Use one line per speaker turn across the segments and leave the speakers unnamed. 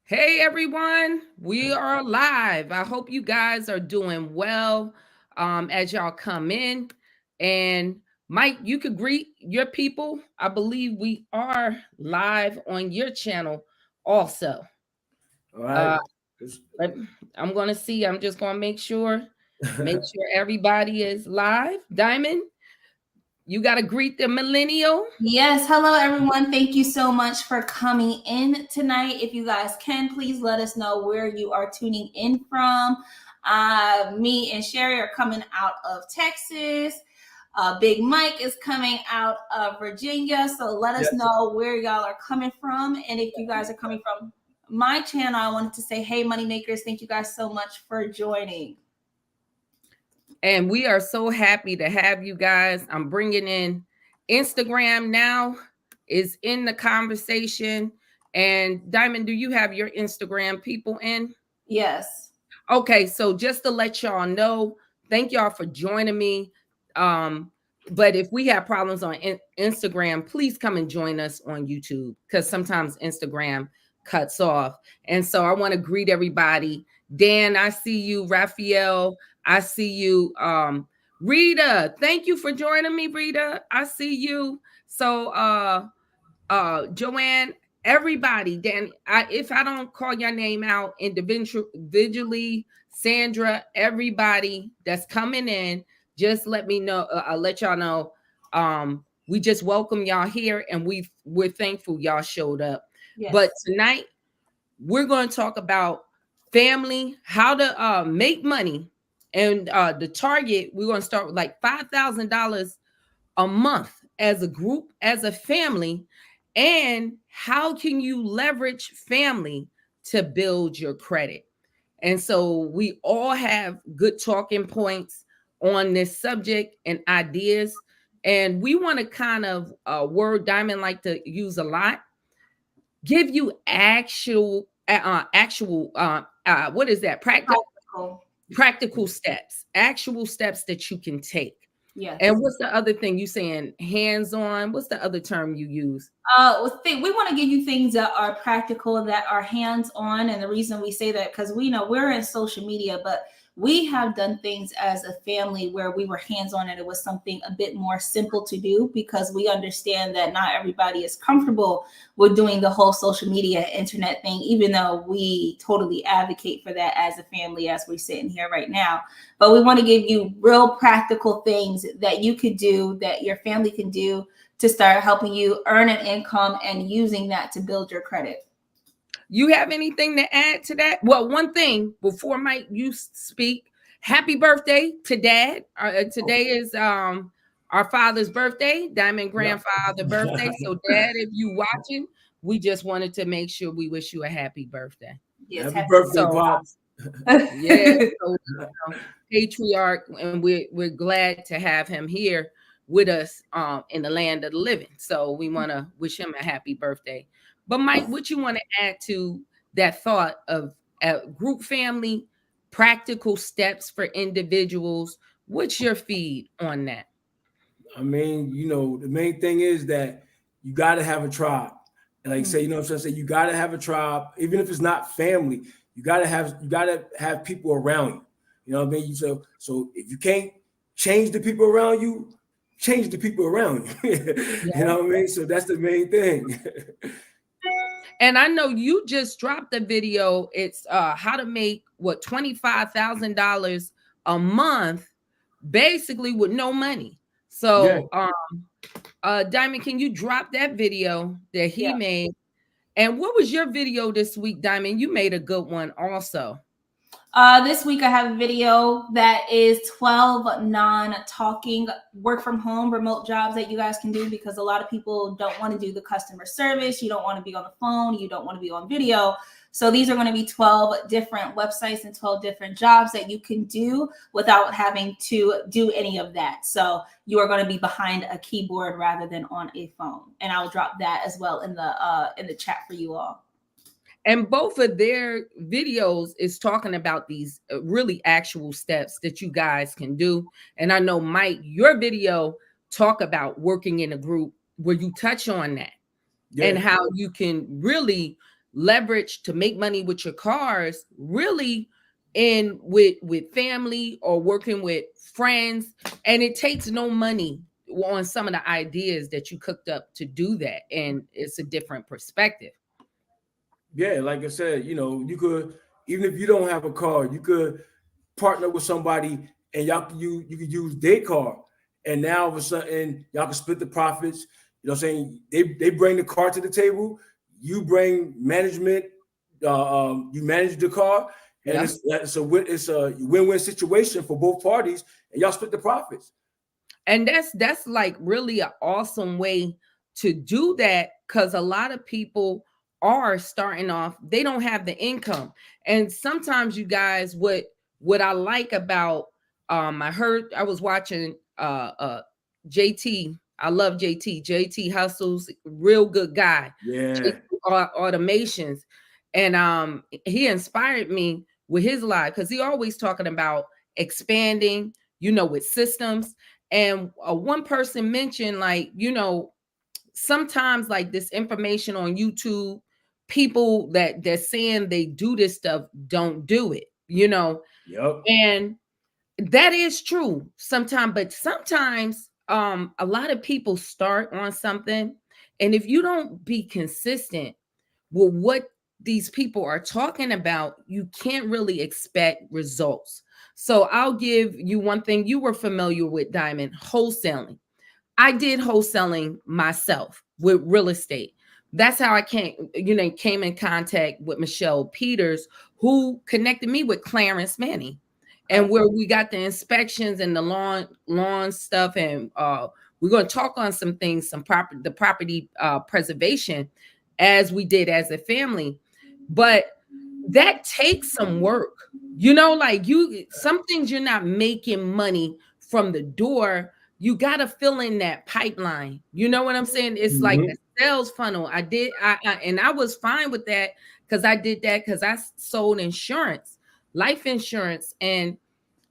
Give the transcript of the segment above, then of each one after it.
Hey everyone, we are live. I hope you guys are doing well as y'all come in. And Mike, you could greet your people. I believe we are live on your channel also.
All right.
Uh, let- I'm going to see. I'm just going to make sure everybody is live. Diamond, you got to greet the millennial.
Yes, hello everyone. Thank you so much for coming in tonight. If you guys can, please let us know where you are tuning in from. Me and Sherry are coming out of Texas. Big Mike is coming out of Virginia. So let us know where y'all are coming from. And if you guys are coming from my channel, I wanted to say, hey, Moneymakers, thank you guys so much for joining.
And we are so happy to have you guys. I'm bringing in Instagram now is in the conversation. And Diamond, do you have your Instagram people in?
Yes.
Okay, so just to let y'all know, thank y'all for joining me. But if we have problems on Instagram, please come and join us on YouTube because sometimes Instagram cuts off. And so I want to greet everybody. Dan, I see you. Raphael, I see you. Rita, thank you for joining me, Rita. I see you. So Joanne, everybody, Dan, if I don't call your name out individually, Sandra, everybody that's coming in, just let me know. I'll let y'all know. We just welcome y'all here, and we're thankful y'all showed up.
Yes.
But tonight we're going to talk about family, how to make money, and the target. We're going to start with like $5,000 a month as a group, as a family, and how can you leverage family to build your credit. And so we all have good talking points on this subject and ideas, and we want to kind of word Diamond like to use a lot, give you what is that, practical steps, actual steps that you can take.
Yes.
And what's the other thing you saying? Hands-on. What's the other term you use?
We want to give you things that are practical, that are hands-on. And the reason we say that, because we know we're in social media, but we have done things as a family where we were hands-on and it was something a bit more simple to do because we understand that not everybody is comfortable with doing the whole social media internet thing, even though we totally advocate for that as a family as we're sitting here right now. But we want to give you real practical things that you could do, that your family can do to start helping you earn an income and using that to build your credit.
You have anything to add to that? Well, one thing before Mike, you speak. Happy birthday to Dad. Today is our father's birthday, Diamond grandfather birthday. So, Dad, if you watching, we just wanted to make sure we wish you a happy birthday.
Yes, happy birthday, Pops.
Yeah, so, patriarch, and we're glad to have him here with us in the land of the living. So we want to wish him a happy birthday. But Mike, what you want to add to that thought of a group family, practical steps for individuals? What's your feed on that?
I mean, the main thing is that you got to have a tribe. And like say, what I'm trying to say, you got to have a tribe, even if it's not family. You got to have people around you. You know what I mean? So if you can't change the people around you, change the people around you. You know what I mean? So that's the main thing.
And I know you just dropped the video. It's how to make $25,000 a month, basically with no money. So, Diamond, can you drop that video that he made? And what was your video this week, Diamond? You made a good one also.
This week I have a video that is 12 non-talking work from home remote jobs that you guys can do because a lot of people don't want to do the customer service. You don't want to be on the phone. You don't want to be on video. So these are going to be 12 different websites and 12 different jobs that you can do without having to do any of that. So you are going to be behind a keyboard rather than on a phone. And I'll drop that as well in the chat for you all.
And both of their videos is talking about these really actual steps that you guys can do. And I know, Mike, your video talk about working in a group where you touch on that and how you can really leverage to make money with your cars really in with family or working with friends, and it takes no money on some of the ideas that you cooked up to do that, and it's a different perspective.
Yeah, like I said, you could, even if you don't have a car, you could partner with somebody and you could use their car. And now all of a sudden y'all can split the profits. You know what I'm saying? They bring the car to the table, you bring management, you manage the car, and
Yeah.
it's a win-win situation for both parties, and y'all split the profits.
And that's like really an awesome way to do that, because a lot of people are starting off, they don't have the income. And sometimes, you guys, what I like about, I was watching JT. I love JT Hustles, real good guy. JT
Yeah.
Automations. And he inspired me with his live, because he always talking about expanding, with systems. And one person mentioned, like, sometimes, like, this information on YouTube, people that they're saying they do this stuff don't do it.
Yep.
And that is true sometimes, but sometimes a lot of people start on something, and if you don't be consistent with what these people are talking about, you can't really expect results. So I'll give you one thing you were familiar with, Diamond: wholesaling. I did wholesaling myself with real estate. That's how I came in contact with Michelle Peters, who connected me with Clarence Manning, and where we got the inspections and the lawn stuff. And we're going to talk on some things, the property preservation, as we did as a family. But that takes some work. Like, some things you're not making money from the door. You got to fill in that pipeline. You know what I'm saying? It's like
Mm-hmm.
a sales funnel. And I was fine with that, because I did that because I sold insurance, life insurance, and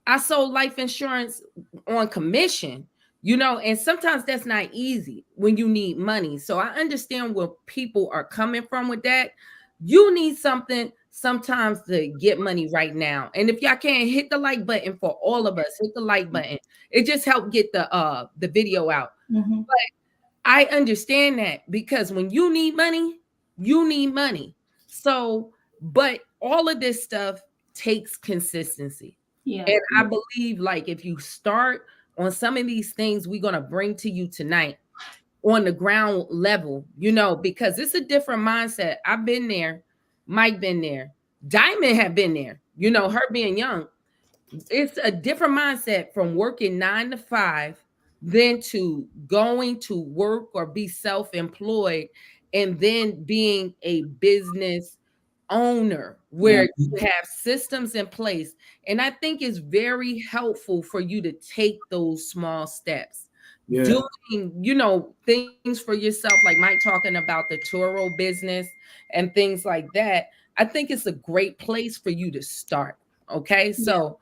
I sold life insurance on commission, and sometimes that's not easy when you need money. So I understand where people are coming from with that. You need something sometimes to get money right now. And if y'all can't, hit the like button for all of us. Hit the like button. It just helped get the video out.
Mm-hmm.
But I understand that, because when you need money, you need money. So, but all of this stuff takes consistency.
Yeah.
And I believe, like, if you start on some of these things we're going to bring to you tonight on the ground level, because it's a different mindset. I've been there. Mike been there. Diamond had been there, her being young. It's a different mindset from working 9 to 5 than to going to work or be self-employed, and then being a business owner where you have systems in place. And I think it's very helpful for you to take those small steps,
Yeah.
doing, things for yourself, like Mike talking about the Turo business and things like that. I think it's a great place for you to start. Okay.
Yeah.
So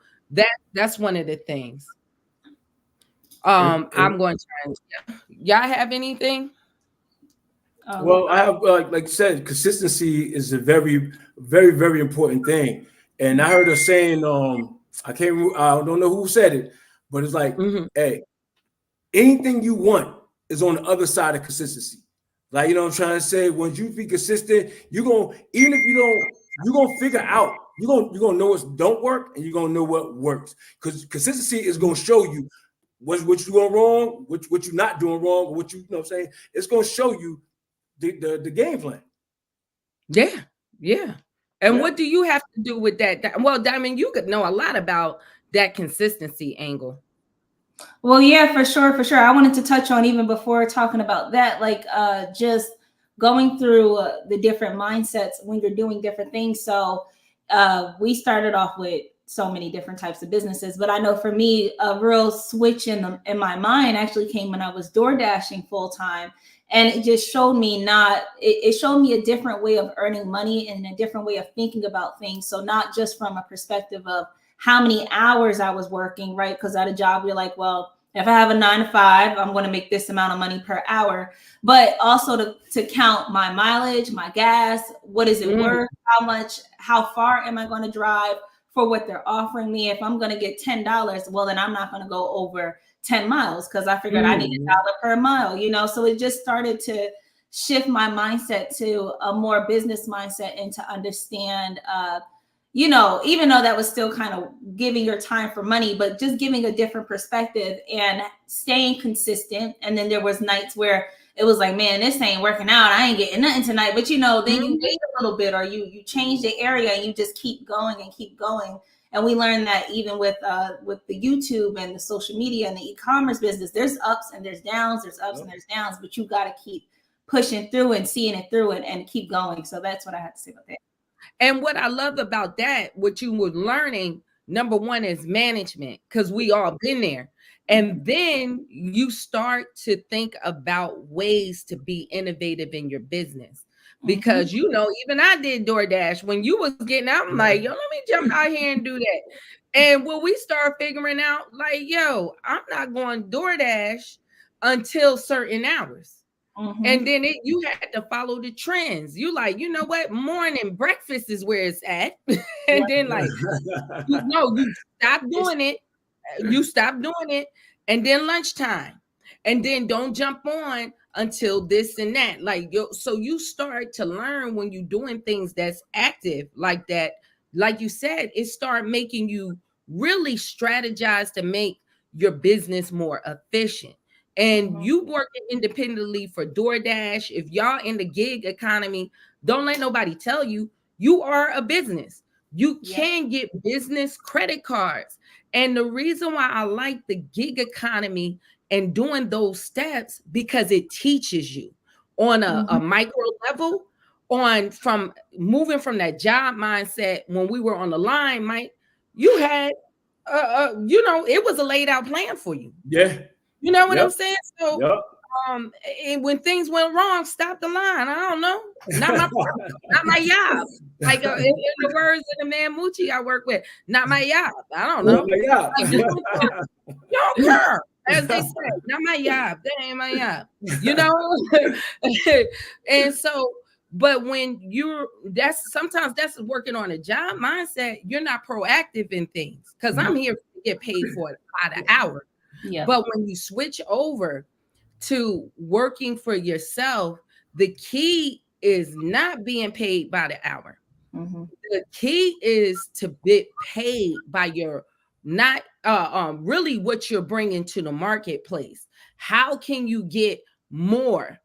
that's one of the things.
And
I'm going to, y'all have anything?
Um,
Well, I have like I said, consistency is a very, very, very important thing. And I heard a saying, I don't know who said it, but it's like,
Mhm.
hey, anything you want is on the other side of consistency. Like, you know what I'm trying to say? Once you be consistent, you're gonna, even if you don't, you're gonna figure out, you're gonna know what don't work, and you're gonna know what works. Because consistency is gonna show you what you're doing wrong, what you're not doing wrong, or you know what I'm saying? It's gonna show you the game plan.
Yeah, yeah. And
Yeah.
what do you have to do with that? Well, Diamond, you could know a lot about that consistency angle.
Well, yeah, for sure, for sure. I wanted to touch on, even before talking about that, like just going through the different mindsets when you're doing different things. So we started off with so many different types of businesses, but I know for me, a real switch in my mind actually came when I was door dashing full time. And it just showed me it showed me a different way of earning money and a different way of thinking about things. So not just from a perspective of how many hours I was working, right? Because at a job, you're like, well, If I have a 9 to 5, I'm going to make this amount of money per hour. But also to count my mileage, my gas, what is it
Mm.
worth? How much, how far am I going to drive for what they're offering me? If I'm going to get $10, well, then I'm not going to go over 10 miles because I figured I need
Mm.
$1 per mile, you know? So it just started to shift my mindset to a more business mindset and to understand, you know, even though that was still kind of giving your time for money, but just giving a different perspective and staying consistent. And then there was nights where it was like, man, this ain't working out. I ain't getting nothing tonight. But you know, then you
Mm.
wait a little bit, or you change the area and you just keep going and keep going. And we learned that even with the YouTube and the social media and the e-commerce business, there's ups and there's downs, there's ups and there's downs, but you got to keep pushing through and seeing it through and keep going. So that's what I had to say about that.
And what I love about that, what you were learning, number one is management, because we all been there. And then you start to think about ways to be innovative in your business. Because you know, even I did DoorDash when you was getting out. I'm like, yo, let me jump out here and do that. And when we start figuring out, like, yo, I'm not going DoorDash until certain hours. And then you had to follow the trends. You like, you know what? Morning breakfast is where it's at. And then like, you stop doing it. You stop doing it. And then lunchtime. And then don't jump on until this and that. Like, so you start to learn when you're doing things that's active like that. Like you said, it start making you really strategize to make your business more efficient. And you working independently for DoorDash, if y'all in the gig economy, don't let nobody tell you you are a business. You can get business credit cards. And the reason why I like the gig economy and doing those steps, because it teaches you on a micro level, on from moving from that job mindset. When we were on the line, Mike, you had you know, it was a laid out plan for you.
Yeah.
You know what
Yep.
I'm saying? So
Yep.
and when things went wrong, stop the line. I don't know. Not my problem, not my job. Like in the words of the man Mucci I work with, not my job. I don't know.
Yeah.
Like, you don't care. As they say, not my job. That ain't my job. You know? And so, but when sometimes that's working on a job mindset, you're not proactive in things. Because I'm here to get paid for it by the hour.
Yeah.
But when you switch over to working for yourself, the key is not being paid by the hour. The key is to be paid by your not really what you're bringing to the marketplace. How can you get more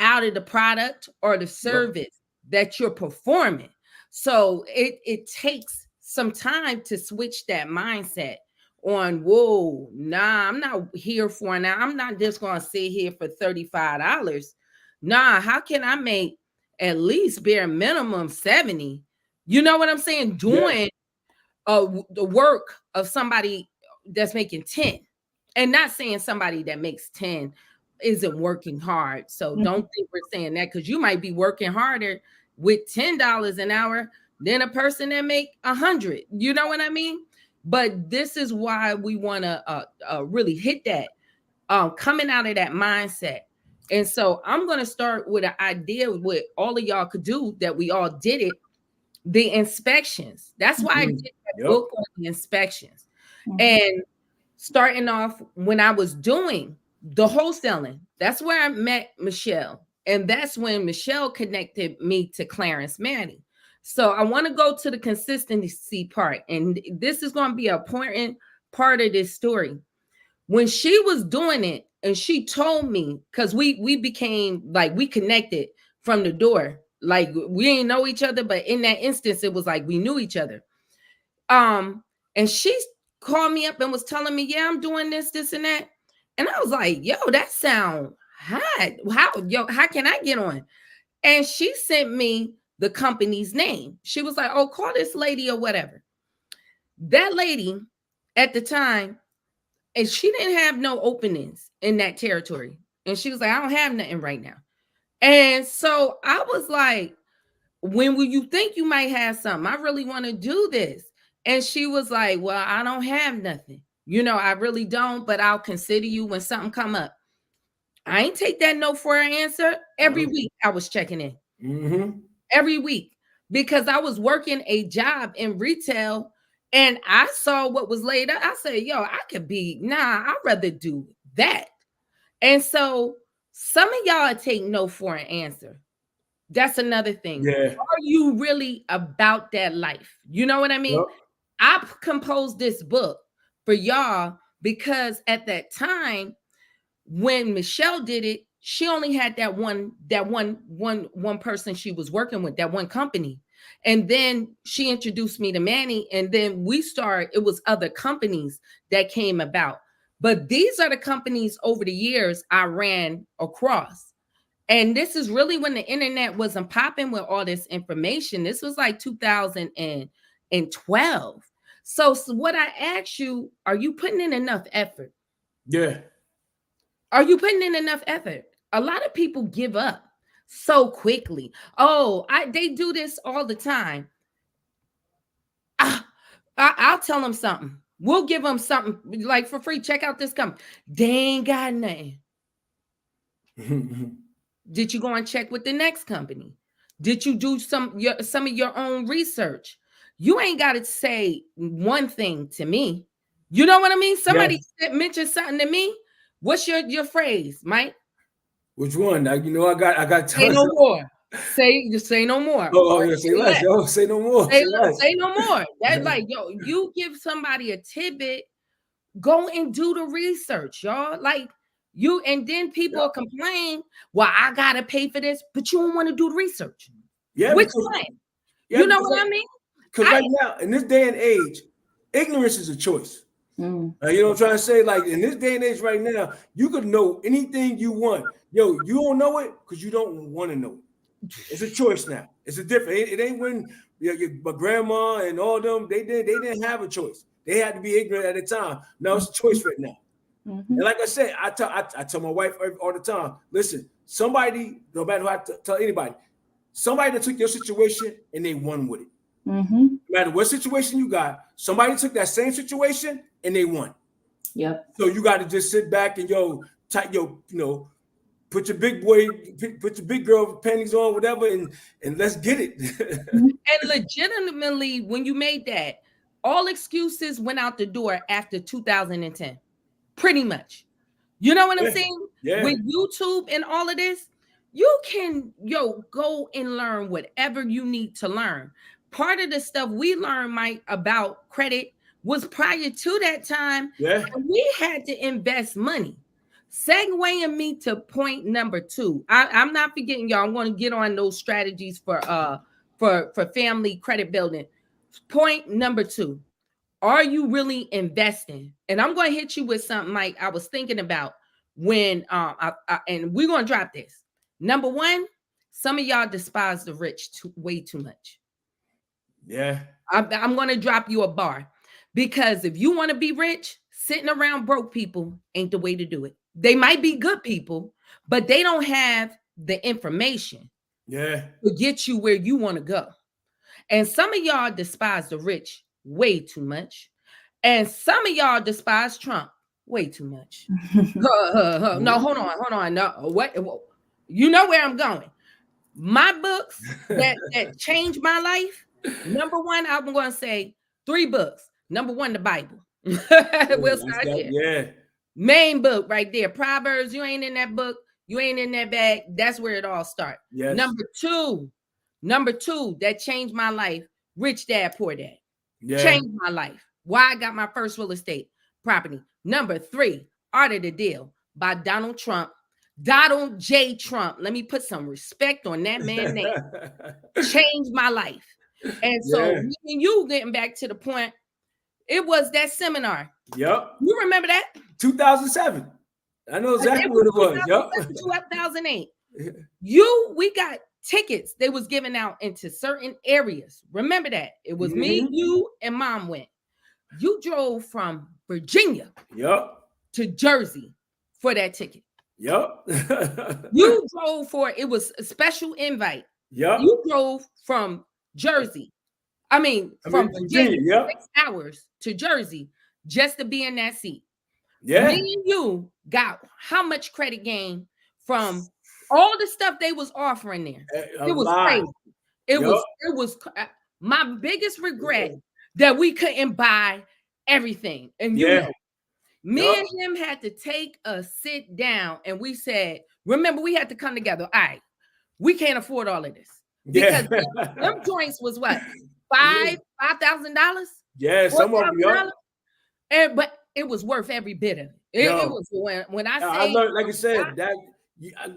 out of the product or the service that you're performing? So it takes some time to switch that mindset on, whoa, nah, I'm not here for now. I'm not just gonna sit here for $35. Nah, how can I make at least bare minimum 70? You know what I'm saying? Doing the work of somebody that's making 10. And not saying somebody that makes 10 isn't working hard. So don't think we're saying that, because you might be working harder with $10 an hour than a person that make 100. You know what I mean? But this is why we want to really hit that, coming out of that mindset. And so I'm going to start with an idea what all of y'all could do, that we all did it, the inspections. That's why I did that book on the inspections. And starting off when I was doing the wholesaling, that's where I met Michelle. And that's when Michelle connected me to Clarence Manning. So I want to go to the consistency part. And this is going to be an important part of this story. When she was doing it, and she told me, because we became like, we connected from the door. Like, we ain't know each other, but in that instance, it was like we knew each other. And she called me up and was telling me, yeah, I'm doing this, and that. And I was like, yo, that sound hot. How can I get on? And she sent me the company's name. She was like, oh, call this lady or whatever. That lady at the time, and she didn't have no openings in that territory. And she was like, I don't have nothing right now. And so I was like, when will you think you might have something? I really want to do this. And she was like, well, I don't have nothing. I really don't, but I'll consider you when something come up. I ain't take that no for an answer. Every week I was checking in.
Mm-hmm.
Every week, because I was working a job in retail and I saw what was laid out. I said, yo, I could be, I'd rather do that. And so some of y'all take no for an answer. That's another thing.
Yeah.
Are you really about that life? You know what I mean?
Yep.
I composed this book for y'all because at that time when Michelle did it, she only had that one person she was working with, that one company. And then she introduced me to Manny, and then it was other companies that came about. But these are the companies over the years I ran across. And this is really when the internet wasn't popping with all this information. This was like 2012. So what I ask you, are you putting in enough effort?
Yeah.
Are you putting in enough effort? A lot of people give up so quickly. Oh, they do this all the time. I'll tell them something. We'll give them something like for free. Check out this company. They ain't got nothing. Did you go and check with the next company? Did you do some of your own research? You ain't got to say one thing to me. You know what I mean? Somebody mentioned something to me. What's your phrase, Mike?
Which one? I got
Say
tons
no
of.
more. Say no more.
Oh,
Or
yeah, say less. Yo, say no more. Say less.
say no more. That's like, yo, you give somebody a tidbit, go and do the research, y'all. Like and then people complain, well, I gotta pay for this, but you don't want to do the research.
Yeah,
Which
because
one?
yeah,
You know
because
what I mean?
Because right now, in this day and age, ignorance is a choice.
Mm.
You know what I'm trying to say? Like in this day and age right now, you could know anything you want. Yo, you don't know it because you don't want to know it. It's a choice now. It's a different. It ain't when my grandma and all them they didn't have a choice. They had to be ignorant at the time. Now it's a choice right now.
Mm-hmm.
And like I said, I tell my wife all the time. Listen, somebody, no matter how to tell anybody, somebody that took your situation and they won with it.
Mm-hmm.
No matter what situation you got, somebody took that same situation and they won.
Yep.
So you got to just sit back and put your big girl panties on, whatever, and let's get it.
And legitimately, when you made that, all excuses went out the door after 2010. Pretty much. You know what I'm saying?
Yeah.
With YouTube and all of this, you can go and learn whatever you need to learn. Part of the stuff we learned, Mike, about credit was prior to that time.
Yeah.
And we had to invest money. Segueing me to point number 2. I'm not forgetting, y'all. I'm going to get on those strategies for family credit building. Point number 2. Are you really investing? And I'm going to hit you with something, Mike, I was thinking about when and we're going to drop this. Number 1, some of y'all despise the rich way too much.
Yeah.
I'm going to drop you a bar, because if you want to be rich, sitting around broke people ain't the way to do it. They might be good people, but they don't have the information to get you where you want to go. And some of y'all despise the rich way too much. And some of y'all despise Trump way too much. No, hold on. No, what? You know where I'm going. My books that changed my life. Number 1, I'm going to say 3 books. Number 1, the Bible. We'll start there.
Yeah.
Main book right there. Proverbs. You ain't in that book. You ain't in that bag. That's where it all starts.
Yes.
Number two, that changed my life. Rich Dad, Poor Dad.
Yeah.
Changed my life. Why I got my first real estate property. Number 3, Art of the Deal by Donald J. Trump. Let me put some respect on that man's name. Changed my life. And so you getting back to the point, it was that seminar.
Yep.
You remember that?
2007. I know exactly what it was. Yep.
2008. We got tickets they was giving out into certain areas. Remember that? It was me, you, and Mom went. You drove from Virginia to Jersey for that ticket. You drove it was a special invite. You drove from Jersey. From Virginia, 6 hours to Jersey just to be in that seat.
Yeah.
Me and you got how much credit gain from all the stuff they was offering there?
A
It was
lot.
crazy. It
Yup.
was my biggest regret that we couldn't buy everything. And you
Yeah.
know, me
Yup.
and him had to take a sit down and we said, remember, we had to come together. All right, we can't afford all of this. Because them joints was what? $5,000?
Yeah, some of them,
$4,000? And but it was worth every bit of it. It was when I
I
say
learned, like I said, that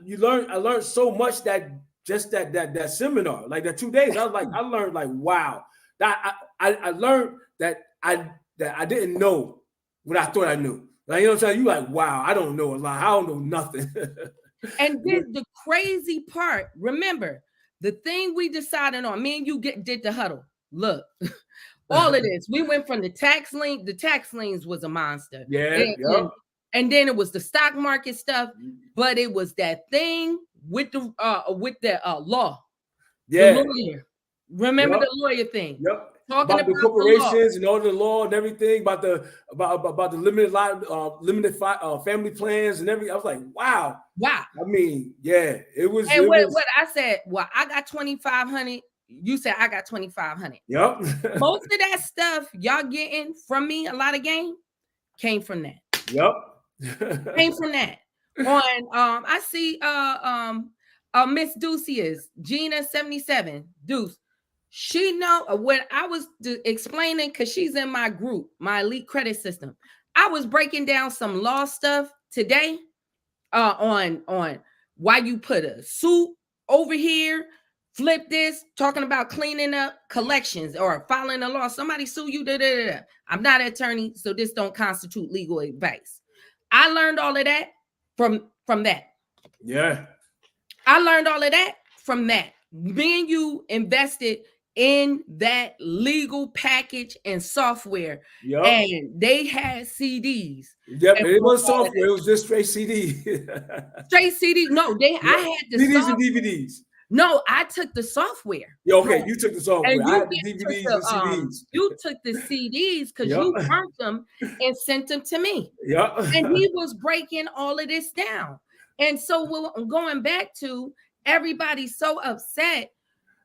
you learn. I learned so much that just that seminar, like that 2 days. I learned like wow. That I learned that I didn't know what I thought I knew. Like, you know what I'm saying? You like, wow, I don't know a lot. I don't know nothing.
And then the crazy part, remember, the thing we decided on, me and you did the huddle. Look, all of this. We went from the tax lien. The tax liens was a monster.
Yeah.
And then it was the stock market stuff, but it was that thing with the law.
Yeah.
The lawyer. Remember the lawyer thing.
Yep.
Talking
about the corporations and all the law and everything, about the limited family plans and everything. I was like, wow. I mean, yeah, it was.
And what I said, well, I got 2,500. You said I got 2,500.
Yep.
Most of that stuff y'all getting from me, a lot of game, came from that.
Yep.
Came from that. On I see Miss Deuce's Gina 77 Deuce. She know when I was explaining, because she's in my group, my elite credit system. I was breaking down some law stuff today on why you put a suit over here, flip this, talking about cleaning up collections or following the law. Somebody sue you. I'm not an attorney, so this don't constitute legal advice. I learned all of that from that.
Yeah.
I learned all of that from that. Me and you invested in that legal package and software.
Yep.
And they had CDs.
Yep, it was software. It was just straight CD.
Straight CD. No, I had the
CDs
software.
and DVDs.
No, I took the software.
Yeah, okay, you took the software.
And
I had the DVDs and CDs.
You took the CDs because you burnt them and sent them to me.
Yeah.
And he was breaking all of this down. And so going back to everybody's so upset,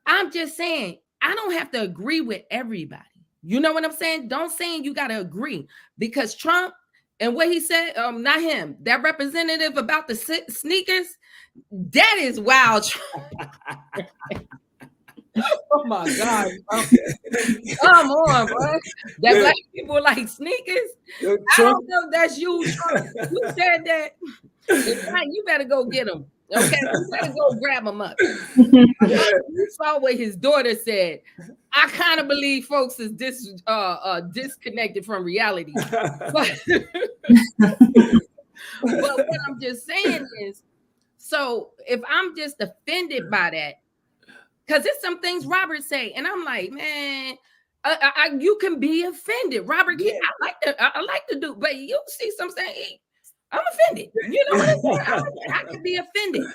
I'm just saying, I don't have to agree with everybody. You know what I'm saying? Don't saying you got to agree, because Trump and what he said, not him, that representative about the sneakers, that is wild. Oh my God. Come on, bro. That black people like sneakers. I don't know if that's you, Trump. You said that. You better go get them. Okay, you better go grab him up. You saw what his daughter said. I kind of believe folks is disconnected from reality. But what I'm just saying is, so if I'm just offended by that, because it's some things Robert say, and I'm like, man, you can be offended. Robert, I like to do, but you see something saying, I'm offended. You know what I'm saying? I can be offended.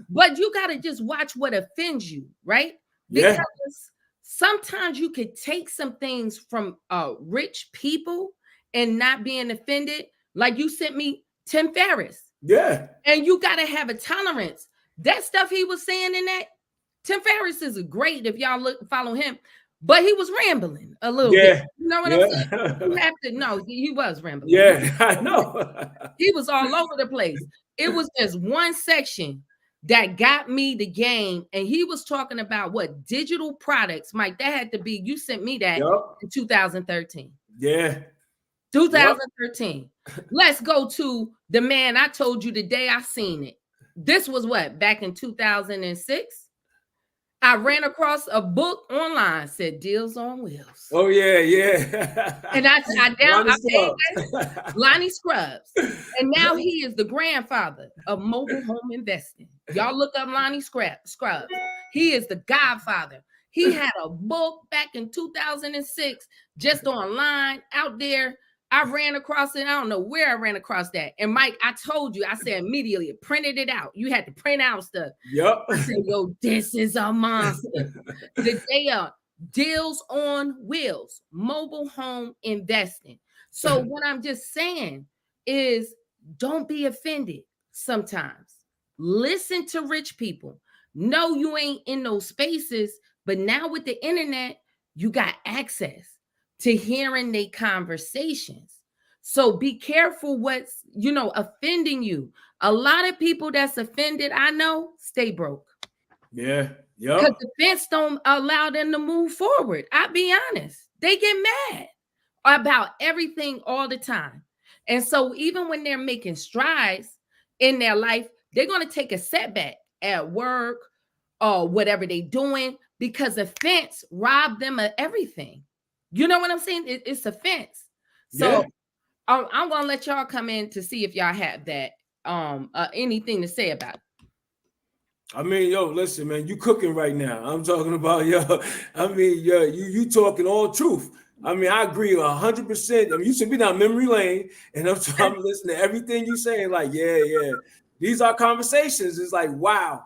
But you got to just watch what offends you, right? Because sometimes you could take some things from rich people and not being offended. Like you sent me Tim Ferriss.
Yeah.
And you got to have a tolerance. That stuff he was saying in that, Tim Ferriss is great if y'all follow him. But he was rambling a little bit. You know what I'm saying? You have to know he was rambling.
Yeah, I know.
He was all over the place. It was just one section that got me the game. And he was talking about what digital products, Mike, that had to be, you sent me that in 2013.
Yeah.
2013. Let's go to the man I told you the day I seen it. This was what, back in 2006? I ran across a book online, said Deals on Wheels.
Oh, yeah.
And I paid Lonnie Scrubs. And now he is the grandfather of mobile home investing. Y'all look up Lonnie Scrubs. He is the godfather. He had a book back in 2006, just online out there. I ran across it. I don't know where I ran across that. And Mike, I told you, I said immediately, printed it out. You had to print out stuff.
Yep.
I said, yo, this is a monster. They are Deals on Wheels, mobile home investing. So what I'm just saying is don't be offended sometimes. Listen to rich people. No, you ain't in those spaces, but now with the internet, you got access to hearing their conversations. So be careful what's, offending you. A lot of people that's offended, I know, stay broke.
Yeah.
Because
Yep.
the fence don't allow them to move forward. I'll be honest. They get mad about everything all the time. And so even when they're making strides in their life, they're going to take a setback at work or whatever they're doing because offense robbed them of everything. You know what I'm saying? It's offense. So
Yeah.
I'm going to let y'all come in to see if y'all have that anything to say about it.
I mean, yo, listen, man, you cooking right now. I'm talking about, yo. I mean, yo, you talking all truth. I mean, I agree 100%. I mean, you should be down memory lane, and I'm listening to everything you saying. Like, yeah. These are conversations. It's like, wow.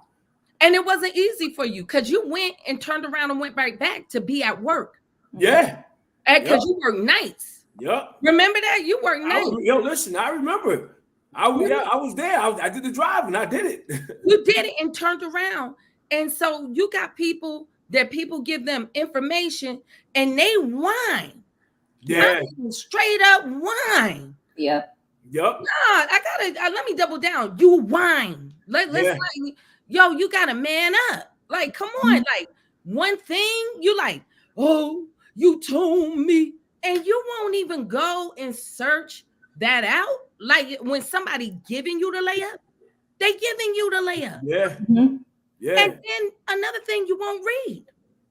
And it wasn't easy for you because you went and turned around and went right back to be at work.
Yeah.
Because you work nights.
Yep.
Remember that? You work nights.
Yo, listen, I remember. I was there. I did the drive and I did it.
You did it and turned around. And so you got people that people give them information and they whine.
Yeah.
I mean, straight up whine.
Yep.
Yep.
Nah, I gotta let me double down. You whine. Let's like, yo, you gotta man up. Like, come on. Like, one thing you like, oh, you told me, and you won't even go and search that out. Like when somebody giving you the layup, they giving you the layup.
Yeah.
Mm-hmm.
Yeah.
And then another thing you won't read.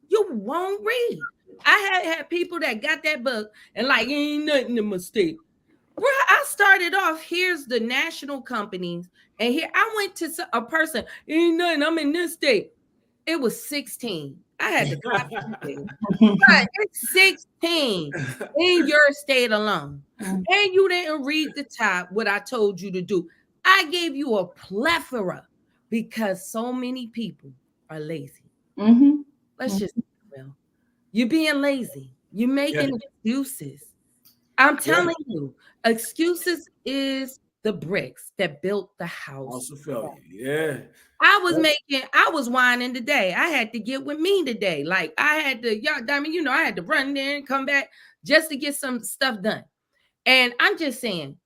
You won't read. I had people that got that book and like, ain't nothing a mistake. Where I started off, here's the national companies, and here I went to a person, ain't nothing, I'm in this state. It was 16. I had to copy everything. But it's 16 in your state alone. And you didn't read the top, what I told you to do. I gave you a plethora because so many people are lazy.
Mm-hmm.
Let's just be real. You're being lazy. You're making
Yeah.
excuses. I'm
Yeah.
telling you, excuses is the bricks that built the house.
Also failure. Yeah.
I was whining today. I had to get with me today. Like I had to, I had to run there and come back just to get some stuff done. And I'm just saying,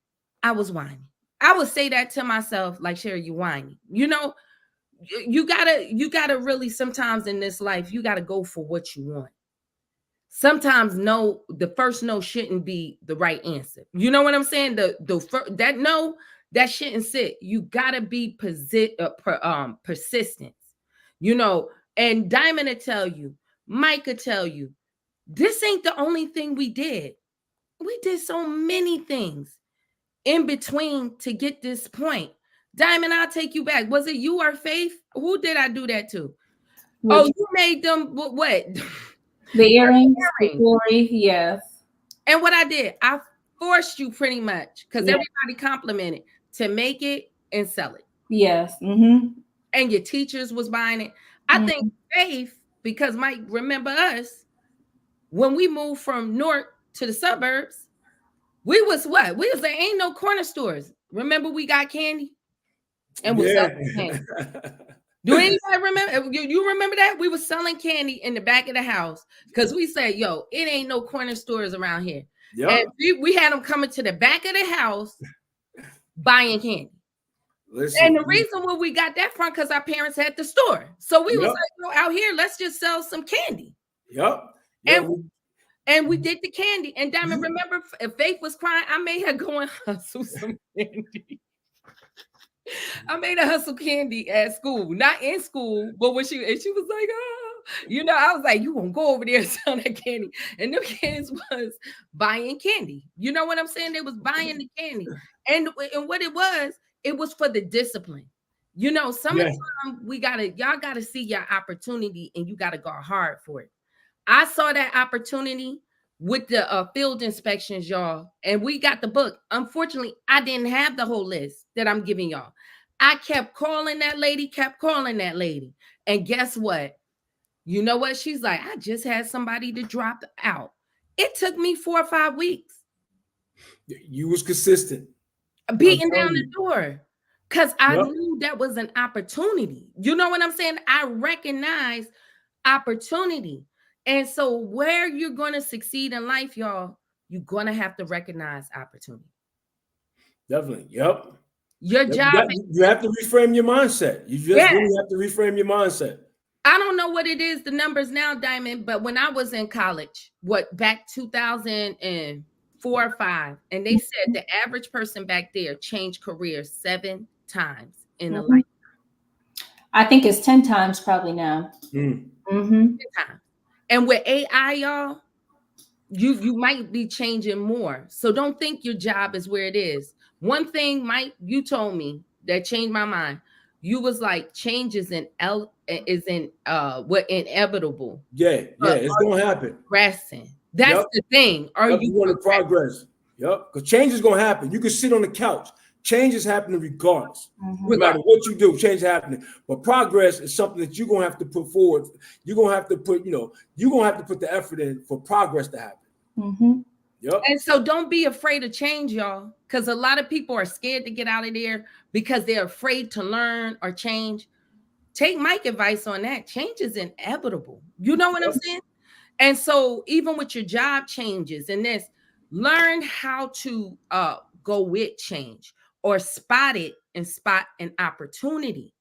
I was whining. I would say that to myself, like, Sherry, you whining. You gotta really sometimes in this life, you gotta go for what you want. Sometimes no, the first no shouldn't be the right answer. You know what I'm saying? That no, that shouldn't sit. You gotta be persistent. And Diamond will tell you, Mike will tell you, this ain't the only thing we did. We did so many things in between to get this point. Diamond, I'll take you back. Was it you or Faith? Who did I do that to? Oh, you made them what?
The earrings, the jewelry, yes.
And what I did, I forced you pretty much because everybody complimented to make it and sell it.
Yes. Mm-hmm.
And your teachers was buying it. I think Faith, because Mike, remember us, when we moved from North to the suburbs, we was what? We was like, ain't no corner stores. Remember we got candy? And we selling candy. Do anybody remember? You remember that? We were selling candy in the back of the house because we said, yo, it ain't no corner stores around here. Yep. And we had them coming to the back of the house buying candy. Listen, and the reason why we got that from, because our parents had the store. So we was like, yo, out here, let's just sell some candy.
Yep.
And we did the candy. And Diamond, remember, if Faith was crying, I made her go and hustle some candy. I made her hustle candy at school, not in school, but when she was like, oh, I was like, you won't go over there and sell that candy. And them kids was buying candy. You know what I'm saying? They was buying the candy. And what it was for the discipline. Summertime, y'all gotta see your opportunity and you gotta go hard for it. I saw that opportunity with the field inspections, y'all, and we got the book. Unfortunately, I didn't have the whole list that I'm giving y'all. I kept calling that lady. And guess what? You know what? She's like, I just had somebody to drop out. It took me 4 or 5 weeks.
You was consistent. I'm
beating down
telling
the
you.
door, because I
Yep.
knew that was an opportunity. You know what I'm saying? I recognize opportunity. And so where you're going to succeed in life, y'all, you're going to have to recognize opportunity.
Definitely. Yep.
Your
Yep.
job,
You have to reframe your mindset. You just
yeah.
really have to reframe your mindset.
I don't know what it is, the numbers now, Diamond, but when I was in college, what, back 2004 or 5, and they said the average person back there changed careers 7 times in a
Mhm.
life.
I think it's 10 times probably now.
Mm.
Mm-hmm.
10 times. And with AI, y'all, you might be changing more. So don't think your job is where it is. One thing, Mike, you told me that changed my mind. You was like, change is what inevitable,
Yeah. Yeah.
but
It's
are
gonna
you
happen.
progressing? That's
Yep.
the thing. Are
Yep.
you
You want to
progressing?
progress. Yep. Because change is gonna happen. You can sit on the couch. Change is happening regardless. No
Mm-hmm.
matter what you do, change is happening. But progress is something that you're gonna have to put forward. You're gonna have to put, you're gonna have to put the effort in for progress to happen.
Mm-hmm.
Yep.
And so don't be afraid of change, y'all, because a lot of people are scared to get out of there because they're afraid to learn or change. Take Mike's advice on that. Change is inevitable. You know what I'm
Yep.
saying? And so even with your job changes and this, learn how to go with change or spot it and spot an opportunity.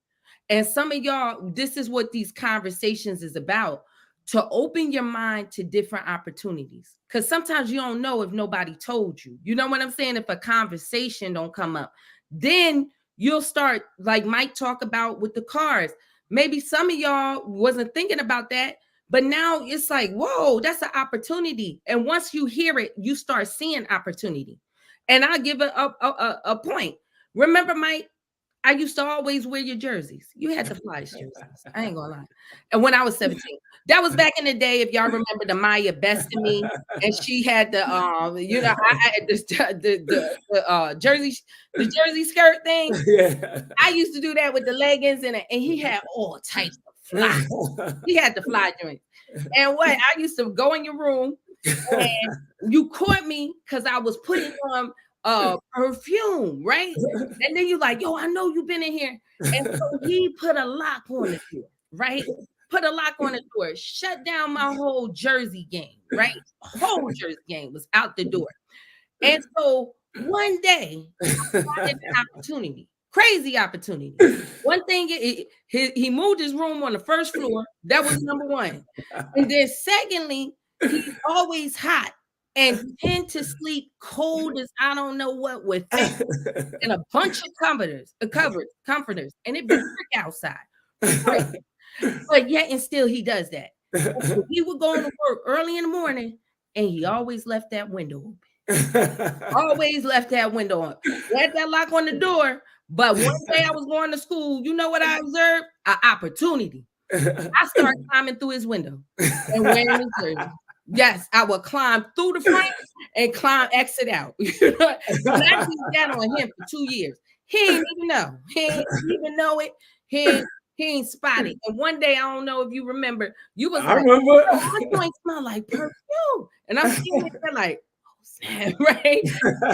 And some of y'all, this is what these conversations is about, to open your mind to different opportunities. Because sometimes you don't know if nobody told you. You know what I'm saying? If a conversation don't come up, then you'll start, like Mike talk about with the cars. Maybe some of y'all wasn't thinking about that, but now it's like, whoa, that's an opportunity. And once you hear it, you start seeing opportunity. And I'll give a point. Remember, Mike, I used to always wear your jerseys. You had the flyest jerseys. I ain't gonna lie. And when I was 17, that was back in the day. If y'all remember the Maya Best of Me, and she had the jersey, the jersey skirt thing.
Yeah.
I used to do that with the leggings and he had all types of fly. He had the fly joints. And what I used to go in your room and you caught me because I was putting on perfume, right? And then you like, yo, I know you've been in here. And so he put a lock on the door, right? Put a lock on the door, shut down my whole Jersey game, right? Whole Jersey game was out the door. And so one day I spotted an opportunity, crazy opportunity. One thing, he moved his room on the first floor. That was number one. And then secondly, he's always hot and tend to sleep cold as I don't know what with fans and a bunch of comforters, and it be brick outside. Brick. But yet and still he does that. And so he would go to work early in the morning and he always left that window open. Always left that window on. He had that lock on the door. But one day I was going to school. You know what I observed? An opportunity. I started climbing through his window and wearing his jersey. Yes, I would climb through the front and exit out. You know? And I did that on him for 2 years. He ain't even know. He ain't even know it. He ain't spotted. And one day, I don't know if you remember, you was
I
like,
remember.
"Oh, my joint smell like perfume." And I'm sitting there like, "Oh, snap," right?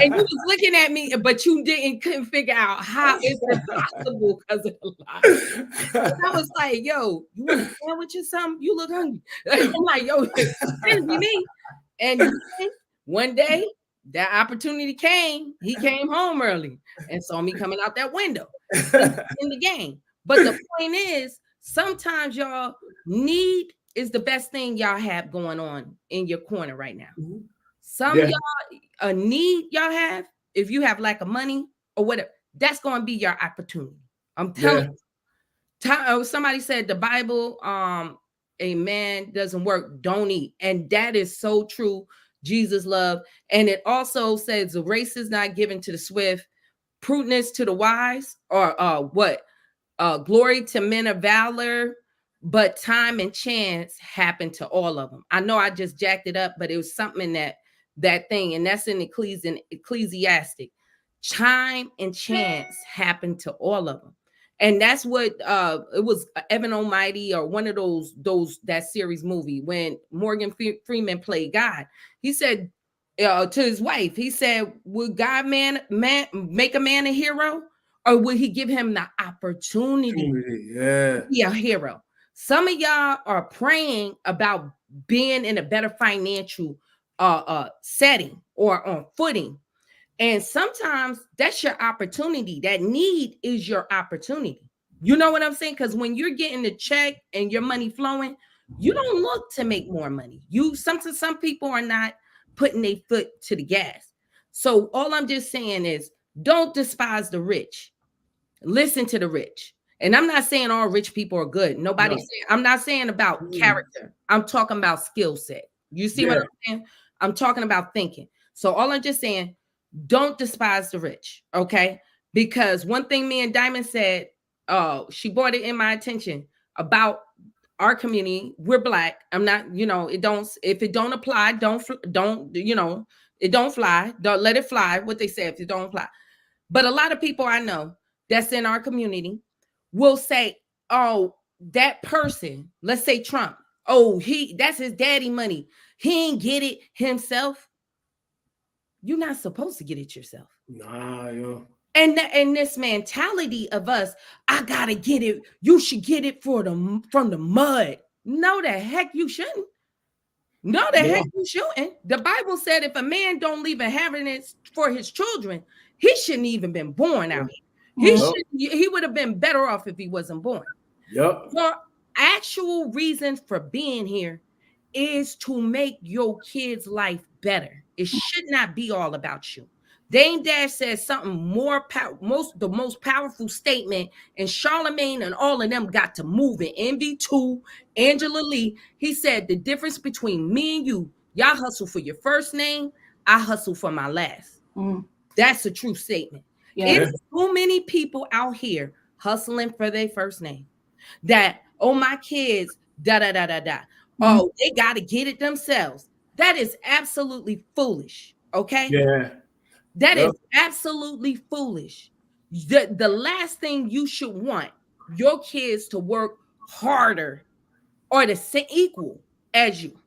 And you was looking at me, but you couldn't figure out how is it possible because of the lie. And I was like, "Yo, you want a sandwich or something? You look hungry." I'm like, "Yo, it couldn't be me." And then one day, that opportunity came. He came home early and saw me coming out that window in the game. But the point is, sometimes y'all, need is the best thing y'all have going on in your corner right now. Some
Yeah.
y'all, a need y'all have, if you have lack of money or whatever, that's going to be your opportunity. I'm telling
Yeah.
you. Somebody said the Bible, a man doesn't work, don't eat. And that is so true. Jesus love. And it also says the race is not given to the swift, prudence to the wise, or what? Glory to men of valor, but time and chance happen to all of them. I know I just jacked it up, but it was something in that thing, and that's in Ecclesiastic. Time and chance happen to all of them. And that's what it was, Evan Almighty, or one of those that series movie when Morgan Freeman played God. He said to his wife. He said, "Would God make a man a hero, or would He give him the opportunity to
Yeah.
be a hero?" Some of y'all are praying about being in a better financial setting or on footing, and sometimes that's your opportunity. That need is your opportunity. You know what I'm saying? Because when you're getting the check and your money flowing, you don't look to make more money. Some people are not putting their foot to the gas. So all I'm just saying is don't despise the rich. Listen to the rich. And I'm not saying all rich people are good. Nobody's
No.
saying, I'm not saying about character. I'm talking about skill set. You see what
Yeah.
I'm saying? I'm talking about thinking. So all I'm just saying, don't despise the rich, okay? Because one thing me and Diamond said, she brought it in my attention about our community. We're black. I'm not, it don't, if it don't apply, it don't fly. Don't let it fly. What they say, if it don't fly. But a lot of people I know that's in our community will say, oh, that person, let's say Trump, oh, that's his daddy money. He ain't get it himself. You're not supposed to get it yourself.
Nah, yo.
And this mentality of us, I gotta get it. You should get it from the mud. No, the heck you shouldn't. No, the heck
No.
you shouldn't. The Bible said if a man don't leave inheritance for his children, he shouldn't even been born out here.
Mm.
He would have been better off if he wasn't born.
Yep.
Your actual reason for being here is to make your kids' life better. It should not be all about you. Dame Dash says something the most powerful statement, and Charlemagne and all of them got to move it. MV2, Angela Lee. He said the difference between me and you, y'all hustle for your first name, I hustle for my last.
Mm.
That's a true statement.
Yeah.
It's too many people out here hustling for their first name. That, oh, my kids, da da da da da.
Mm.
Oh, they got to get it themselves. That is absolutely foolish. Okay.
Yeah.
That
Yep.
is absolutely foolish. The last thing you should want your kids to work harder or to say equal as you.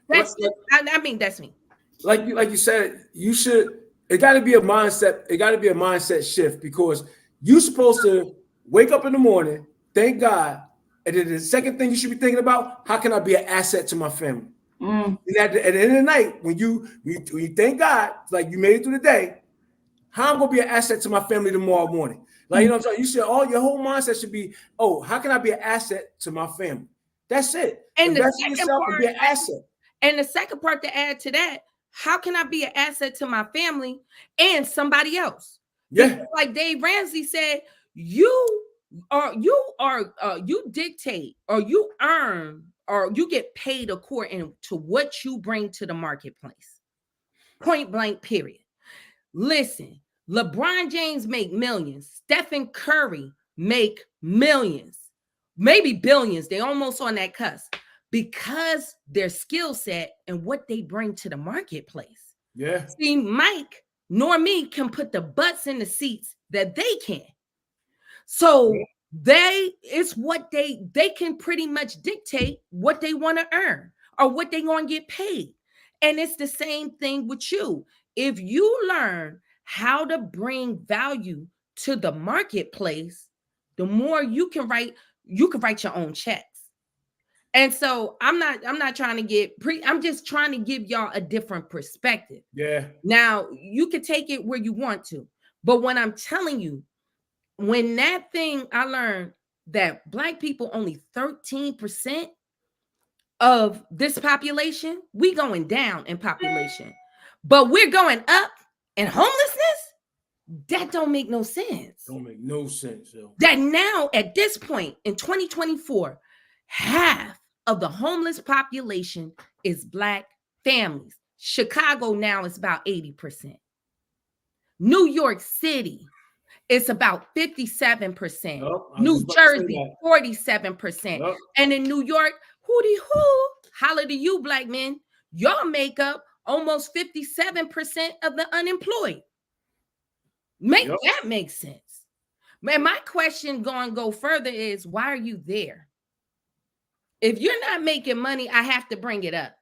Like,
That's just, I mean, that's me.
like you said, you should. It got to be a mindset. It got to be a mindset shift because you're supposed to wake up in the morning, thank God, and then the second thing you should be thinking about: how can I be an asset to my family?
Mm.
And at the end of the night, when you thank God, like you made it through the day, how I'm gonna be an asset to my family tomorrow morning? Like you know what I'm saying? You should your whole mindset should be, oh, how can I be an asset to my family? That's it.
And the
Invest in
second
yourself and
part,
be an asset.
and the second part to add to that, how can I be an asset to my family and somebody else? Because
Yeah.
like Dave Ramsey said, you dictate or you earn or you get paid according to what you bring to the marketplace. Point blank, period. Listen, LeBron James make millions. Stephen Curry make millions, maybe billions. They almost on that cusp because their skill set and what they bring to the marketplace.
Yeah.
See, Mike nor me can put the butts in the seats that they can. So it's what they can pretty much dictate what they want to earn or what they going to get paid. And it's the same thing with you. If you learn how to bring value to the marketplace, the more you can write your own checks. And so I'm not trying to I'm just trying to give y'all a different perspective.
Yeah.
Now, you can take it where you want to. But when I'm telling you, when that thing I learned that Black people only 13% of this population, we going down in population, but we're going up in homelessness. That don't make no sense.
Don't make no sense, yo.
That now at this point in 2024, half of the homeless population is Black families. Chicago now is about 80%. New York City, it's about 57%.
Yep, I was
New
just about to say
Jersey,
that.
47%.
Yep.
And in New York, hooty hoo, holla to you, Black men. Y'all make up almost 57% of the unemployed. Make
Yep.
that make sense. Man, my question go further is, why are you there? If you're not making money, I have to bring it up.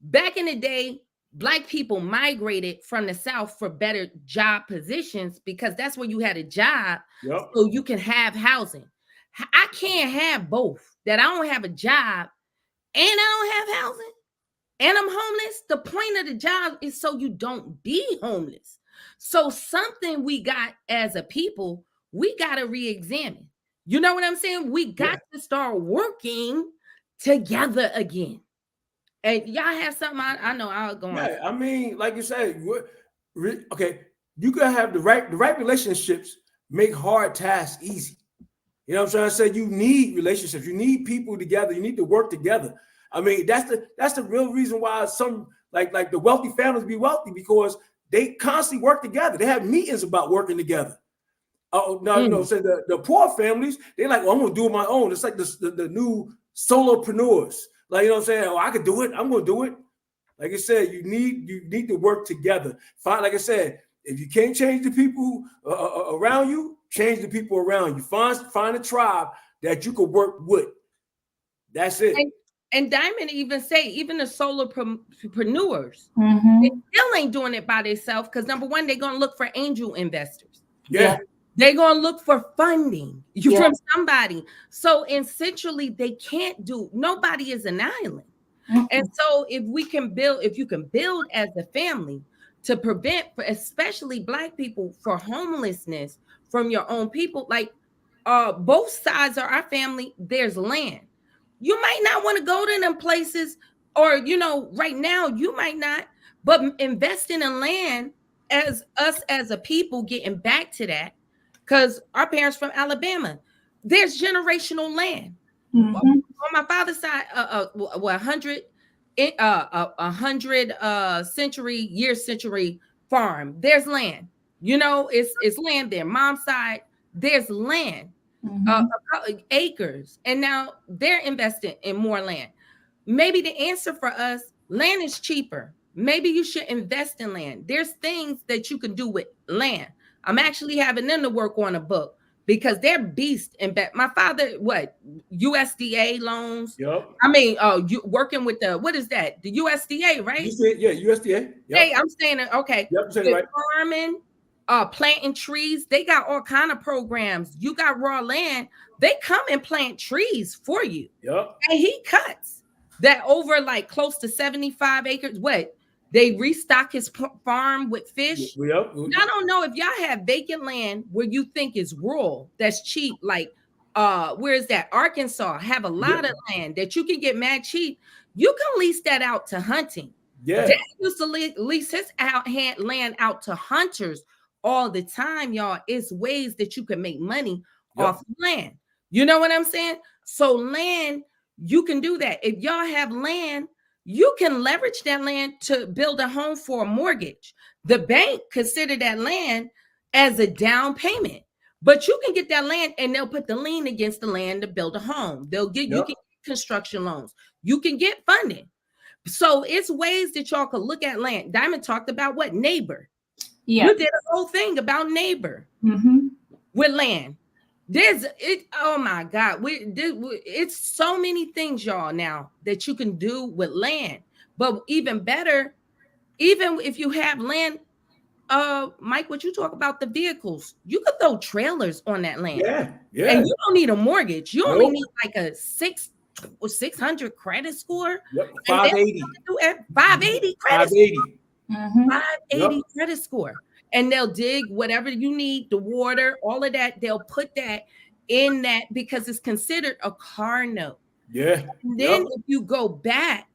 Back in the day, Black people migrated from the South for better job positions because that's where you had a job,
Yep.
so you can have housing. I can't have both. That I don't have a job and I don't have housing and I'm homeless. The point of the job is so you don't be homeless. So something we got as a people, we got to re-examine. You know what I'm saying? We got
Yeah.
to start working together again. And y'all have something I know I'll go on.
Yeah. I mean, like you said, okay, you gotta have the right relationships make hard tasks easy. You know what I'm trying to say? You need relationships. You need people together. You need to work together. I mean, that's the real reason why some like the wealthy families be wealthy, because they constantly work together. They have meetings about working together. Oh, now
Mm.
so the poor families, they're like, oh, I'm gonna do it my own. It's like the new solopreneurs. Like, you know what I'm saying? Oh, I could do it. I'm gonna do it. Like I said, you need to work together. Find, like I said, if you can't change the people around you, change the people around you. Find a tribe that you can work with. That's it.
And Diamond even say, even the solopreneurs,
Mm-hmm.
they still ain't doing it by themselves because number one, they're gonna look for angel investors.
Yeah.
They're gonna look for funding you
Yeah.
from somebody. So essentially, they can't do. Nobody is an island. And so if you can build as a family to prevent, especially Black people, for homelessness from your own people, like both sides of our family, there's land. You might not want to go to them places, or right now you might not, but investing in land as us as a people getting back to that, because our parents from Alabama, there's generational land
Mm-hmm.
on my father's side, 100, 100 century farm. There's land. It's land there. Mom's side, there's land,
Mm-hmm.
acres, and now they're investing in more land. Maybe the answer for us, land is cheaper. Maybe you should invest in land. There's things that you can do with land. I'm actually having them to work on a book because they're beast in my father, what, USDA loans.
Yep.
I mean, you working with what is that? The USDA,
You
right?
said, yeah, USDA.
Hey,
Yep.
I'm saying it, okay.
Yep. You said it
With
right.
farming, planting trees, they got all kind of programs. You got raw land, they come and plant trees for you.
Yep.
And he cuts that over like close to 75 acres. What? They restock his farm with fish.
Yep.
I don't know if y'all have vacant land where you think is rural, that's cheap. Like, where is that? Arkansas have a lot of land that you can get mad cheap. You can lease that out to hunting.
Yeah.
Dad used to lease his land out to hunters all the time, y'all. It's ways that you can make money off land. You know what I'm saying? So land, you can do that. If y'all have land, you can leverage that land to build a home for a mortgage. The bank consider that land as a down payment, but you can get that land and they'll put the lien against the land to build a home. You can get construction loans. You can get funding. So it's ways that y'all could look at land. Diamond talked about what? Neighbor.
Yeah.
You did a whole thing about neighbor with land. Oh my God. It's so many things, y'all, now that you can do with land. But even better, even if you have land, Mike, what you talk about the vehicles, you could throw trailers on that land.
Yeah. Yeah.
And you don't need a mortgage. You only need like a 600 credit score.
Yep. 580.
580 credit
580.
Mm-hmm.
580 credit score. And they'll dig whatever you need, the water, all of that. They'll put that in that because it's considered a car note.
Yeah.
And then if you go back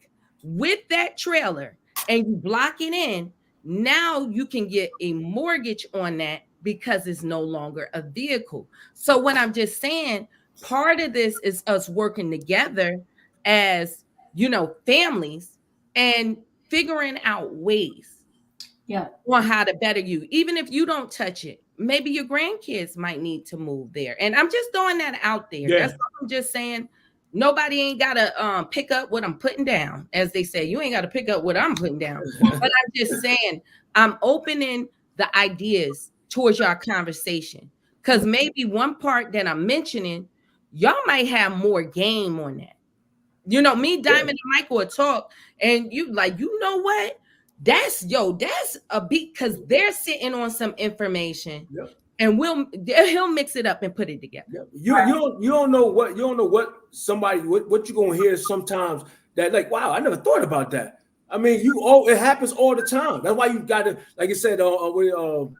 with that trailer and you block it in, now you can get a mortgage on that because it's no longer a vehicle. So what I'm just saying, part of this is us working together as, families and figuring out ways on how to better you. Even if you don't touch it, maybe your grandkids might need to move there. And I'm just throwing that out there.
Yeah.
That's what I'm just saying. Nobody ain't gotta pick up what I'm putting down. As they say, you ain't gotta pick up what I'm putting down. But I'm just saying, I'm opening the ideas towards your conversation. Because maybe one part that I'm mentioning, y'all might have more game on that. Me, Diamond, and Michael will talk, and you like, you know what? That's a beat because they're sitting on some information,
Yep.
and he'll mix it up and put it together.
Yep. You don't know what somebody what you're gonna hear sometimes that like, wow, I never thought about that. I mean, it happens all the time. That's why you gotta, like I said, you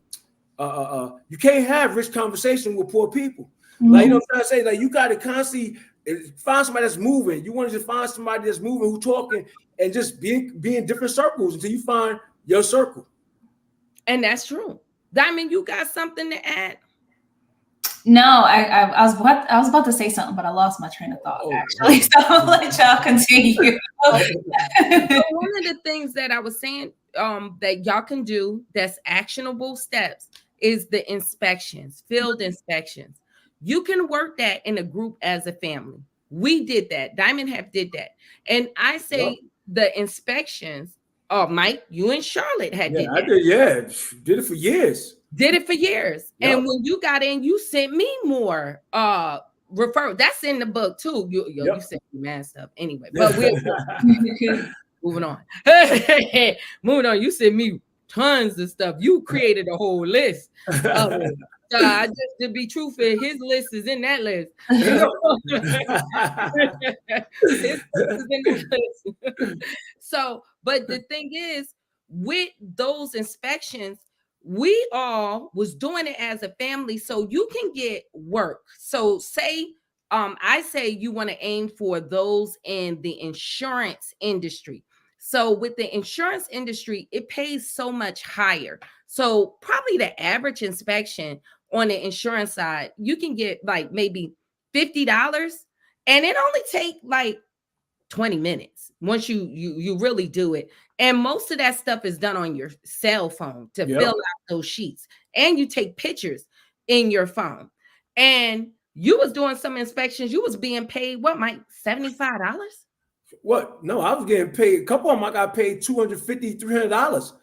can't have rich conversation with poor people. Like, you know what I'm trying to say? Like, you gotta constantly find somebody that's moving. You want to just find somebody that's moving, who talking, and just be in different circles until you find your circle.
And that's true. Diamond, you got something to add?
No, I was about to say something, but I lost my train of thought actually. So I'll let y'all continue.
So one of the things that I was saying that y'all can do that's actionable steps is the inspections, field inspections. You can work that in a group as a family. We did that. Diamond have did that. And I say the inspections, Mike, you and Charlotte had did that.
I did, yeah. Did it for years.
Did it for years. Yep. And when you got in, you sent me more refer. That's in the book too. You sent me mad stuff anyway. But we're moving on. Moving on. You sent me tons of stuff. You created a whole list of it. Just to be truthful, his list is in that list. His list is in that list. So, but the thing is, with those inspections, we all was doing it as a family, so you can get work. So say I say you want to aim for those in the insurance industry. So with the insurance industry, it pays so much higher. So probably the average inspection on the insurance side, you can get like maybe $50, and it only take like 20 minutes once you really do it. And most of that stuff is done on your cell phone to fill out those sheets, and you take pictures in your phone. And you was doing some inspections, you was being paid what, Mike, $75?
What? No, I was getting paid. A couple of them I got paid $250, $300.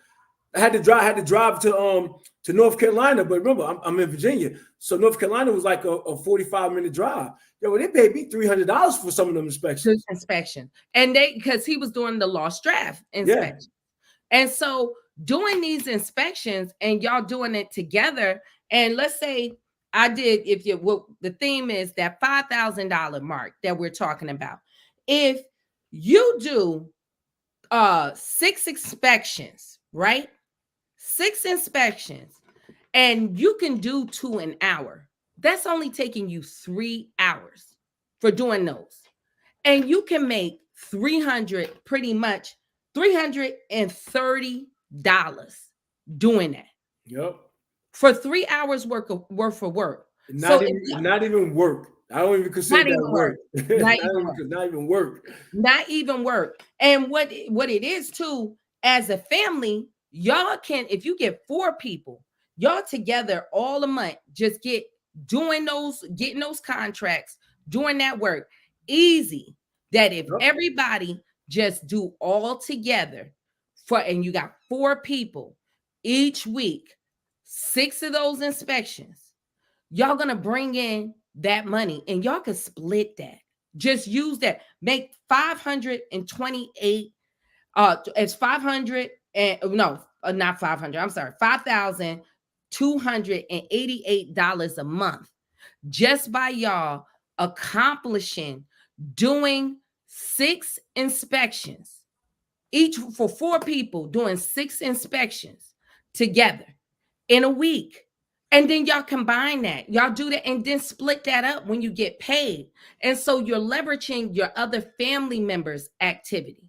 I had to drive to North Carolina, but remember, I'm in Virginia, so North Carolina was like a 45-minute drive. Yo, they paid me $300 for some of them inspections.
And because he was doing the lost draft inspection. Yeah. And so doing these inspections and y'all doing it together, and let's say I did, the theme is that $5,000 mark that we're talking about. If you do 6 inspections, right? 6 inspections, and you can do 2 an hour. That's only taking you 3 hours for doing those. And you can make pretty much $330 doing that.
Yep.
For 3 hours worth of work.
Not even work. I don't even consider that work. Not even work.
Not even work. And what it is too, as a family, y'all can, if you get 4 people, y'all together all a month, just getting those contracts, doing that work. Easy. That if everybody just do all together and you got 4 people each week, 6 of those inspections, y'all gonna bring in that money and y'all can split that. Just use that. Make 528. It's 500 and no, not 500. I'm sorry, $5,288 a month, just by y'all accomplishing doing 6 inspections each for 4 people, doing 6 inspections together in a week. And then y'all combine that, y'all do that, and then split that up when you get paid. And so you're leveraging your other family members' activity.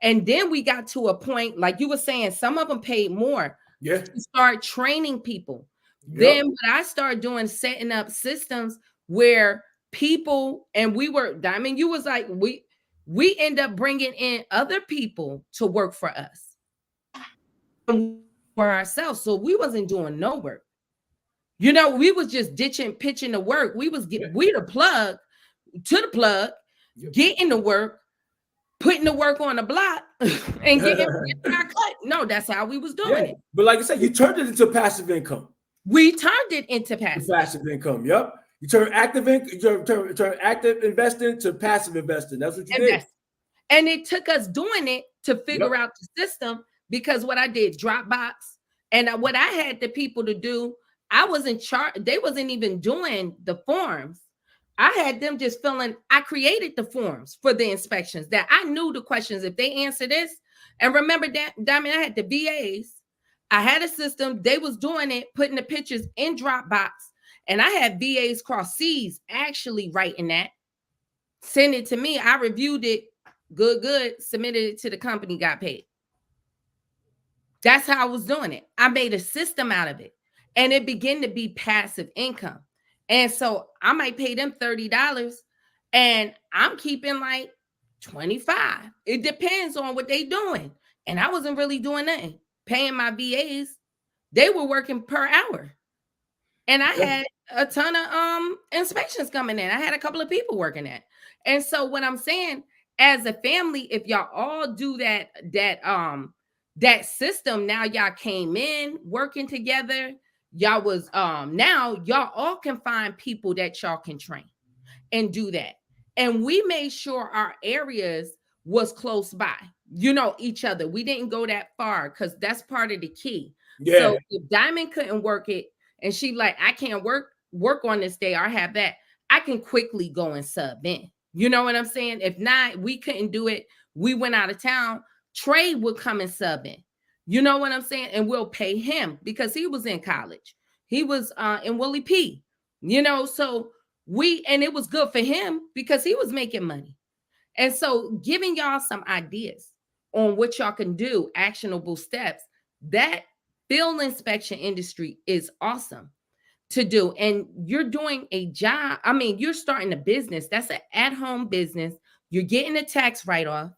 And then we got to a point, like you were saying, some of them paid more.
Yeah.
To start training people. Yep. Then what I started doing, setting up systems where people, and Diamond, you was like, we end up bringing in other people to work for us. For ourselves. So we wasn't doing no work. We was just pitching the work. We the plug to the plug, getting the work, putting the work on the block, and getting our cut. No, that's how we was doing it.
But like I said, you turned it into passive income.
We turned it into passive
income. Yep. You turn active investing to passive investing. That's what you did.
And it took us doing it to figure out the system because what I did, Dropbox, and what I had the people to do, I wasn't they wasn't even doing the forms. I had them just filling, I created the forms for the inspections that I knew the questions. If they answer this, and remember that, Diamond, I had the VAs, I had a system, they was doing it, putting the pictures in Dropbox, and I had VAs cross C's actually writing that, send it to me. I reviewed it, good, submitted it to the company, got paid. That's how I was doing it. I made a system out of it, and it began to be passive income. And so I might pay them $30 and I'm keeping like 25. It depends on what they doing. And I wasn't really doing nothing. Paying my VAs, they were working per hour. And I had a ton of inspections coming in. I had a couple of people working that. And so what I'm saying, as a family, if y'all all do that system, now y'all came in working together, y'all was now y'all all can find people that y'all can train and do that. And we made sure our areas was close by, each other. We didn't go that far because that's part of the key.
Yeah.
So if Diamond couldn't work it and she like, I can't work on this day, or I have that, I can quickly go and sub in. You know what I'm saying? If not, we couldn't do it, we went out of town, Trey would come and sub in. You know what I'm saying? And we'll pay him because he was in college. He was in Willie P. So and it was good for him because he was making money. And so giving y'all some ideas on what y'all can do, actionable steps, that field inspection industry is awesome to do. And you're doing a job. I mean, you're starting a business. That's an at-home business. You're getting a tax write-off.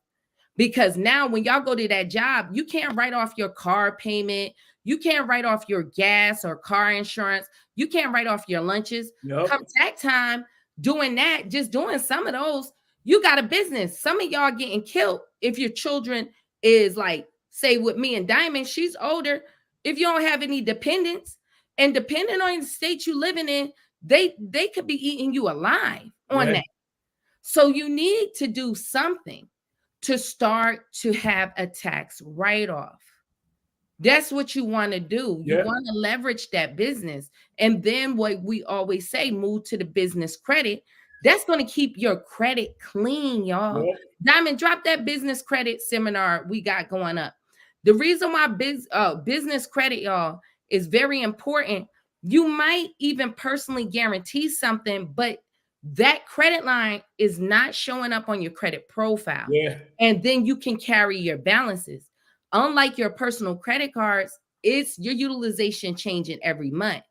Because now when y'all go to that job, you can't write off your car payment. You can't write off your gas or car insurance. You can't write off your lunches.
Yep.
Come tax time, doing that, just doing some of those, you got a business. Some of y'all getting killed if your children is like, say with me and Diamond, she's older. If you don't have any dependents, and depending on the state you living in, they could be eating you alive on that. So you need to do something to start to have a tax write-off. That's what you want to do. You want to leverage that business. And then what we always say, move to the business credit. That's going to keep your credit clean, y'all. Diamond, drop that business credit seminar we got going up. The reason why business credit, y'all, is very important. You might even personally guarantee something, but that credit line is not showing up on your credit profile. And then you can carry your balances. Unlike your personal credit cards, it's your utilization changing every month.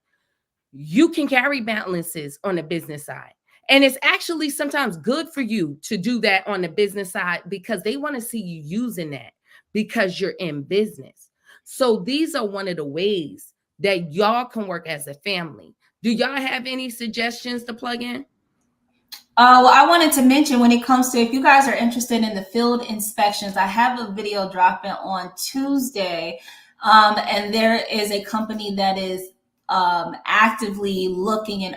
You can carry balances on the business side. And it's actually sometimes good for you to do that on the business side because they want to see you using that because you're in business. So these are one of the ways that y'all can work as a family. Do y'all have any suggestions to plug in?
Well, I wanted to mention when it comes to, if you guys are interested in the field inspections, I have a video dropping on Tuesday. And there is a company that is actively looking and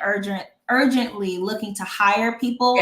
urgently looking to hire people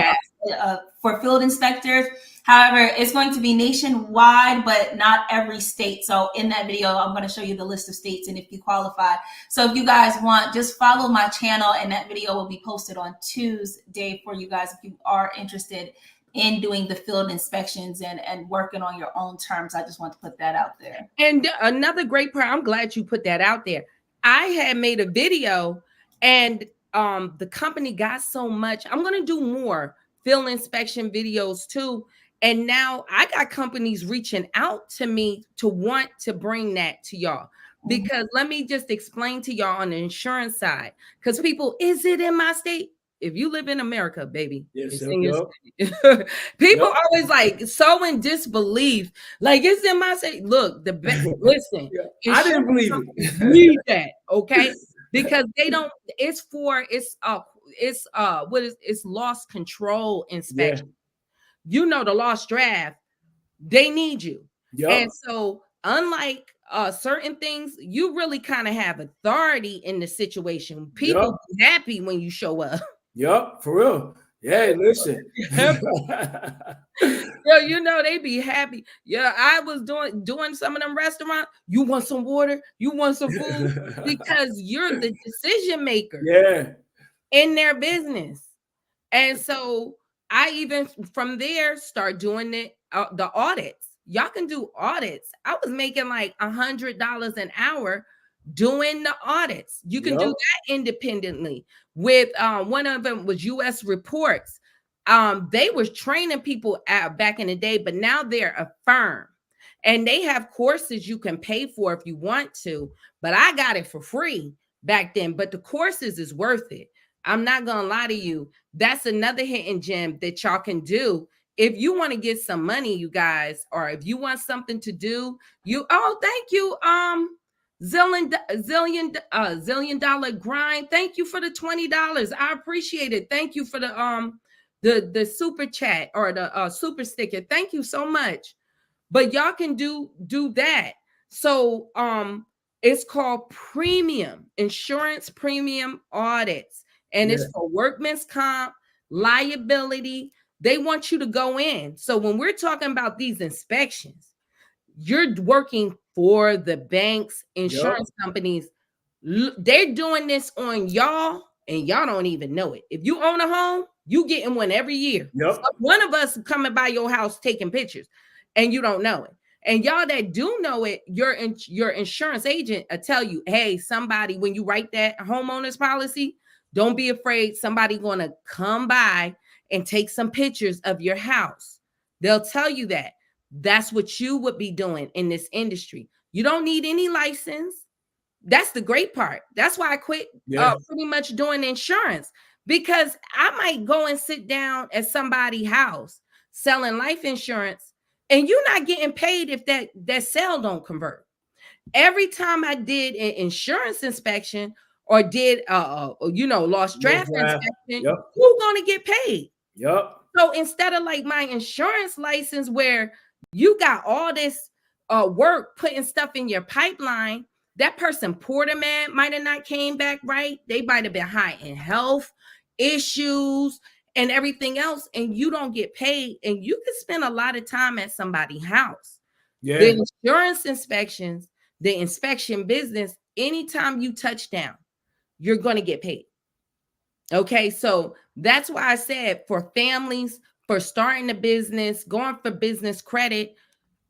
for field inspectors. However, it's going to be nationwide, but not every state. So in that video, I'm going to show you the list of states and if you qualify. So if you guys want, just follow my channel and that video will be posted on Tuesday for you guys if you are interested in doing the field inspections and working on your own terms. I just want to put that out there.
And another great part, I'm glad you put that out there. I had made a video and the company got so much. I'm going to do more field inspection videos too. And now I got companies reaching out to me to want to bring that to y'all. Because let me just explain to y'all on the insurance side. Because people, is it in my state? If you live in America, baby, it's in your state. People always like so in disbelief. Like, it's in my state. Look, listen.
I didn't believe it.
Read that, okay? Because they don't, it's loss control inspection. The lost draft, they need you. And so unlike certain things, you really kind of have authority in the situation. People be happy when you show up.
For real. Yeah, listen.
Yo, you know they be happy. Yeah, I was doing some of them restaurants. You want some water? You want some food? Because you're the decision maker
Yeah,
in their business. And so I even from there start doing the audits. Y'all can do audits. I was making like $100 an hour doing the audits. You can do
yep,
that independently. With one of them was U.S. Reports. They was training people back in the day, but now they're a firm. And they have courses you can pay for if you want to, but I got it for free back then. But the courses is worth it. I'm not gonna lie to you. That's another hidden gem that y'all can do if you want to get some money, you guys, or if you want something to do. Thank you, zillion dollar grind. Thank you for the $20. I appreciate it. Thank you for the super chat or the super sticker. Thank you so much. But y'all can do that. So it's called premium insurance, premium audits, and
yeah,
it's for workman's comp, liability. They want you to go in. So when we're talking about these inspections, you're working for the banks,
yep,
insurance companies. They're doing this on y'all, and y'all don't even know it. If you own a home, you getting one every year. So
yep,
one of us coming by your house taking pictures, and you don't know it. And y'all that do know it, your insurance agent will tell you, hey, somebody, when you write that homeowner's policy, don't be afraid somebody gonna come by and take some pictures of your house. They'll tell you that. That's what you would be doing in this industry. You don't need any license. That's the great part. That's why I quit
yeah,
pretty much doing insurance, because I might go and sit down at somebody's house selling life insurance, and you're not getting paid if that sale don't convert. Every time I did an insurance inspection or did lost
no
draft
draft,
inspection,
yep,
who's gonna get paid?
yep,
So instead of like my insurance license, where you got all this work putting stuff in your pipeline, that person Porter man might have not came back right. They might have been high in health issues and everything else, and you don't get paid. And you can spend a lot of time at somebody's house.
yeah,
The insurance inspections, the inspection business, anytime you touch down, you're going to get paid. Okay, so that's why I said for families, for starting a business, going for business credit,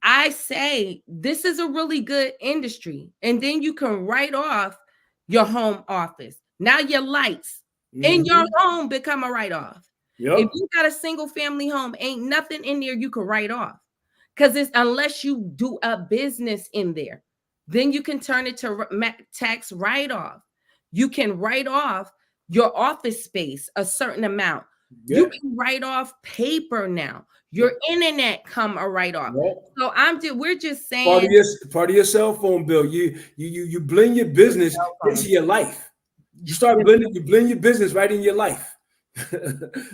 I say this is a really good industry. And then you can write off your home office. Now your lights in your
hmm,
home become a write off. If
yep,
you got a single family home, ain't nothing in there you can write off. Because it's unless you do a business in there, then you can turn it to tax write off. You can write off your office space a certain amount. You
yeah,
can write off paper now.
yep,
Your internet come a write off.
yep.
So we're just
Part of
saying
your part of your cell phone bill. You blend your business
cell
into
phone.
your life. You blend your business right in your life.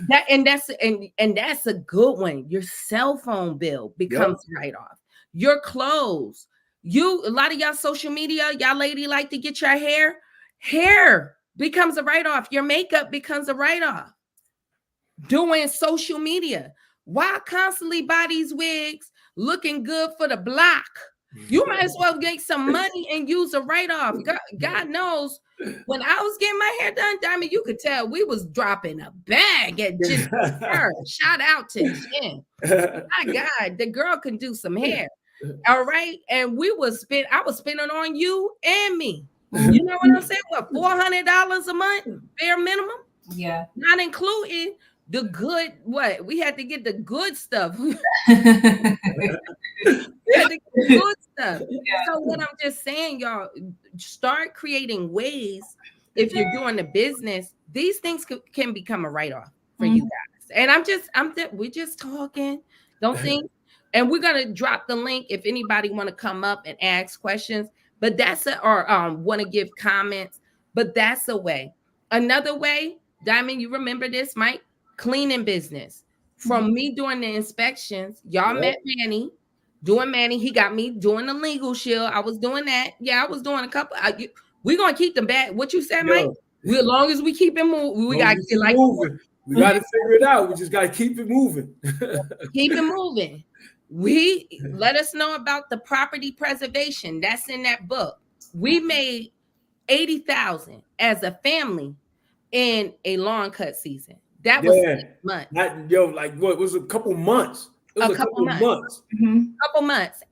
That's a good one. Your cell phone bill
Yep,
becomes write off. Your clothes. A lot of y'all social media, y'all lady like to get your hair becomes a write off. Your makeup becomes a write off. Doing social media. Why constantly buy these wigs looking good for the block? You might as well get some money and use a write-off. God knows when I was getting my hair done, Diamond, you could tell we was dropping a bag at just her. Shout out to Jen. My God, the girl can do some hair. All right. And I was spending on you and me. You know what I'm saying? What, $400 a month, bare minimum?
Yeah.
Not including the good, what? We had to get the good stuff. We had to get the good stuff. So what I'm just saying, y'all, start creating ways. If you're doing a business, these things can become a write-off for you guys. And we're just talking. Don't think. And we're gonna drop the link if anybody want to come up and ask questions. But or want to give comments. But that's a way. Another way, Diamond, you remember this, Mike? Cleaning business. From me doing the inspections, y'all
yep,
met Manny. Doing Manny, he got me doing the legal shield. I was doing that. Yeah, I was doing a couple. We're gonna keep them back. What you said, Mike?
yo.
As long as we keep it moving, we
Long as
gotta
you
get
keep
like
moving. We got to figure it out. We just got to keep it moving.
Keep it moving. Let us know about the property preservation. That's in that book. We made 80,000 as a family in a lawn cut season. That was 6 months.
Like what? It was a couple months. It was a couple months.
Mm-hmm.
Couple months.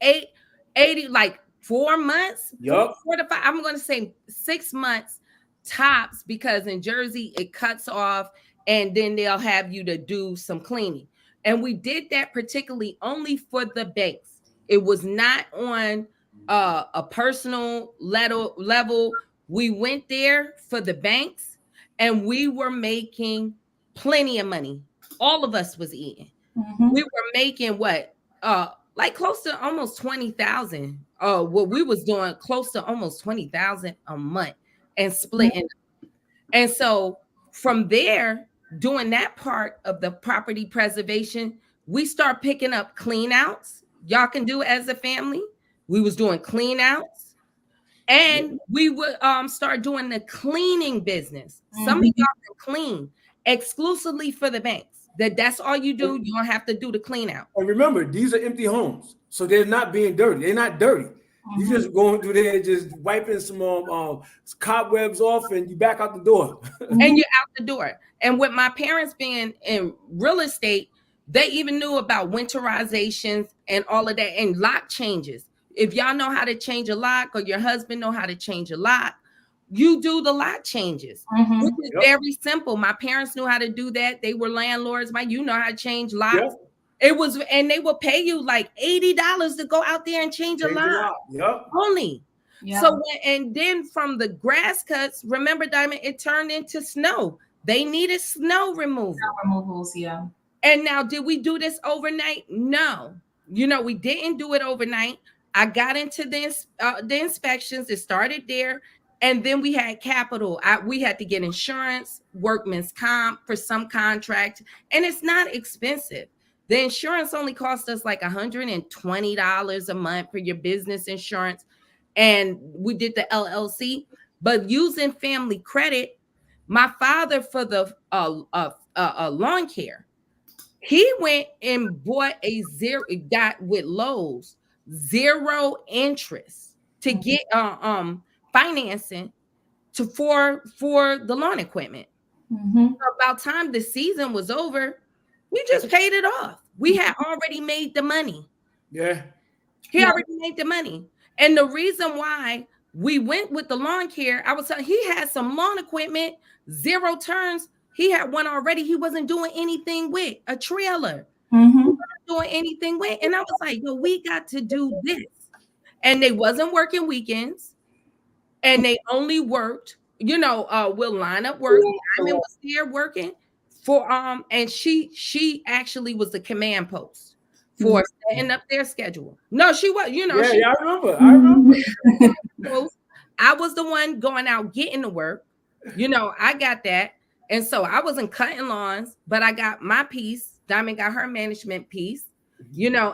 80, like 4 months.
Yup.
4 to 5. I'm going to say 6 months tops, because in Jersey it cuts off and then they'll have you to do some cleaning. And we did that particularly only for the banks. It was not on a personal level. We went there for the banks, and we were making plenty of money. All of us was eating.
Mm-hmm.
We were making what? Like close to almost 20,000. What we was doing close to almost 20,000 a month and splitting. Mm-hmm. And so from there, doing that part of the property preservation, we start picking up clean outs. Y'all can do it as a family. We was doing clean outs, and we would start doing the cleaning business. Mm-hmm. Some of y'all can clean exclusively for the banks. That's all you do. You don't have to do the clean out.
And remember, these are empty homes, so they're not being dirty. They're not dirty. Mm-hmm. You just going through there, just wiping some cobwebs off, and you back out the door.
And you're out the door. And with my parents being in real estate, they even knew about winterizations and all of that, and lock changes. If y'all know how to change a lock, or your husband know how to change a lock, you do the lock changes, mm-hmm. which is very simple. My parents knew how to do that. They were landlords. You know how to change locks. Yep. It was, and they will pay you like $80 to go out there and change a lock.
Yep.
Only. Yep. So, and then from the grass cuts, remember, Diamond, it turned into snow. They needed snow removal.
Snow removals, yeah.
And now, did we do this overnight? No. We didn't do it overnight. I got into the inspections. It started there. And then we had capital. We had to get insurance, workman's comp for some contract. And it's not expensive. The insurance only cost us like $120 a month for your business insurance. And we did the LLC. But using family credit, my father, for the lawn care, he went and bought got with Lowe's, 0 interest to get financing for the lawn equipment. Mm-hmm. So about time the season was over, we just paid it off. We had already made the money.
Yeah.
He already made the money. And the reason why we went with the lawn care, I was telling, he had some lawn equipment, 0 turns. He had one already. He wasn't doing anything with a trailer. Mm-hmm. He wasn't doing anything with. And I was like, yo, we got to do this. And they wasn't working weekends. And they only worked, we'll line up work. Diamond was there working for and she actually was the command post for setting up their schedule. No, she was,
I remember.
I was the one going out getting the work. I got that. And so I wasn't cutting lawns, but I got my piece. Diamond got her management piece,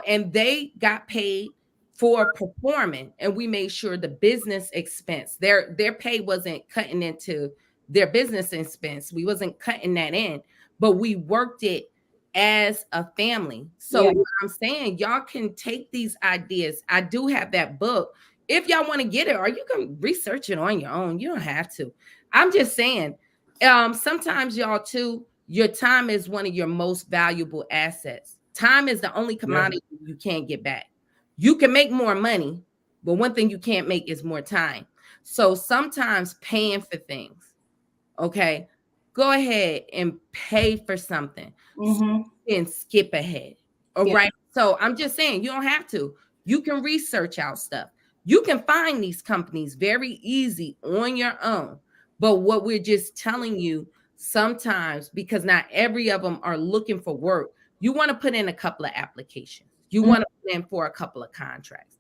and they got paid for performing, and we made sure the business expense, their pay wasn't cutting into their business expense. We wasn't cutting that in, but we worked it as a family. So what I'm saying, y'all can take these ideas. I do have that book if y'all want to get it, or you can research it on your own. You don't have to. I'm just saying, sometimes y'all too, your time is one of your most valuable assets. Time is the only commodity you can't get back. You can make more money, but one thing you can't make is more time. So sometimes paying for things, okay, go ahead and pay for something and skip ahead. All right. So I'm just saying, you don't have to. You can research out stuff. You can find these companies very easy on your own. But what we're just telling you, sometimes, because not every of them are looking for work, you want to put in a couple of applications. You want to put in for a couple of contracts.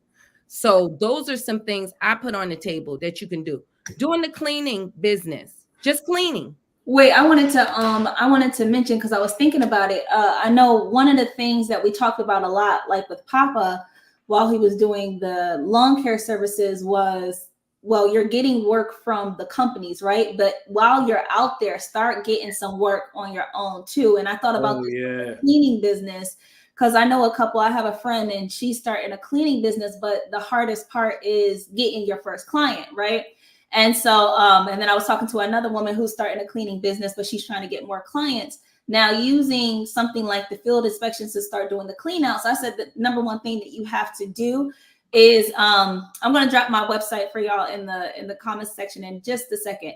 So those are some things I put on the table that you can do. Doing the cleaning business, just cleaning.
Wait, I wanted to mention, because I was thinking about it. I know one of the things that we talked about a lot, like with Papa, while he was doing the lawn care services, was well, you're getting work from the companies, right? But while you're out there, start getting some work on your own too. And I thought about
Oh
this
yeah.
cleaning business, because I know a couple, I have a friend and she's starting a cleaning business, but the hardest part is getting your first client, right? And so, and then I was talking to another woman who's starting a cleaning business, but she's trying to get more clients. Now, using something like the field inspections to start doing the clean outs, I said the number one thing that you have to do is I'm going to drop my website for y'all in the comments section in just a second.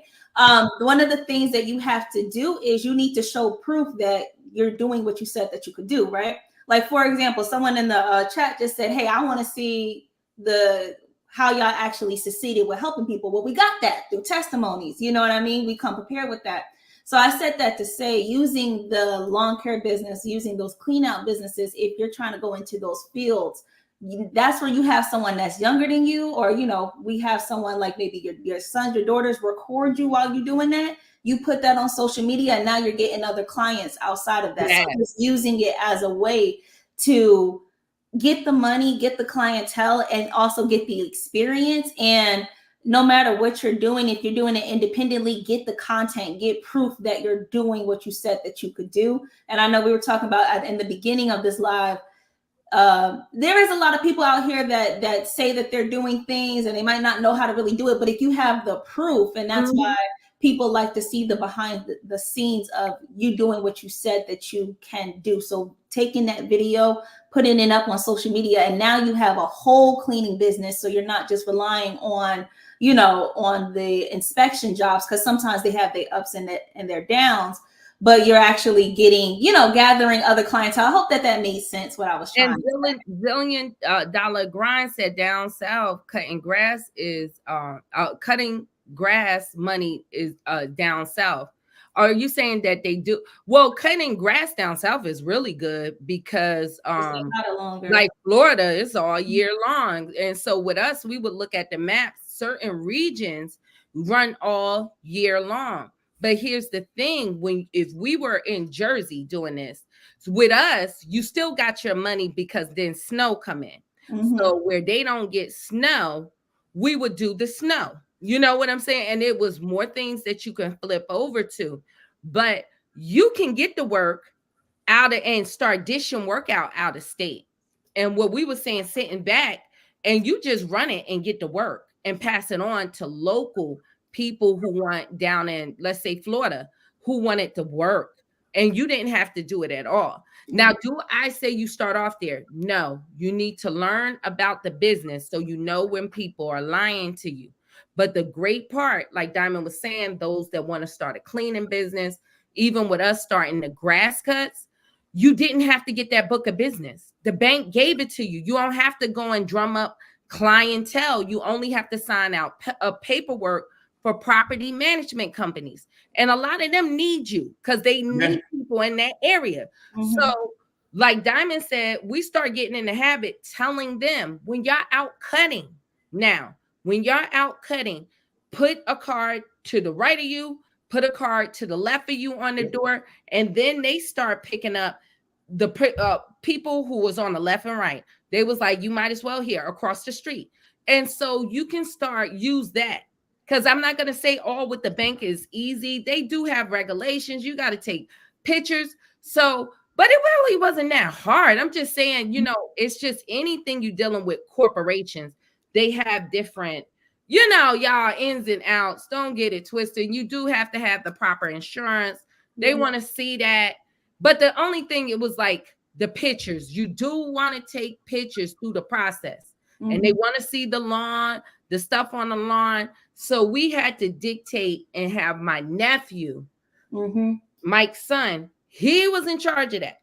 One of the things that you have to do is you need to show proof that you're doing what you said that you could do, right? Like, for example, someone in the chat just said, hey, I want to see the how y'all actually succeeded with helping people. Well, we got that through testimonies. You know what I mean? We come prepared with that. So I said that to say, using the lawn care business, using those clean out businesses, if you're trying to go into those fields, that's where you have someone that's younger than you, or, you know, we have someone like maybe your sons, your daughters record you while you're doing that. You put that on social media and now you're getting other clients outside of that.
Yes.
So just using it as a way to get the money, get the clientele, and also get the experience. And no matter what you're doing, if you're doing it independently, get the content, get proof that you're doing what you said that you could do. And I know we were talking about in the beginning of this live, there is a lot of people out here that say that they're doing things and they might not know how to really do it. But if you have the proof, and that's why people like to see the behind the scenes of you doing what you said that you can do. So taking that video, putting it up on social media, and now you have a whole cleaning business. So you're not just relying on, you know, on the inspection jobs, because sometimes they have their ups and their downs, but you're actually getting, you know, gathering other clientele. I hope that made sense what I was trying
And Zillion Dollar Grind said down south, cutting grass is cutting grass money is down south. Are you saying that they do? Well, cutting grass down south is really good because like Florida, it's all year long. And so with us, we would look at the maps, certain regions run all year long. But here's the thing, if we were in Jersey doing this, with us, you still got your money because then snow come in. So where they don't get snow, we would do the snow. You know what I'm saying? And it was more things that you can flip over to. But you can get the work out of and start dishing work out of state. And what we were saying, sitting back and you just run it and get the work and pass it on to local people who want down in, let's say, Florida, who wanted to work. And you didn't have to do it at all. Now, do I say you start off there? No, you need to learn about the business so you know when people are lying to you. But the great part, like Diamond was saying, those that want to start a cleaning business, even with us starting the grass cuts, you didn't have to get that book of business. The bank gave it to you. You don't have to go and drum up clientele. You only have to sign out paperwork for property management companies. And a lot of them need you because they need people in that area. So, like Diamond said, we start getting in the habit telling them when y'all out cutting now, when y'all out cutting, put a card to the right of you, put a card to the left of you on the door, and then they start picking up the people who was on the left and right. They was like, you might as well here across the street. And so you can start use that. Because I'm not going to say all with the bank is easy. They do have regulations. You got to take pictures. So, but it really wasn't that hard. I'm just saying, you know, it's just anything you're dealing with corporations. They have different, you know, y'all ins and outs. Don't get it twisted. You do have to have the proper insurance. They want to see that. But the only thing, it was like the pictures. You do want to take pictures through the process. And they want to see the lawn, the stuff on the lawn. So we had to dictate and have my nephew, Mike's son, he was in charge of that.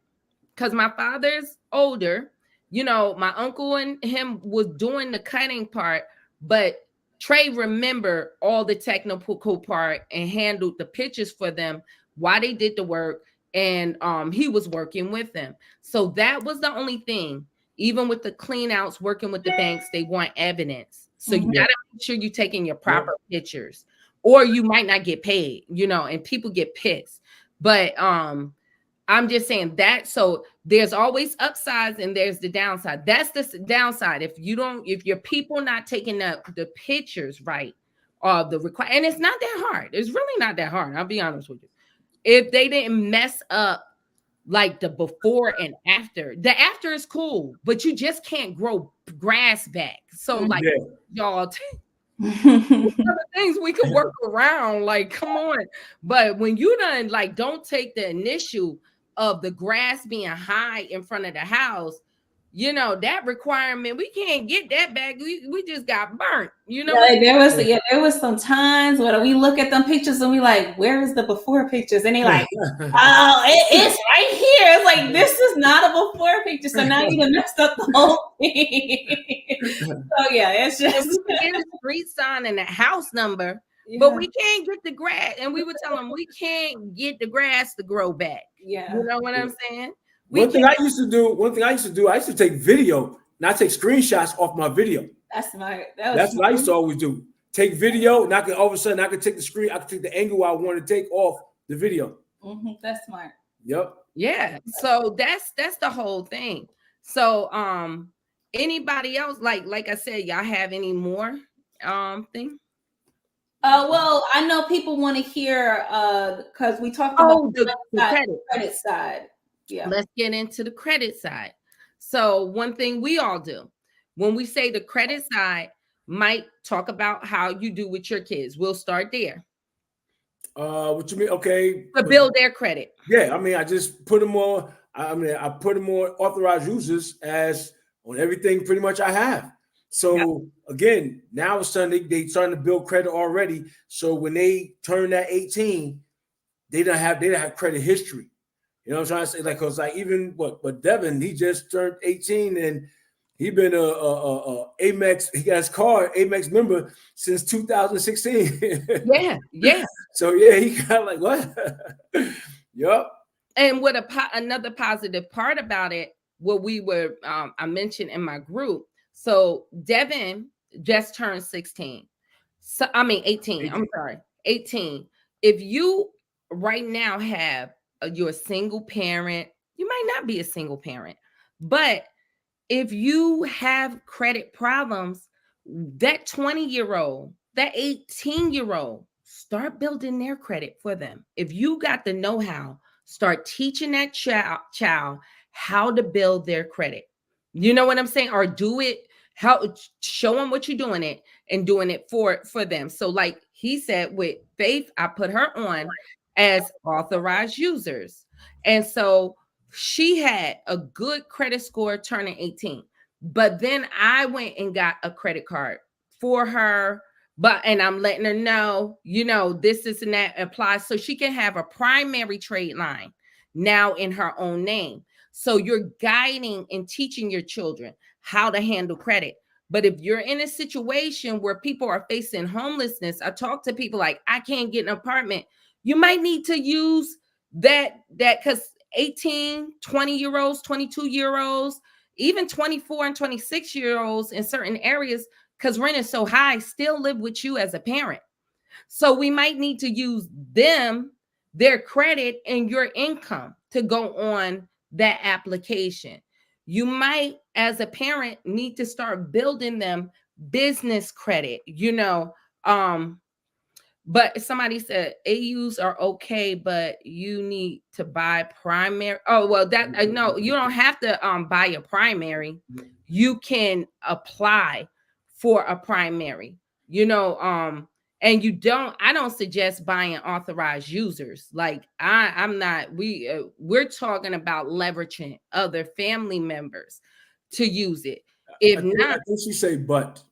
Because my father's older, you know, my uncle and him was doing the cutting part, but Trey remembered all the technical part and handled the pictures for them while they did the work. And he was working with them. So that was the only thing. Even with the clean outs, working with the banks, they want evidence. So you got to make sure you're taking your proper pictures, or you might not get paid, you know, and people get pissed. But I'm just saying that. So there's always upsides and there's the downside. That's the downside. If your people not taking the pictures right, or the require, and it's not that hard. It's really not that hard. I'll be honest with you. If they didn't mess up like the before and after, the after is cool, but you just can't grow grass back. So like y'all other things we could work around. Like, come on. But when you done, like, don't take the initial of the grass being high in front of the house, that requirement, we can't get that back. We just got burnt.
Like there was some times when we look at them pictures and we like, where is the before pictures? And they like, oh, it's right here. It's like, this is not a before picture. So now you done messed up the whole thing. So yeah, it's just
we can get a street sign and a house number, but we can't get the grass. And we would tell them we can't get the grass to grow back.
Yeah.
You know what I'm saying?
One thing I used to do, I used to take video, not take screenshots off my video.
That's smart.
That's what I used to always do. Take video, and I could all of a sudden I could take the screen, I could take the angle I want to take off the video.
That's smart.
Yep.
Yeah. So that's the whole thing. So anybody else, like I said, y'all have any more thing?
Well, I know people want to hear because we talked about
the
credit side. Yeah.
Let's get into the credit side. So one thing we all do when we say the credit side, might talk about how you do with your kids. We'll start there.
What you mean? Okay.
To build their credit.
Yeah, I mean, I just put them on. I put them on authorized users as on everything pretty much I have. So again, now it's starting. They starting to build credit already. So when they turn that 18, they don't have credit history. You know what I'm trying to say? Like, cause like even but Devin, he just turned 18 and he been a Amex. He got his card Amex member since 2016.
Yeah.
So yeah, he got like what? Yup.
And what another positive part about it, what we were I mentioned in my group. So Devin just turned 16. So I mean 18. I'm sorry, 18. If you right now have you're a single parent, you might not be a single parent, but if you have credit problems, that 20-year-old, that 18-year-old, start building their credit for them. If you got the know-how, start teaching that child how to build their credit. You know what I'm saying? Or do it, show them what you're doing it and doing it for them. So like he said with Faith, I put her on as authorized users. And so she had a good credit score turning 18. But then I went and got a credit card for her. And I'm letting her know, this and that applies. So she can have a primary trade line now in her own name. So you're guiding and teaching your children how to handle credit. But if you're in a situation where people are facing homelessness, I talk to people like, I can't get an apartment. You might need to use that because 18, 20-year-olds, 22-year-olds, even 24 and 26-year-olds in certain areas, because rent is so high, still live with you as a parent. So we might need to use their credit and your income to go on that application. You might, as a parent, need to start building them business credit, but somebody said AUs are okay, but you need to buy primary. Oh, well, no, you don't have to buy a primary. You can apply for a primary, and I don't suggest buying authorized users. Like we're talking about leveraging other family members to use it. If not,
I think she say but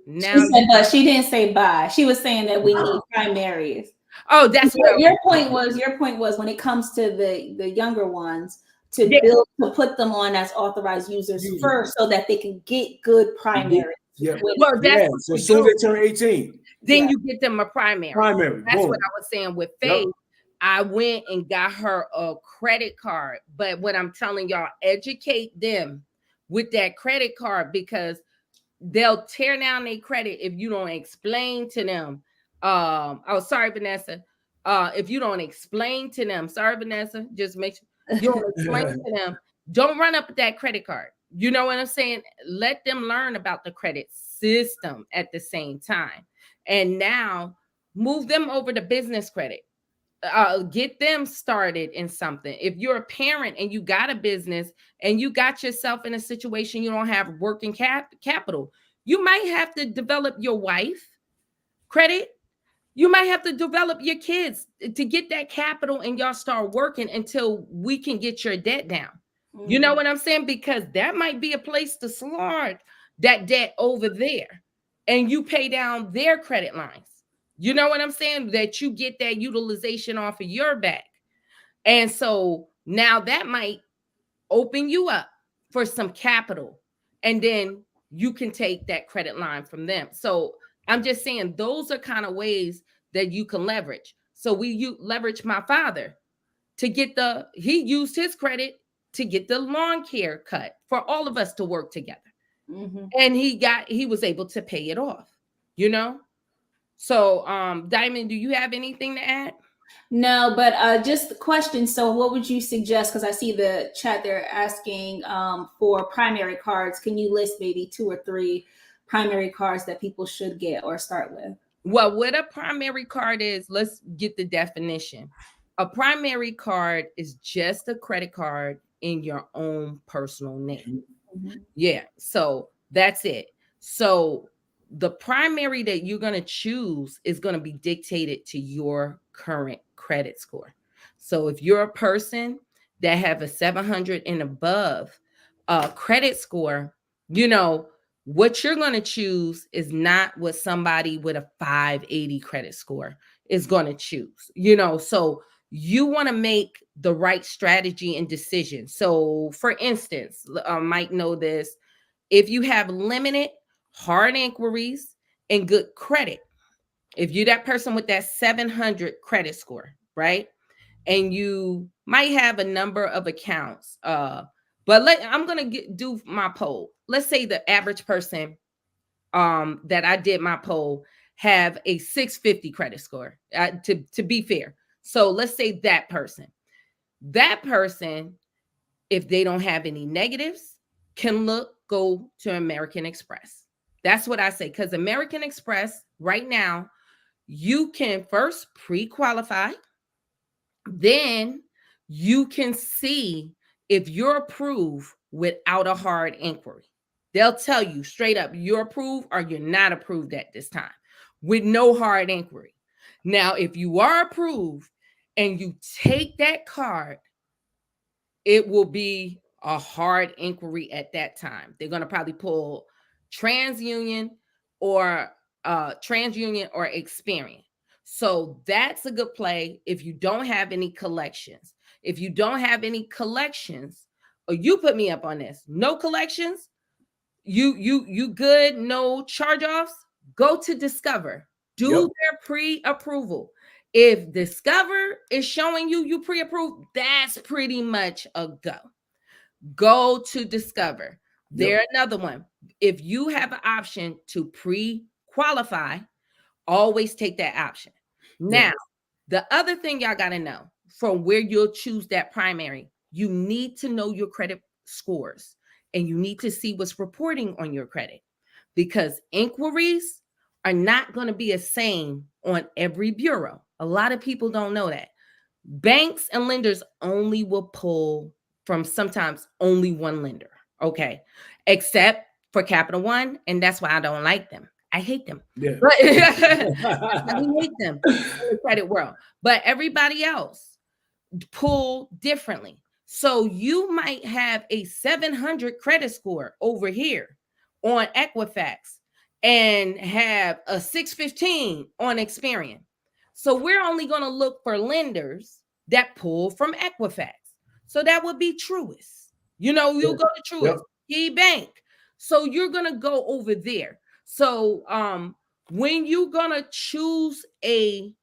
now
she said, but she didn't say buy. She was saying that we need primaries.
Oh, that's what
your point was. Your point was when it comes to the younger ones to put them on as authorized users first, so that they can get good primaries.
Yeah.
Well, that's
so as soon as they turn 18,
then you get them a primary. That's
boom.
what I was saying with Faith. Yep. I went and got her a credit card, but what I'm telling y'all, educate them with that credit card because they'll tear down their credit if you don't explain to them. Oh, sorry, Vanessa. If you don't explain to them, sorry, Vanessa, just make sure you don't explain to them. Don't run up that credit card. You know what I'm saying? Let them learn about the credit system at the same time. And now move them over to business credit. Get them started in something. If you're a parent and you got a business and you got yourself in a situation you don't have working capital, you might have to develop your wife credit. You might have to develop your kids to get that capital and y'all start working until we can get your debt down. You know what I'm saying? Because that might be a place to start that debt over there and you pay down their credit lines. You know what I'm saying? That you get that utilization off of your back. And so now that might open you up for some capital. And then you can take that credit line from them. So I'm just saying those are kind of ways that you can leverage. So you leverage my father to get he used his credit to get the lawn care cut for all of us to work together. And he was able to pay it off, you know? So Diamond, do you have anything to add?
No, but just the question. So, what would you suggest? Because I see the chat there asking for primary cards. Can you list maybe 2 or 3 primary cards that people should get or start with?
Well, what a primary card is, let's get the definition. A primary card is just a credit card in your own personal name. Yeah, so that's it. So the primary that you're going to choose is going to be dictated to your current credit score. So if you're a person that have a 700 and above credit score, you know, what you're going to choose is not what somebody with a 580 credit score is going to choose, you know. So you want to make the right strategy and decision. So for instance, might know this, if you have limited hard inquiries and good credit, if you're that person with that 700 credit score, right? And you might have a number of accounts, but I'm going to do my poll. Let's say the average person that I did my poll have a 650 credit score, to be fair. So let's say that person, if they don't have any negatives, can go to American Express. That's what I say. Because American Express right now, you can first pre-qualify, then you can see if you're approved without a hard inquiry. They'll tell you straight up, you're approved or you're not approved at this time with no hard inquiry. Now, if you are approved and you take that card, it will be a hard inquiry at that time. They're going to probably pull TransUnion or Experian. So that's a good play if you don't have any collections. If you don't have any collections, or you put me up on this, no collections, you good, no charge-offs, go to Discover. Do their pre-approval. If Discover is showing you pre-approved, that's pretty much a go. Go to Discover. There another one. If you have an option to pre-qualify, always take that option. Now, the other thing y'all got to know from where you'll choose that primary, you need to know your credit scores and you need to see what's reporting on your credit, because inquiries are not going to be the same on every bureau. A lot of people don't know that. Banks and lenders only will pull from sometimes only one lender, okay? Except for Capital One, and that's why I don't like them. I hate them.
Yeah.
But I hate them in the credit world. But everybody else pull differently. So you might have a 700 credit score over here on Equifax and have a 615 on Experian. So we're only going to look for lenders that pull from Equifax. So that would be Truist. You know, you'll go to Truist, Key Bank. So you're going to go over there. So when you're going to choose a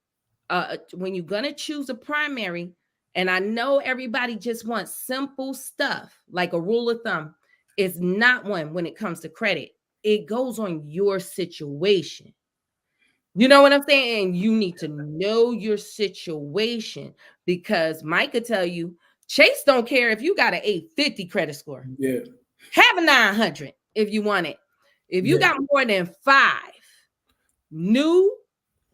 primary, and I know everybody just wants simple stuff like a rule of thumb, it's not one when it comes to credit. It goes on your situation. You know what I'm saying? You need to know your situation because Mike could tell you Chase don't care if you got an 850 credit score.
Yeah.
Have a 900 if you want it. If you
Yeah.
got more than 5 new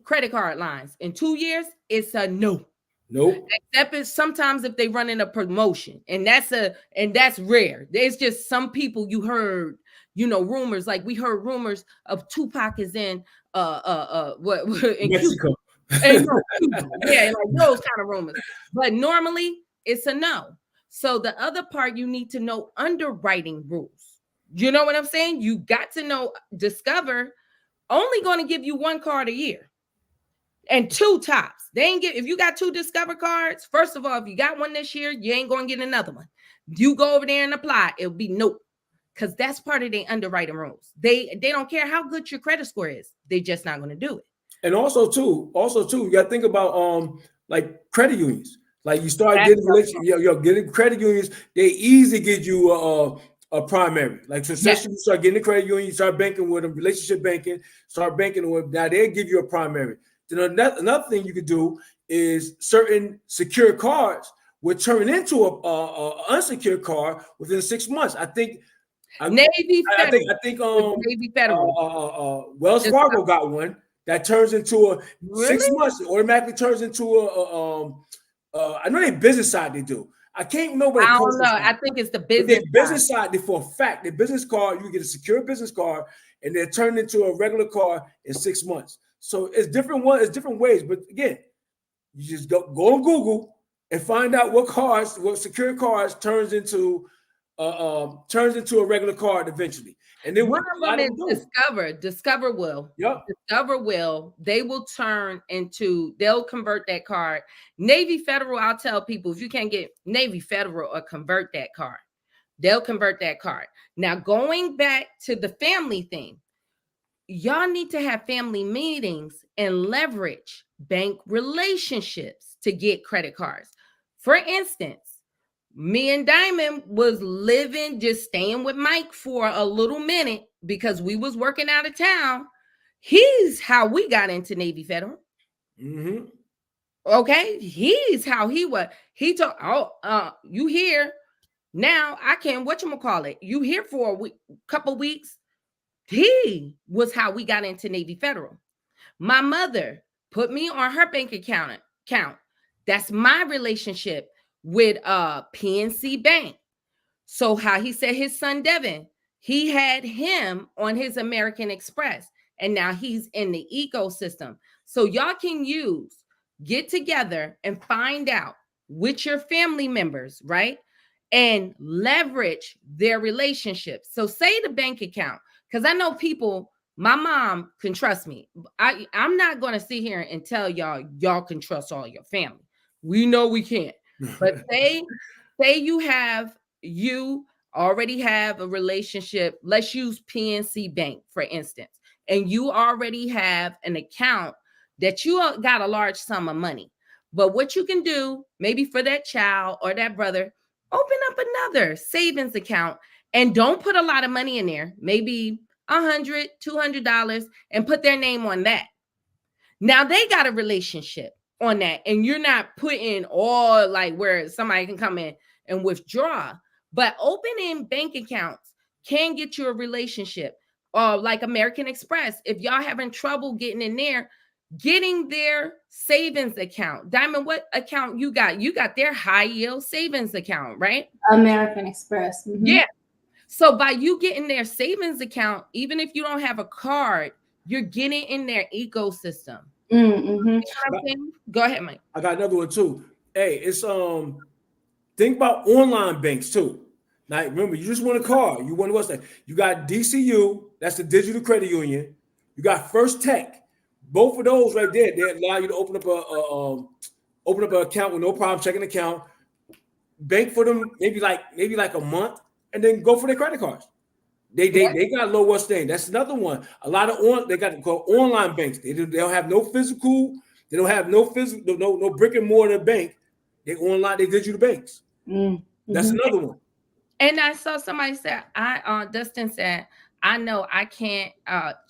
credit card lines in 2 years, it's a no.
Nope.
Except it's sometimes if they run in a promotion, and that's rare. There's just some people you heard, rumors, like we heard rumors of Tupac is in what in Cuba.
Mexico.
And no, Cuba. Yeah, like those kind of rumors. But normally it's a no. So the other part, you need to know underwriting rules. You know what I'm saying? You got to know Discover only going to give you one card a year and 2 tops. They ain't get if you got 2 Discover cards. First of all, if you got one this year, you ain't going to get another one. You go over there and apply, it'll be nope, because that's part of their underwriting rules. They don't care how good your credit score is. They just not going to do it.
And also too, you got to think about like credit unions. Like you start
That's
getting getting credit unions. They easily give you a primary. Like so, especially you start getting a credit union, you start banking with them, relationship banking, start banking with them. Now they give you a primary. Then another thing you could do is certain secure cards would turn into a unsecured card within 6 months. I think
Navy Federal.
I think
Navy Federal.
Wells Fargo got one that turns into a
Really?
6 months. It automatically turns into I know they business side they do. I can't remember.
I don't know. I think it's the
business side. They for a fact, the business card, you get a secure business card, and they're turned into a regular card in 6 months. So it's different it's different ways. But again, you just go on Google and find out what secure cards turns into a regular card eventually. And then
one of them is Discover will.
Yep.
Discover will. They will turn into, they'll convert that card. Navy Federal, I'll tell people, if you can't get Navy Federal or convert that card, they'll convert that card. Now, going back to the family thing, y'all need to have family meetings and leverage bank relationships to get credit cards. For instance, me and Diamond was just staying with Mike for a little minute because we was working out of town. He's how we got into Navy Federal.
Mm-hmm.
Okay, he's how he was. He told, you here now? I can whatchamacallit. You here for a couple weeks? He was how we got into Navy Federal. My mother put me on her bank account. That's my relationship with PNC Bank. So how he said his son Devin, he had him on his American Express, and now he's in the ecosystem. So y'all can get together and find out with your family members, right? And leverage their relationships. So say the bank account, because I know people, my mom can trust me. I'm not going to sit here and tell y'all can trust all your family. We know we can't. But say you already have a relationship. Let's use PNC Bank, for instance, and you already have an account that you got a large sum of money. But what you can do, maybe for that child or that brother, open up another savings account and don't put a lot of money in there, maybe $100, $200, and put their name on that. Now they got a relationship on that, and you're not putting all like where somebody can come in and withdraw. But opening bank accounts can get you a relationship. Like American Express, if y'all having trouble getting in there, getting their savings account. Diamond, what account you got? You got their high yield savings account, right?
American Express. Mm-hmm.
Yeah. So by you getting their savings account, even if you don't have a card, you're getting in their ecosystem.
Mm-hmm.
You know what I'm saying? Go ahead, Mike.
I got another one too. Hey, it's think about online banks too. Now remember, you just want a card. You want what's that? You got DCU, that's the Digital Credit Union. You got First Tech. Both of those right there, they allow you to open up an account with no problem, checking account, bank for them maybe like a month, and then go for their credit cards. They got low what's thing. That's another one. A lot of they got called online banks. They don't have no physical. They don't have no physical, no brick and mortar bank. They online. They digital banks.
Mm-hmm.
That's another one.
And I saw somebody say, Dustin said, I know I can't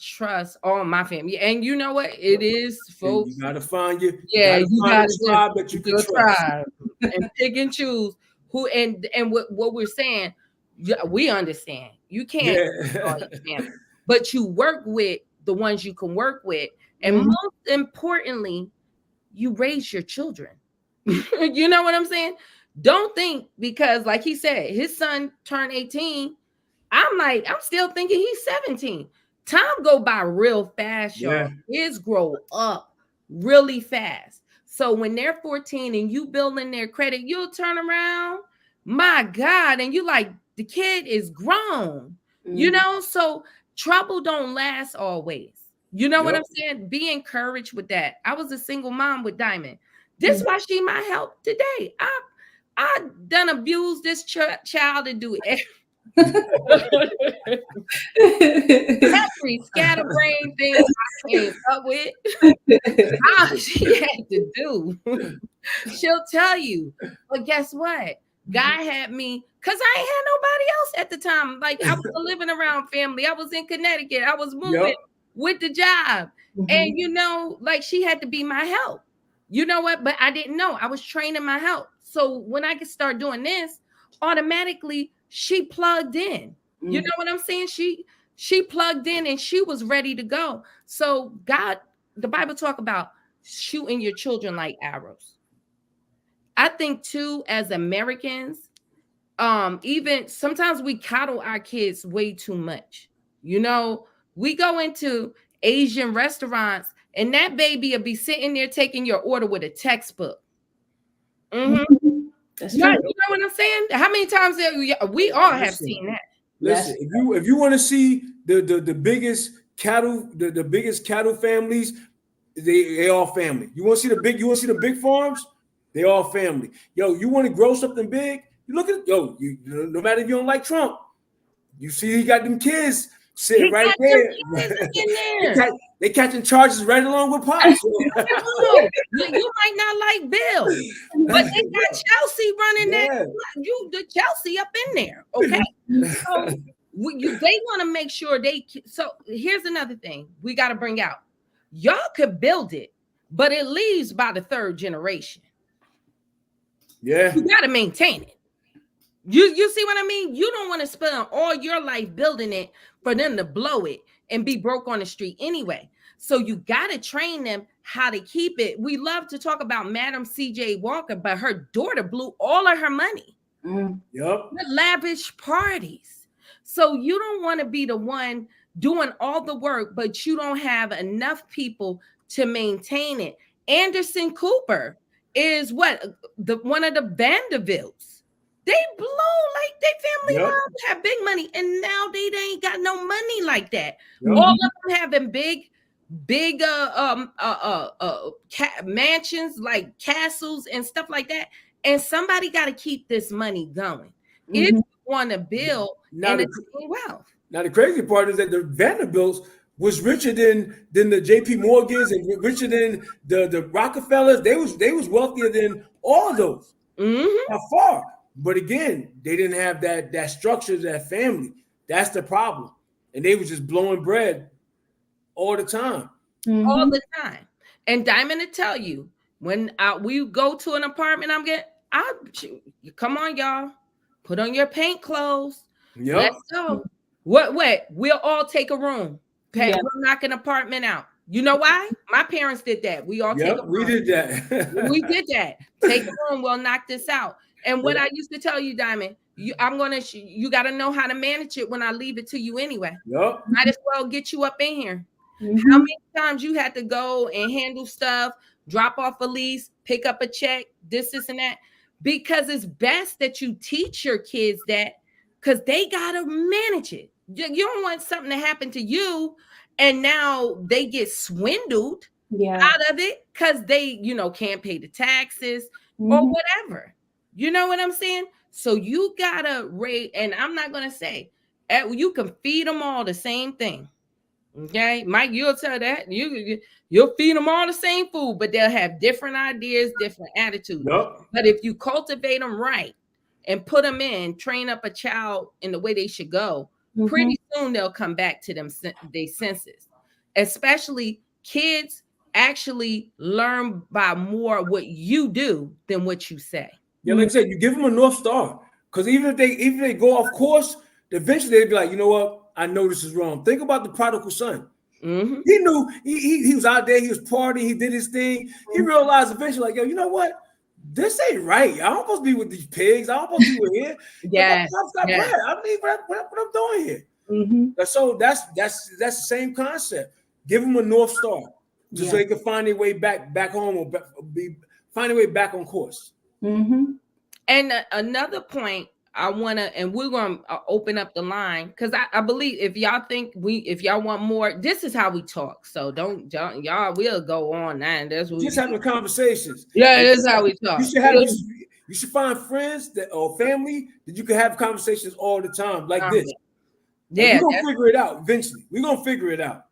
trust all my family. And you know what? It is,
And you
folks.
gotta find you
Yeah,
gotta
you
find a
gotta just
tribe that you
pick
can
your
trust.
tribe and pick and choose who. And what we're saying, yeah, we understand. You can't trust all
Yeah.
your family, but you work with the ones you can work with, and
Mhm.
most importantly, you raise your children. You know what I'm saying? Don't think because, like he said, his son turned 18. I'm like, I'm still thinking he's 17. Time go by real fast, y'all.
Yeah.
Kids grow up really fast. So when they're 14 and you building their credit, you'll turn around, my God, and you like the kid is grown, you
Mhm.
know. So trouble don't last always. You know what
Yep.
I'm saying? Be encouraged with that. I was a single mom with Diamond. This
Mhm.
why she my help today. I done abused this child to do it. Every scatterbrain thing I came up with, she had to do. She'll tell you. But guess what? God had me because I ain't had nobody else at the time. Like I was living around family. I was in Connecticut. I was moving
Yep.
with the job. And
Mhm.
you know, like she had to be my help. You know what? But I didn't know. I was training my help. So when I could start doing this, automatically she plugged in. You
Mhm.
know what I'm saying? She plugged in and she was ready to go. So God, the Bible talk about shooting your children like arrows. I think too, as Americans, even sometimes we coddle our kids way too much. You know, we go into Asian restaurants and that baby will be sitting there taking your order with a textbook. Mhm.
Mhm. That's
You know
true.
what I'm saying? How many times have we all have
Listen.
seen that?
That's
Listen, if you want to see the biggest cattle, the biggest cattle families, they all family. You want to see the big farms? They all family. Yo, you want to grow something big? You look at you no matter if you don't like Trump, you see he got them kids sitting
He
right
got them
there.
kids in
they,
there.
catch, they catching charges right along with Pops.
Oh, you might not like Bill, but they got Chelsea running that.
Yeah.
The Chelsea up in there, okay? So they want to make sure they. So here's another thing we got to bring out. Y'all could build it, but it leaves by the third generation.
Yeah.
You got to maintain it. You see what I mean? You don't want to spend all your life building it for them to blow it and be broke on the street anyway. So you got to train them how to keep it. We love to talk about Madam C.J. Walker, but her daughter blew all of her money
Mhm.
Yep.
with lavish parties. So you don't want to be the one doing all the work, but you don't have enough people to maintain it. Anderson Cooper is what the one of the Vanderbilts. They blow like they family
Yep.
have big money, and now they ain't got no money like that.
Yep.
All
Mhm.
of them having big mansions like castles and stuff like that. And somebody got to keep this money going if
Mhm.
you want to build
Now
and
the
attain wealth.
Now the crazy part is that the Vanderbilts was richer than the J.P. Morgans and richer than the Rockefellers. They was wealthier than all of those
Hmm.
by far. But again, they didn't have that structure, that family. That's the problem. And they was just blowing bread all the time.
All
Mhm.
the time. And Diamond to tell you, when we go to an apartment, come on, y'all, put on your paint clothes.
Yep.
Let's go. What? We'll all take a room.
Yeah.
We'll knock an apartment out. You know why? My parents did that. We all take a
Yep. We
room.
did
We
that.
did that. Take a room. We'll knock this out. And what
Yep.
I used to tell you, Diamond, you got to know how to manage it when I leave it to you anyway.
Yep.
Might as well get you up in here. How
Mhm.
many times you had to go and handle stuff, drop off a lease, pick up a check, this, and that? Because it's best that you teach your kids that because they got to manage it. You don't want something to happen to you and now they get swindled
Yeah.
out of it because they, can't pay the taxes or
Mhm.
whatever. You know what I'm saying? So you gotta rate, and I'm not gonna say you can feed them all the same thing. Okay, Mike, you'll tell that you'll feed them all the same food, but they'll have different ideas, different attitudes.
Yep.
But if you cultivate them right and put them in, train up a child in the way they should go, pretty soon they'll come back to their senses. Especially kids actually learn by more what you do than what you say.
Yeah, like I said, you give them a North Star. Because even if they go off course, eventually they'll be like, you know what? I know this is wrong. Think about the prodigal son.
Mm-hmm.
He knew he was out there, he was partying, he did his thing. He realized eventually, like, yo, you know what? This ain't right. I don't supposed to be with these pigs. I don't supposed to be with here.
Yeah.
My got bread. I mean, what I'm doing here.
Mm-hmm.
So that's the same concept. Give them a North Star, just so they can find their way back home or find their way back on course.
Mm-hmm.
And another point I want to, and we're going to open up the line, because I believe if y'all want more, this is how we talk. So don't y'all, we'll go on and that's what
Just having conversations.
Yeah, this is how we talk.
You should find friends or family that you can have conversations all the time like this.
Yeah,
we're gonna figure it out eventually. We're gonna figure it out.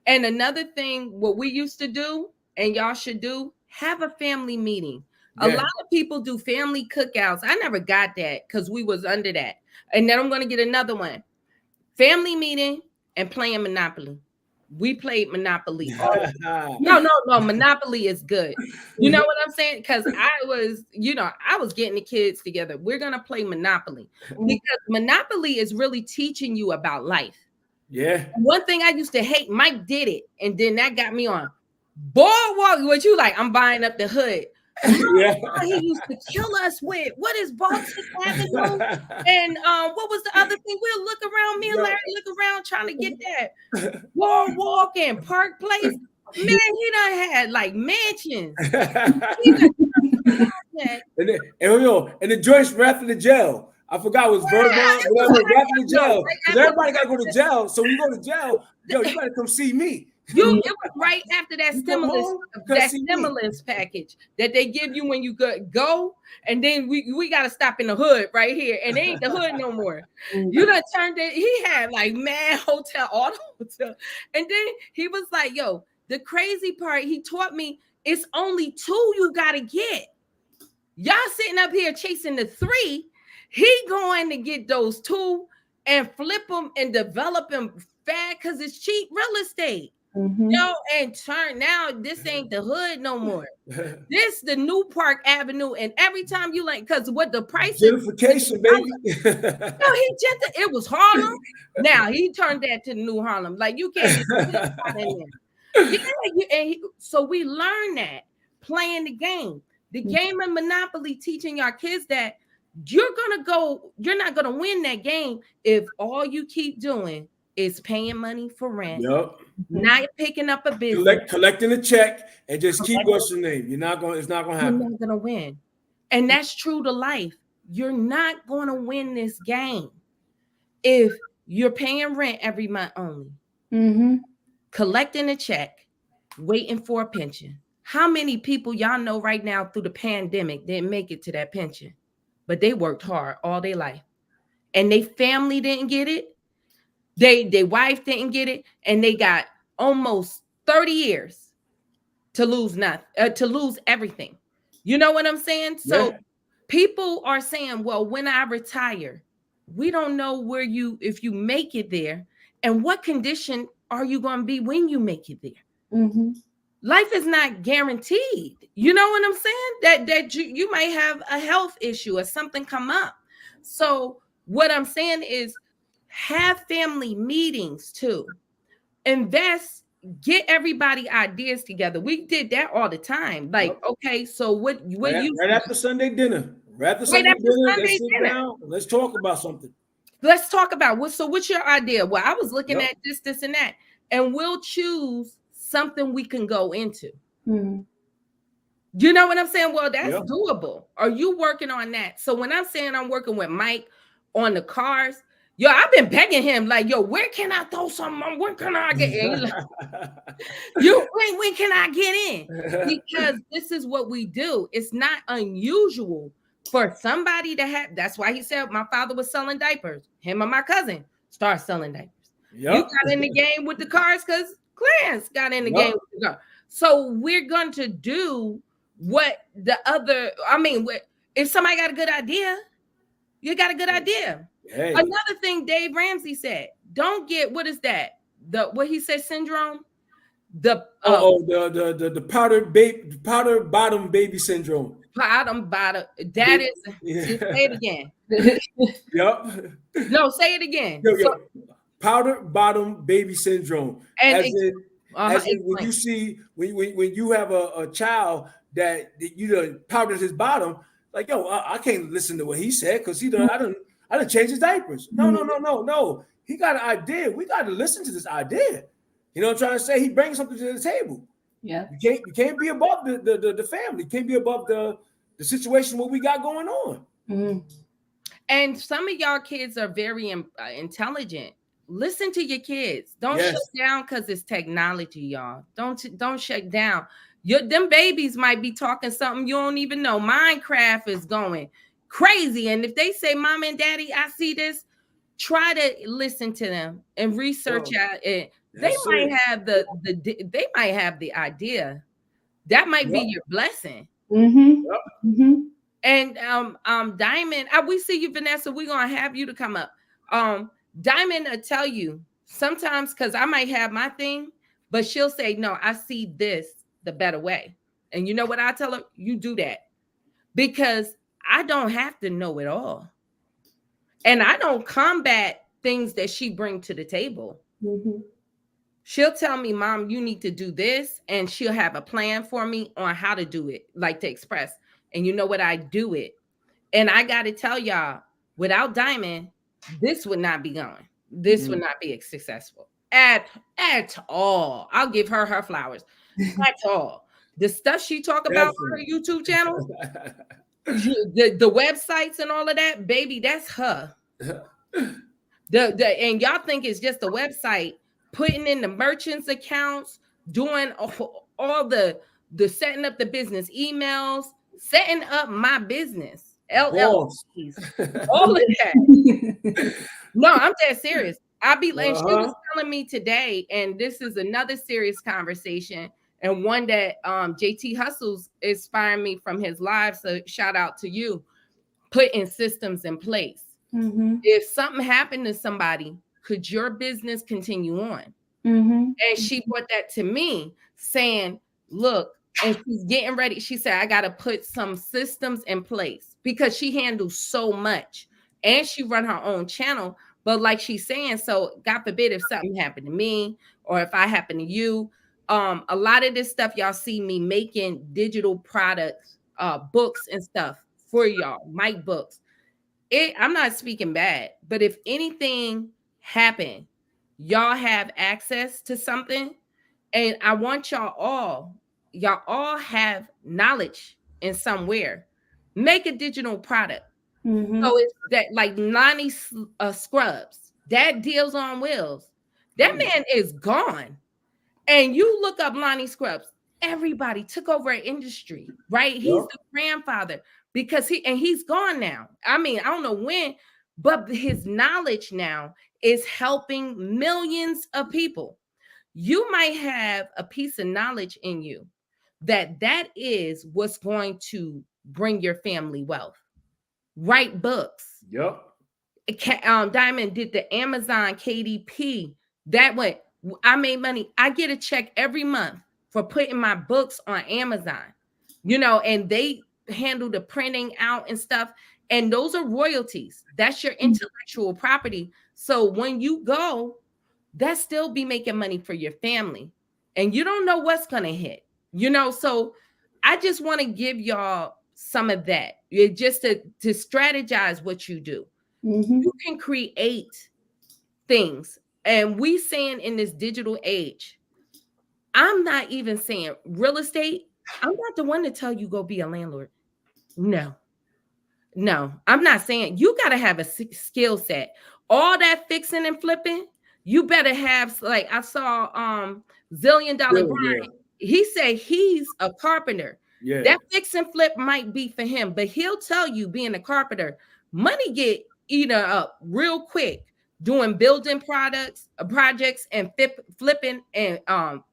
And another thing, what we used to do, and y'all should do, have a family meeting. A lot of people do family cookouts. I never got that because we was under that. And then I'm going to get another one. Family meeting and playing Monopoly. We played Monopoly. No. Monopoly is good. You know what I'm saying? Because I was getting the kids together. We're going to play Monopoly because Monopoly is really teaching you about life.
Yeah.
One thing I used to hate, Mike did it. And then that got me on. Boardwalk, what you like? I'm buying up the hood. Yeah. He used to kill us with what is Baltic Avenue and what was the other thing? We'll look around, me and Larry look around trying to get that Boardwalk and Park Place. Man, he done had like mansions.
And the joints right after the jail. I forgot it was Vermont, whatever, right after the jail. Because everybody got to go to jail. So when you go to jail, yo, you got to come see me.
It was right after that stimulus package that they give you when you go, and then we got to stop in the hood right here, and they ain't the hood no more. You done turned it. He had like mad hotel, all the hotel, and then he was like, "Yo, the crazy part." He taught me it's only 2 you gotta get. Y'all sitting up here chasing the 3. He going to get those 2 and flip them and develop them fast because it's cheap real estate. And turn now. This ain't the hood no more. This the New Park Avenue, and every time you like, because what the price
gentrification, baby.
It was Harlem. Now he turned that to New Harlem. Like you can't. So we learn that playing the game of Monopoly, teaching our kids that you're not gonna win that game if all you keep doing is paying money for rent. Not picking up a business,
collecting a check, and just keep what's your name. It's not gonna happen.
You're not gonna win, and that's true to life. You're not gonna win this game if you're paying rent every month only, collecting a check, waiting for a pension. How many people y'all know right now through the pandemic didn't make it to that pension, but they worked hard all their life, and they family didn't get it. Their wife didn't get it, and they got almost 30 years to lose everything. You know what I'm saying? So people are saying, well, when I retire, we don't know if you make it there, and what condition are you going to be when you make it there? Life is not guaranteed. You know what I'm saying? That you might have a health issue or something come up. So what I'm saying is, have family meetings too. Invest, get everybody ideas together. We did that all the time. Like, okay, so what
right after Sunday dinner. Let's sit down. Let's talk about something.
Let's talk about what's your idea? Well, I was looking at this, and that, and we'll choose something we can go into. You know what I'm saying? Well, that's doable. Are you working on that? So when I'm saying I'm working with Mike on the cars, yo, I've been begging him, like, yo, where can I throw something? Where can I get in? When can I get in? Because this is what we do. It's not unusual for somebody to have. That's why he said my father was selling diapers. Him and my cousin start selling diapers. You got in the game with the cars because Clarence got in the game with the car. So we're going to do if somebody got a good idea, you got a good idea.
Hey.
Another thing Dave Ramsey said, don't get, what is that? What he said, syndrome? The
The powder bottom baby syndrome.
bottom, that
Baby,
is, see,
yeah.
say it again.
Yep.
No, say it again.
Yo,
So,
yo, powder bottom baby syndrome.
and
As in when
explain.
you see when you have a child that you done powdered his bottom, like yo, I can't listen to what he said because I done changed his diapers. No, no, no, no, no. He got an idea. We got to listen to this idea. You know what I'm trying to say? He brings something to the table.
Yeah.
You can't be above the family. You can't be above the situation what we got going on.
Mm-hmm.
And some of y'all kids are very intelligent. Listen to your kids. Don't
Yes.
shut down because it's technology, y'all. Don't shut down. Them babies might be talking something you don't even know. Minecraft is going crazy, and if they say, "Mom and Daddy, I see this," try to listen to them and research
Well,
out it. They
that's
might
it.
have they might have the idea. That might be
Yep.
your blessing.
Mm-hmm.
Yep.
Mm-hmm.
And Diamond, we see you, Vanessa. We're gonna have you to come up. Diamond will tell you sometimes because I might have my thing, but she'll say, "No, I see this the better way." And you know what I tell her? You do that because I don't have to know it all, and I don't combat things that she bring to the table.
Mm-hmm.
She'll tell me, "Mom, you need to do this," and she'll have a plan for me on how to do it, like to express. And you know what? I do it. And I got to tell y'all, without Diamond, this would not be going. This would not be successful at all. I'll give her her flowers. At all. The stuff she talk about on her
Definitely.
YouTube channel, the websites and all of that, baby, that's her. The and y'all think it's just a website, putting in the merchants accounts, doing all the setting up the business emails, setting up my business,
Boss.
LLCs, all of that. No, I'm dead serious. And she was
Uh-huh.
telling me today, and this is another serious conversation, and one that JT Hustles inspired me from his live. So shout out to you, putting systems in place.
Mm-hmm.
If something happened to somebody, could your business continue on?
Mm-hmm.
And she brought that to me saying, look, and she's getting ready. She said, I got to put some systems in place because she handles so much and she run her own channel. But like she's saying, so God forbid if something happened to me or if I happen to you, a lot of this stuff y'all see me making digital products, books and stuff for y'all, mic books. I'm not speaking bad, but if anything happened, y'all have access to something, and I want y'all all have knowledge in somewhere. Make a digital product.
Mm-hmm.
So it's that like Lonnie Scrubs, that deals on wheels. That
Mm.
man is gone. And you look up Lonnie Scrubs, everybody took over an industry, right? He's
Yep.
the grandfather because he's gone now. I mean, I don't know when, but his knowledge now is helping millions of people. You might have a piece of knowledge in you that is what's going to bring your family wealth. Write books.
Yep.
Diamond did the Amazon KDP. That way, I made money. I get a check every month for putting my books on Amazon, and they handle the printing out and stuff. And those are royalties. That's your intellectual property. So when you go, that still be making money for your family. And you don't know what's going to hit. So I just want to give y'all some of that. Just to strategize what you do.
Mm-hmm.
You can create things. And we saying in this digital age, I'm not even saying real estate. I'm not the one to tell you go be a landlord. No. No, I'm not saying you got to have a skill set. All that fixing and flipping, you better have, like I saw Zillion Dollar
Really, yeah.
Brian. He said he's a carpenter.
Yeah.
That fix and flip might be for him, but he'll tell you being a carpenter, money get eaten up real quick doing building projects and flipping and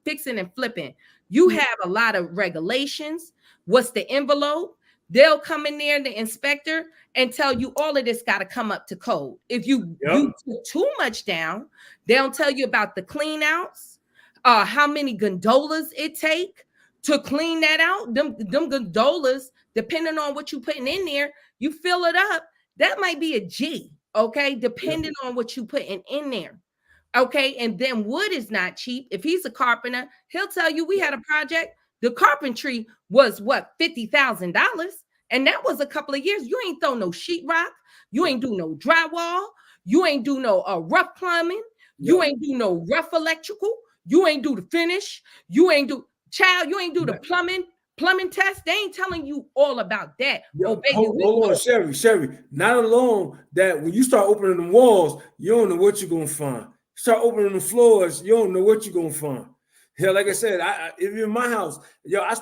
fixing and flipping. You have a lot of regulations. What's the envelope? they'll come in there, the inspector, and tell you all of this got to come up to code. If you
Yep.
took too much down, they'll tell you about the clean outs, how many gondolas it take to clean that out. Them gondolas, depending on what you putting in there, you fill it up. That might be a G, okay,
Yep.
depending on what you putting in there. Okay, and then wood is not cheap. If he's a carpenter, he'll tell you we had a project. The carpentry was what, $50,000, and that was a couple of years. You ain't throw no sheetrock, you ain't do no drywall, you ain't do no rough plumbing, you
Yep.
ain't do no rough electrical, you ain't do the finish, you ain't do child, you ain't do the plumbing test. They ain't telling you all about that. Oh,
Yep.
baby, we
Hold
know.
on, Sherry. Not alone that when you start opening the walls, you don't know what you're gonna find. Start opening the floors, you don't know what you're gonna find. Yeah, like I said, if you're in my house, I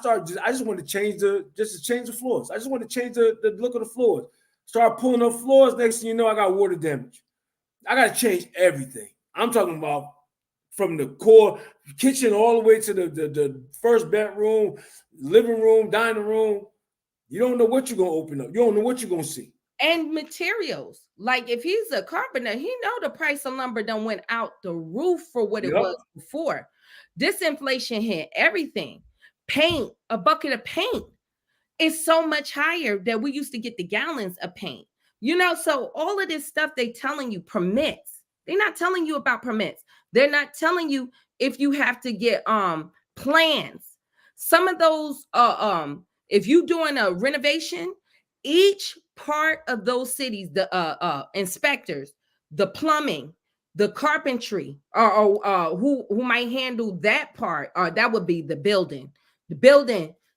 just want to change the floors. I just want to change the look of the floors. Start pulling up floors. Next thing you know, I got water damage. I got to change everything. I'm talking about from the core kitchen all the way to the first bedroom, living room, dining room. You don't know what you're gonna open up. You don't know what you're gonna see.
And materials. Like if he's a carpenter, he know the price of lumber done went out the roof for what it was
Yep.
before. This inflation hit everything. Paint, a bucket of paint is so much higher that we used to get the gallons of paint. So all of this stuff they telling you permits. They're not telling you about permits. They're not telling you if you have to get plans. Some of those if you doing a renovation, each part of those cities, the inspectors, the plumbing, the carpentry, or who might handle that part, or that would be the building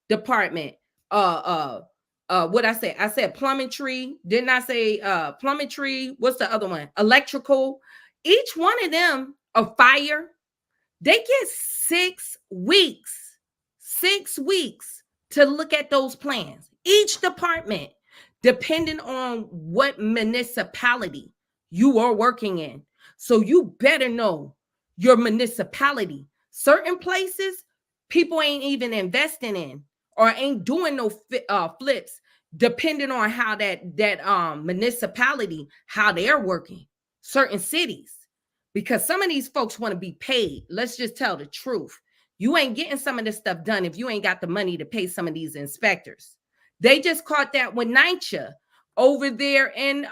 department. What I say? I said plumbing tree. Didn't I say plumbing tree? What's the other one? Electrical. Each one of them, a fire, they get 6 weeks, 6 weeks to look at those plans. Each department, depending on what municipality you are working in. So you better know your municipality. Certain places, people ain't even investing in or ain't doing no flips, depending on how that municipality, how they're working. Certain cities, because some of these folks want to be paid. Let's just tell the truth. You ain't getting some of this stuff done if you ain't got the money to pay some of these inspectors. They just caught that with NYCHA over there in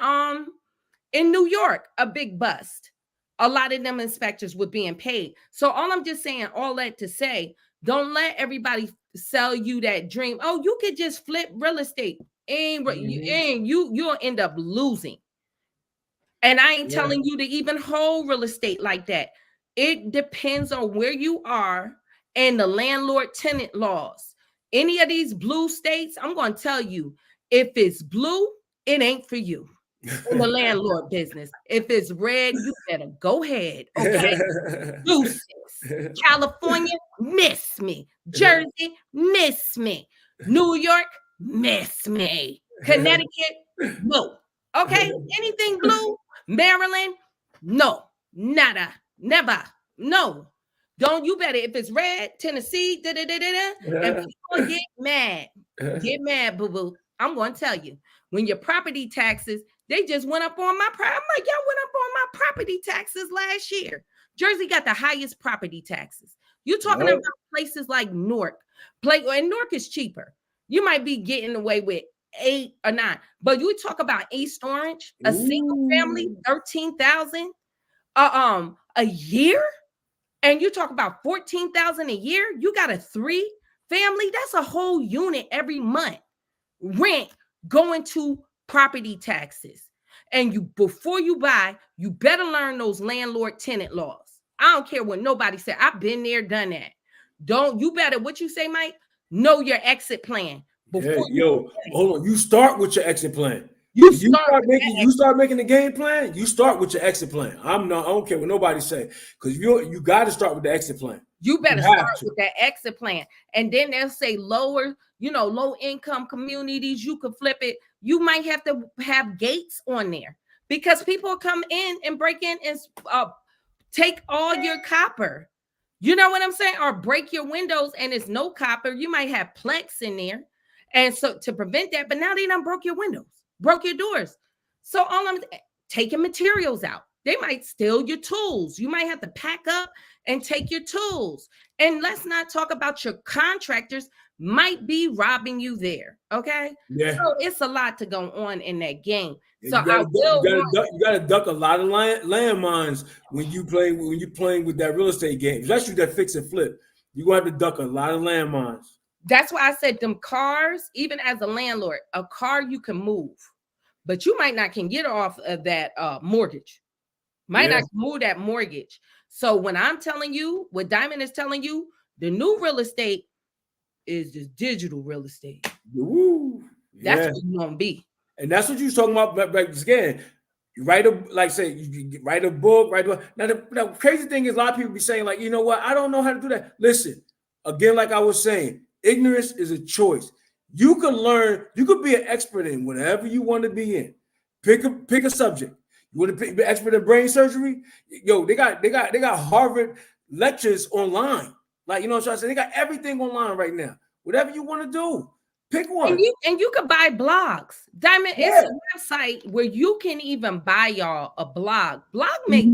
New York, a big bust. A lot of them inspectors were being paid. So all I'm just saying, all that to say, don't let everybody sell you that dream. Oh, you could just flip real estate. You'll end up losing. And I ain't
Yeah.
telling you to even hold real estate like that. It depends on where you are and the landlord tenant laws. Any of these blue states, I'm going to tell you, if it's blue, it ain't for you in the landlord business. If it's red, you better go ahead. Okay. Deuces. California, miss me. Jersey, miss me. New York, miss me. Connecticut, no. Okay. Anything blue, Maryland, no. Nada. Never. No. Don't you better. If it's red, Tennessee, and people get mad. Get mad, boo boo. I'm going to tell you, when your property taxes, they just went up on my property. I'm like, y'all went up on my property taxes last year. Jersey got the highest property taxes. You're talking
Yep.
about places like Newark. And Newark is cheaper. You might be getting away with 8 or 9, but you talk about East Orange, a single family,
Ooh.
13,000 a year, and you talk about 14,000 a year. You got a 3 family. That's a whole unit every month. Rent going to property taxes. And you, before you buy, you better learn those landlord tenant laws. I don't care what nobody said. I've been there, done that. You better, what you say, Mike? Know your exit plan
Yeah,
before you
yo, hold on. You start with your exit plan.
you
When you
start
start
with
making
that.
you start making the game plan, you start with your exit plan. I don't care what nobody say, because you got to start with the exit plan.
You better
You
start
have to.
with that exit plan. And then they'll say low income communities, you could flip it. You might have to have gates on there because people come in and break in and take all your copper. You know what I'm saying? Or break your windows and it's no copper. You might have planks in there. And so to prevent that, but now they done broke your windows, broke your doors. So all I'm taking materials out. They might steal your tools. You might have to pack up and take your tools. And let's not talk about your contractors might be robbing you there. Okay.
Yeah.
So it's a lot to go on in that game.
Yeah,
So I will want
you gotta duck a lot of landmines when you playing with that real estate game, especially that fix and flip. You gonna have to duck a lot of landmines.
that's why I said them cars, even as a landlord, a car you can move, but you might not can get off of that mortgage. Might
Yeah.
not move that mortgage. So when I'm telling you what Diamond is telling you, the new real estate is just digital real estate.
Woo.
That's
Yeah.
what you're gonna be.
And that's what you was talking about back again. You write a like say you write a book, write a book. Now the crazy thing is a lot of people be saying, like, you know what, I don't know how to do that. Listen, again, like I was saying, ignorance is a choice. You can learn, you could be an expert in whatever you want to be in. Pick a subject. You want to be an expert in brain surgery? Yo, they got Harvard lectures online. Like, you know what I'm saying? They got everything online right now. Whatever you want to do, pick one.
And you could buy blogs. Diamond is
Yeah.
a website where you can even buy y'all a blog. Blog make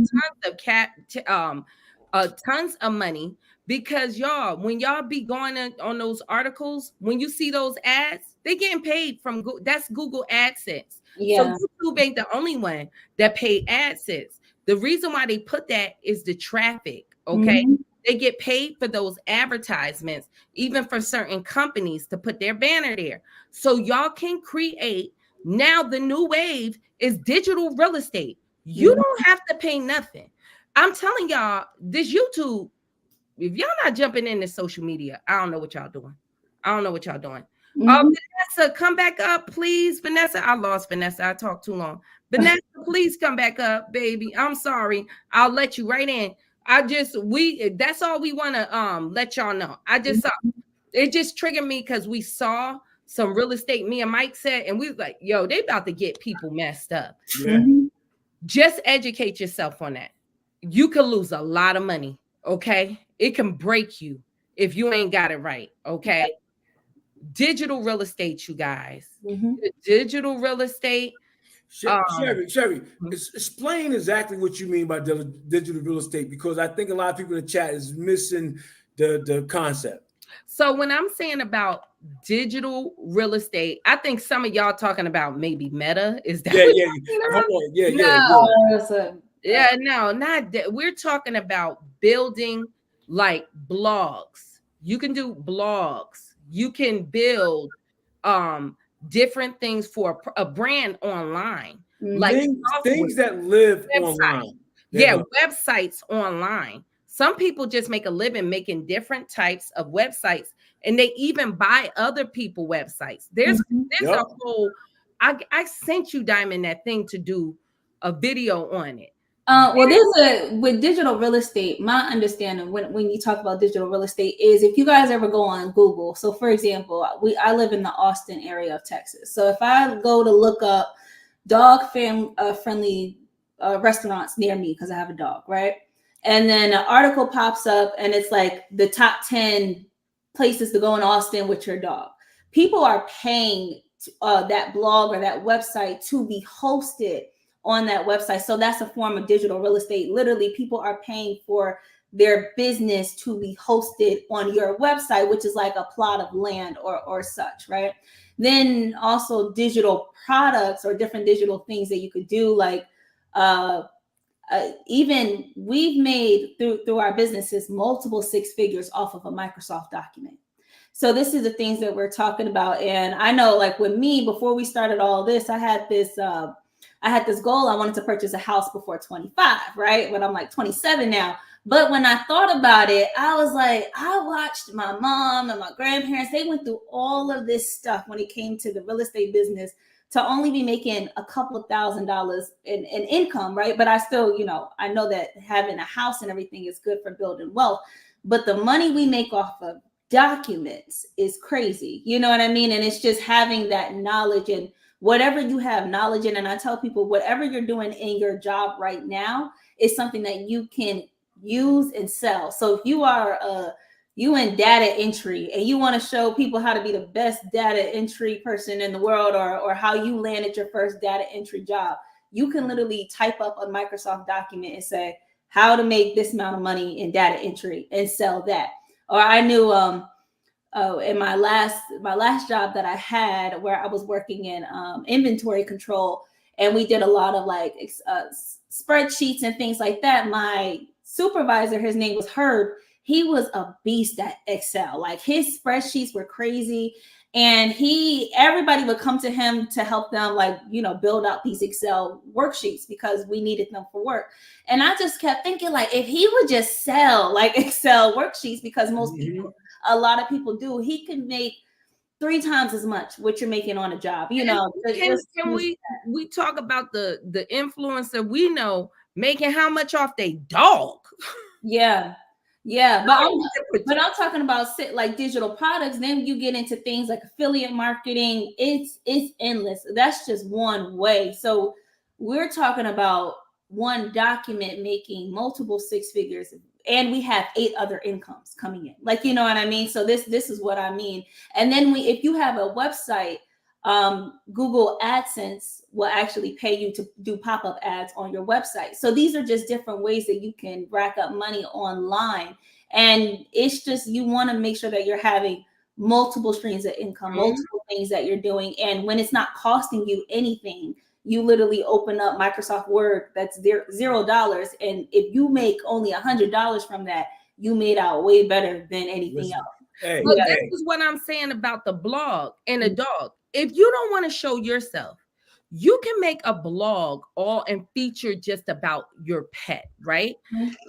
tons of money because y'all, when y'all be going on those articles, when you see those ads, they getting paid from Google. That's Google AdSense. So
Yeah.
YouTube ain't the only one that pay AdSense. The reason why they put that is the traffic. Okay.
Mhm.
They get paid for those advertisements, even for certain companies to put their banner there. So y'all can create. Now the new wave is digital real estate. You don't have to pay nothing. I'm telling y'all, this YouTube, if y'all not jumping into social media, I don't know what y'all doing. I don't know what y'all doing.
Mhm.
Vanessa, come back up, please. Vanessa, I lost Vanessa. I talked too long. Vanessa, please come back up, baby. I'm sorry. I'll let you right in. That's all we want to let y'all know. I just saw it just triggered me because we saw some real estate. Me and Mike said, and we was like, yo, they about to get people messed up.
Yeah.
Just educate yourself on that. You can lose a lot of money. Okay. It can break you if you ain't got it right. Okay. Digital real estate, you guys. Digital real estate.
Sherry, explain exactly what you mean by digital real estate, because I think a lot of people in the chat is missing the concept.
So when I'm saying about digital real estate, I think some of y'all talking about maybe Meta. Is that
Hold on.
No, not that. We're talking about building like blogs. You can do blogs. You can build different things for a brand online, like
Things that live
website.
online.
Yeah, websites online. Some people just make a living making different types of websites, and they even buy other people websites. There's a whole. I sent you Diamond that thing to do a video on it.
With digital real estate, my understanding when you talk about digital real estate is if you guys ever go on Google. So for example, I live in the Austin area of Texas. So if I go to look up dog friendly restaurants near me because I have a dog, right? And then an article pops up and it's like the top 10 places to go in Austin with your dog. People are paying that blog or that website to be hosted on that website. So that's a form of digital real estate. Literally, people are paying for their business to be hosted on your website, which is like a plot of land or such, right? Then also digital products or different digital things that you could do, like even we've made through our businesses multiple six figures off of a Microsoft document. So this is the things that we're talking about. And I know, like with me, before we started all this, I had this goal. I wanted to purchase a house before 25, right? But I'm like 27 now. But when I thought about it, I was like, I watched my mom and my grandparents. They went through all of this stuff when it came to the real estate business to only be making a couple of $1,000s in income, right? But I still, I know that having a house and everything is good for building wealth. But the money we make off of documents is crazy. You know what I mean? And it's just having that knowledge and whatever you have knowledge in. And I tell people, whatever you're doing in your job right now is something that you can use and sell. So if you are you in data entry and you want to show people how to be the best data entry person in the world, or how you landed your first data entry job, you can literally type up a Microsoft document and say how to make this amount of money in data entry and sell that. Or I knew in my last job that I had, where I was working in inventory control, and we did a lot of like spreadsheets and things like that. My supervisor, his name was Herb. He was a beast at Excel. Like his spreadsheets were crazy, and everybody would come to him to help them, like, build out these Excel worksheets because we needed them for work. And I just kept thinking, like, if he would just sell like Excel worksheets, because a lot of people do, he can make 3 times as much what you're making on a job.
Can we talk about the influencer we know making how much off their dog?
Yeah. But I'm talking about like digital products. Then you get into things like affiliate marketing. It's endless. That's just one way. So we're talking about one document making multiple 6 figures, and we have 8 other incomes coming in. Like, you know what I mean? So this is what I mean. And then if you have a website, Google AdSense will actually pay you to do pop-up ads on your website. So these are just different ways that you can rack up money online. And it's just, you want to make sure that you're having multiple streams of income, multiple things that you're doing. And when it's not costing you anything, you literally open up Microsoft Word that's $0. And if you make only $100 from that, you made out way better than anything else.
But this is what I'm saying about the blog and a dog. If you don't want to show yourself, you can make a blog and feature just about your pet, right?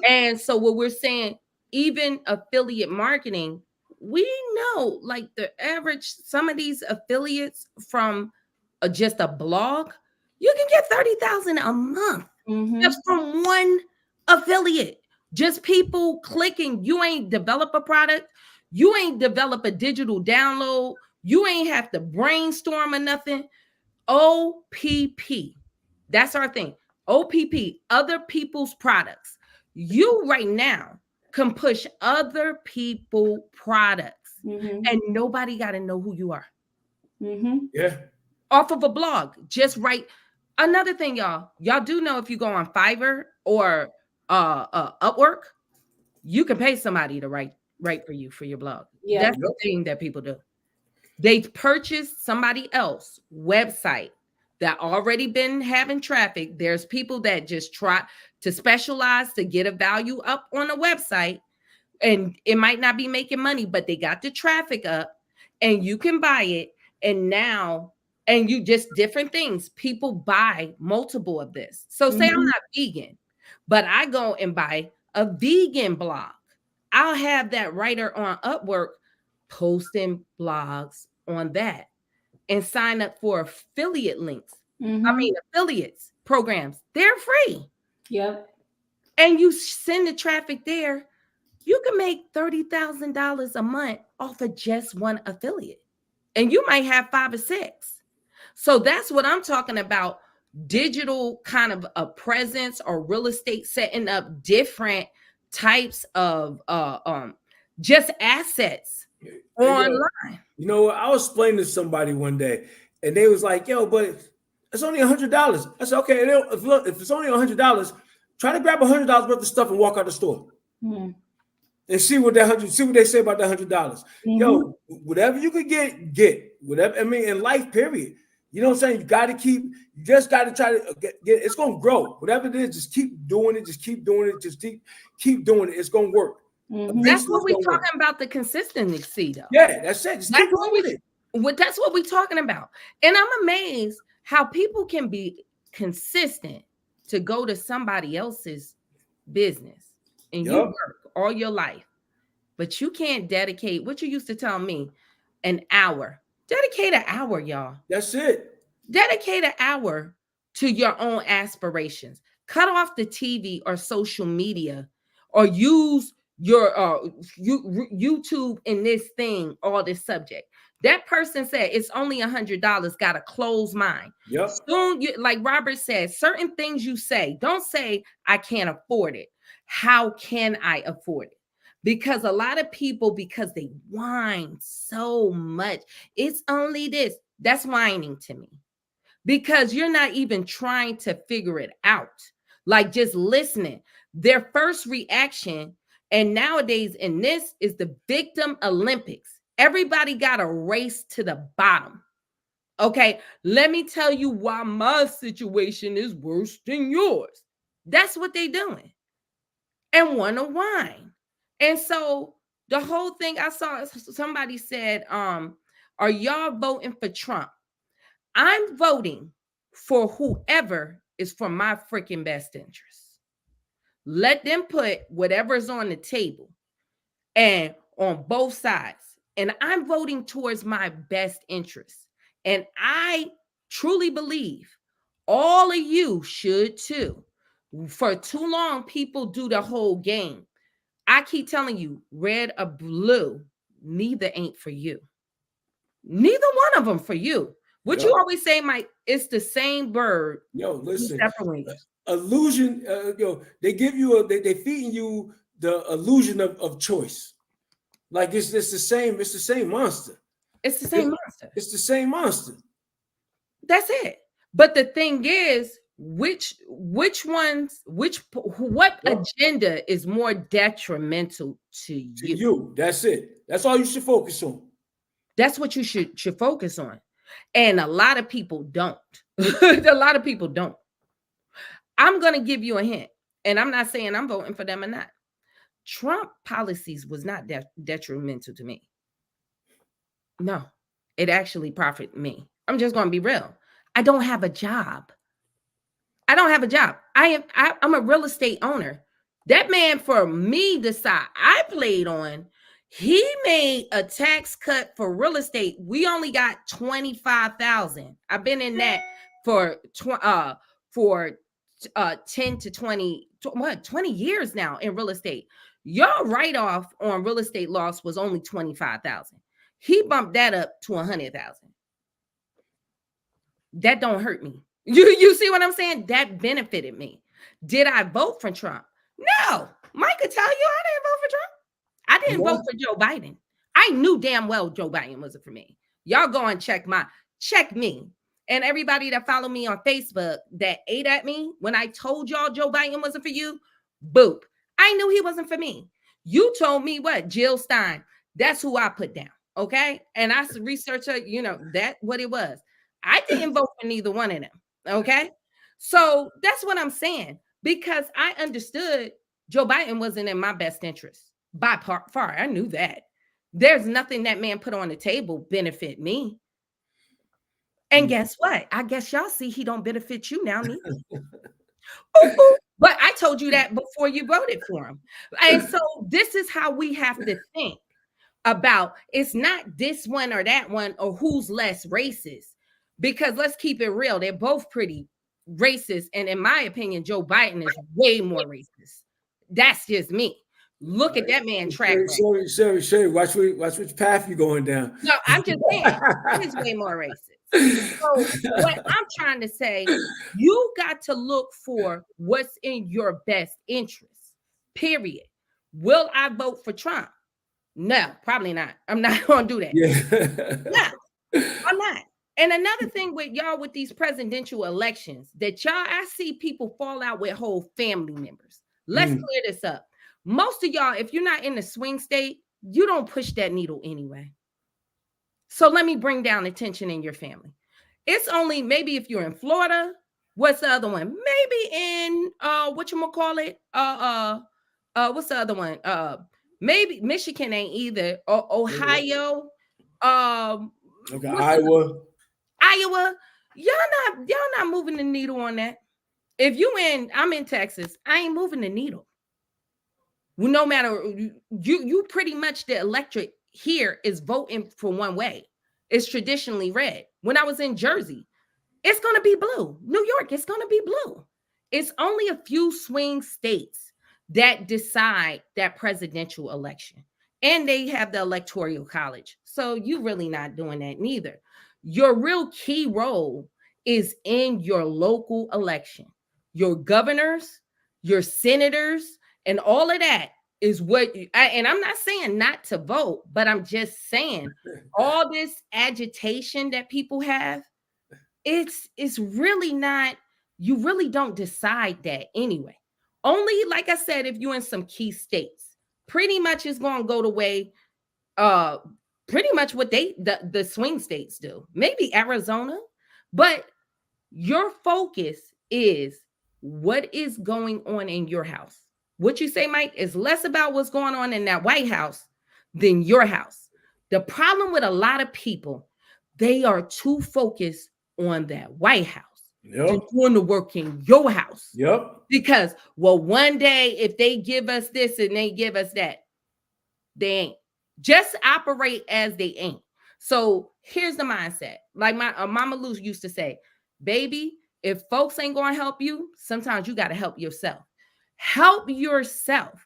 And so what we're saying, even affiliate marketing, we know like the average, some of these affiliates from just a blog, you can get 30,000 a month just from one affiliate. Just people clicking. You ain't develop a product. You ain't develop a digital download. You ain't have to brainstorm or nothing. OPP. That's our thing. OPP, other people's products. You right now can push other people products, and nobody got to know who you are.
Yeah.
Off of a blog. Just write. Another thing, y'all do know, if you go on Fiverr or Upwork, you can pay somebody to write for you for your blog.
Yeah.
That's the thing that people do. They purchase somebody else website that already been having traffic. There's people that just try to specialize to get a value up on a website, and it might not be making money, but they got the traffic up, and you can buy it. And you just different things. People buy multiple of this. So say I'm not vegan, but I go and buy a vegan blog. I'll have that writer on Upwork posting blogs on that and sign up for affiliate links. Affiliates programs. They're free.
Yep.
And you send the traffic there. You can make $30,000 a month off of just one affiliate. And you might have 5 or 6. So that's what I'm talking about. Digital kind of a presence or real estate, setting up different types of just assets online.
I was explaining to somebody one day, and they was like, "Yo, but it's only $100." I said, "Okay, if it's only $100, try to grab $100 worth of stuff and walk out the store, and see what they say about that $100. Yo, whatever you could get whatever. I mean, in life, period. You know what I'm saying? You just got to try to get it's going to grow. Whatever it is, just keep doing it. Just keep doing it. Just keep doing it. It's going to work."
That's what we're talking about, the consistency, though.
Yeah, that's it. Just keep doing it.
That's what we're talking about. And I'm amazed how people can be consistent to go to somebody else's business and you work all your life, but you can't dedicate what you used to tell me, an hour. Dedicate an hour, y'all.
That's it.
Dedicate an hour to your own aspirations. Cut off the TV or social media, or use your YouTube in this thing, all this subject. That person said it's only $100, got a closed mind.
Yep.
Soon, like Robert said, certain things you say, don't say I can't afford it. How can I afford it? Because a lot of people, because they whine so much, it's only this. That's whining to me. Because you're not even trying to figure it out. Like just listening. Their first reaction, and nowadays in this is the victim Olympics. Everybody got a race to the bottom. Okay, let me tell you why my situation is worse than yours. That's what they doing. And want to whine. And so the whole thing, I saw somebody said, are y'all voting for Trump? I'm voting for whoever is for my freaking best interest. Let them put whatever's on the table and on both sides. And I'm voting towards my best interest. And I truly believe all of you should too. For too long, people do the whole game. I keep telling you, red or blue, neither ain't for you. Neither one of them for you. What you always say, Mike, it's the same bird.
Yo, listen,
Separate wings.
illusion. They give you they feeding you the illusion of choice. Like it's the same. It's the same monster.
It's the same monster.
It's the same monster.
That's it. But the thing is, what agenda is more detrimental to you?
That's it. That's all you should focus on.
That's what you should focus on. And a lot of people don't. A lot of people don't. I'm going to give you a hint. And I'm not saying I'm voting for them or not. Trump policies was not detrimental to me. No, it actually profited me. I'm just going to be real. I don't have a job. I'm a real estate owner. That man, for me, the side I played on, he made a tax cut for real estate. We only got 25,000. I've been in that for 10 to 20 years now in real estate. Your write-off on real estate loss was only 25,000. He bumped that up to 100,000. That don't hurt me. You see what I'm saying? That benefited me. Did I vote for Trump? No. Mike could tell you I didn't vote for Trump. I didn't vote for Joe Biden. I knew damn well Joe Biden wasn't for me. Y'all go and check me. And everybody that follow me on Facebook that ate at me when I told y'all Joe Biden wasn't for you, boop. I knew he wasn't for me. You told me what? Jill Stein. That's who I put down. Okay. And I researched her, that what it was. I didn't vote for neither one of them. Okay. So that's what I'm saying, because I understood Joe Biden wasn't in my best interest by far. I knew that. There's nothing that man put on the table benefit me. And guess what? I guess y'all see he don't benefit you now. But I told you that before you voted for him. And so this is how we have to think about, it's not this one or that one or who's less racist. Because let's keep it real. They're both pretty racist. And in my opinion, Joe Biden is way more racist. That's just me. Look at that man track record.
Sherry, watch which path you're going down.
No, I'm just saying, he's way more racist. So what I'm trying to say, you got to look for what's in your best interest, period. Will I vote for Trump? No, probably not. I'm not going to do that.
Yeah.
No, I'm not. And another thing with y'all with these presidential elections, that I see people fall out with whole family members. Let's clear this up. Most of y'all, if you're not in the swing state, you don't push that needle anyway. So let me bring down the tension in your family. It's only maybe if you're in Florida. What's the other one? Maybe in whatchamacallit? What's the other one? Maybe Michigan ain't either. Or Ohio.
Okay,
Iowa, y'all not moving the needle on that. If I'm in Texas, I ain't moving the needle. Well, no matter you pretty much the electorate here is voting for one way. It's traditionally red. When I was in Jersey, it's gonna be blue. New York, it's gonna be blue. It's only a few swing states that decide that presidential election. And they have the electoral college. So you really not doing that neither. Your real key role is in your local election. Your governors, your senators, and all of that is what and I'm not saying not to vote, but I'm just saying all this agitation that people have, it's really not, you really don't decide that anyway. Only, like I said, if you're in some key states, pretty much is going to go the way uh pretty much what the swing states do. Maybe Arizona, but your focus is what is going on in your house. What you say, Mike, is less about what's going on in that White House than your house. The problem with a lot of people, they are too focused on that White House. They're
Yep.
doing the work in your house.
Yep.
Because, well, one day if they give us this and they give us that, they ain't. Just operate as they ain't. So here's the mindset. Like my Mama Lou used to say, baby, if folks ain't going to help you, sometimes you got to help yourself. Help yourself.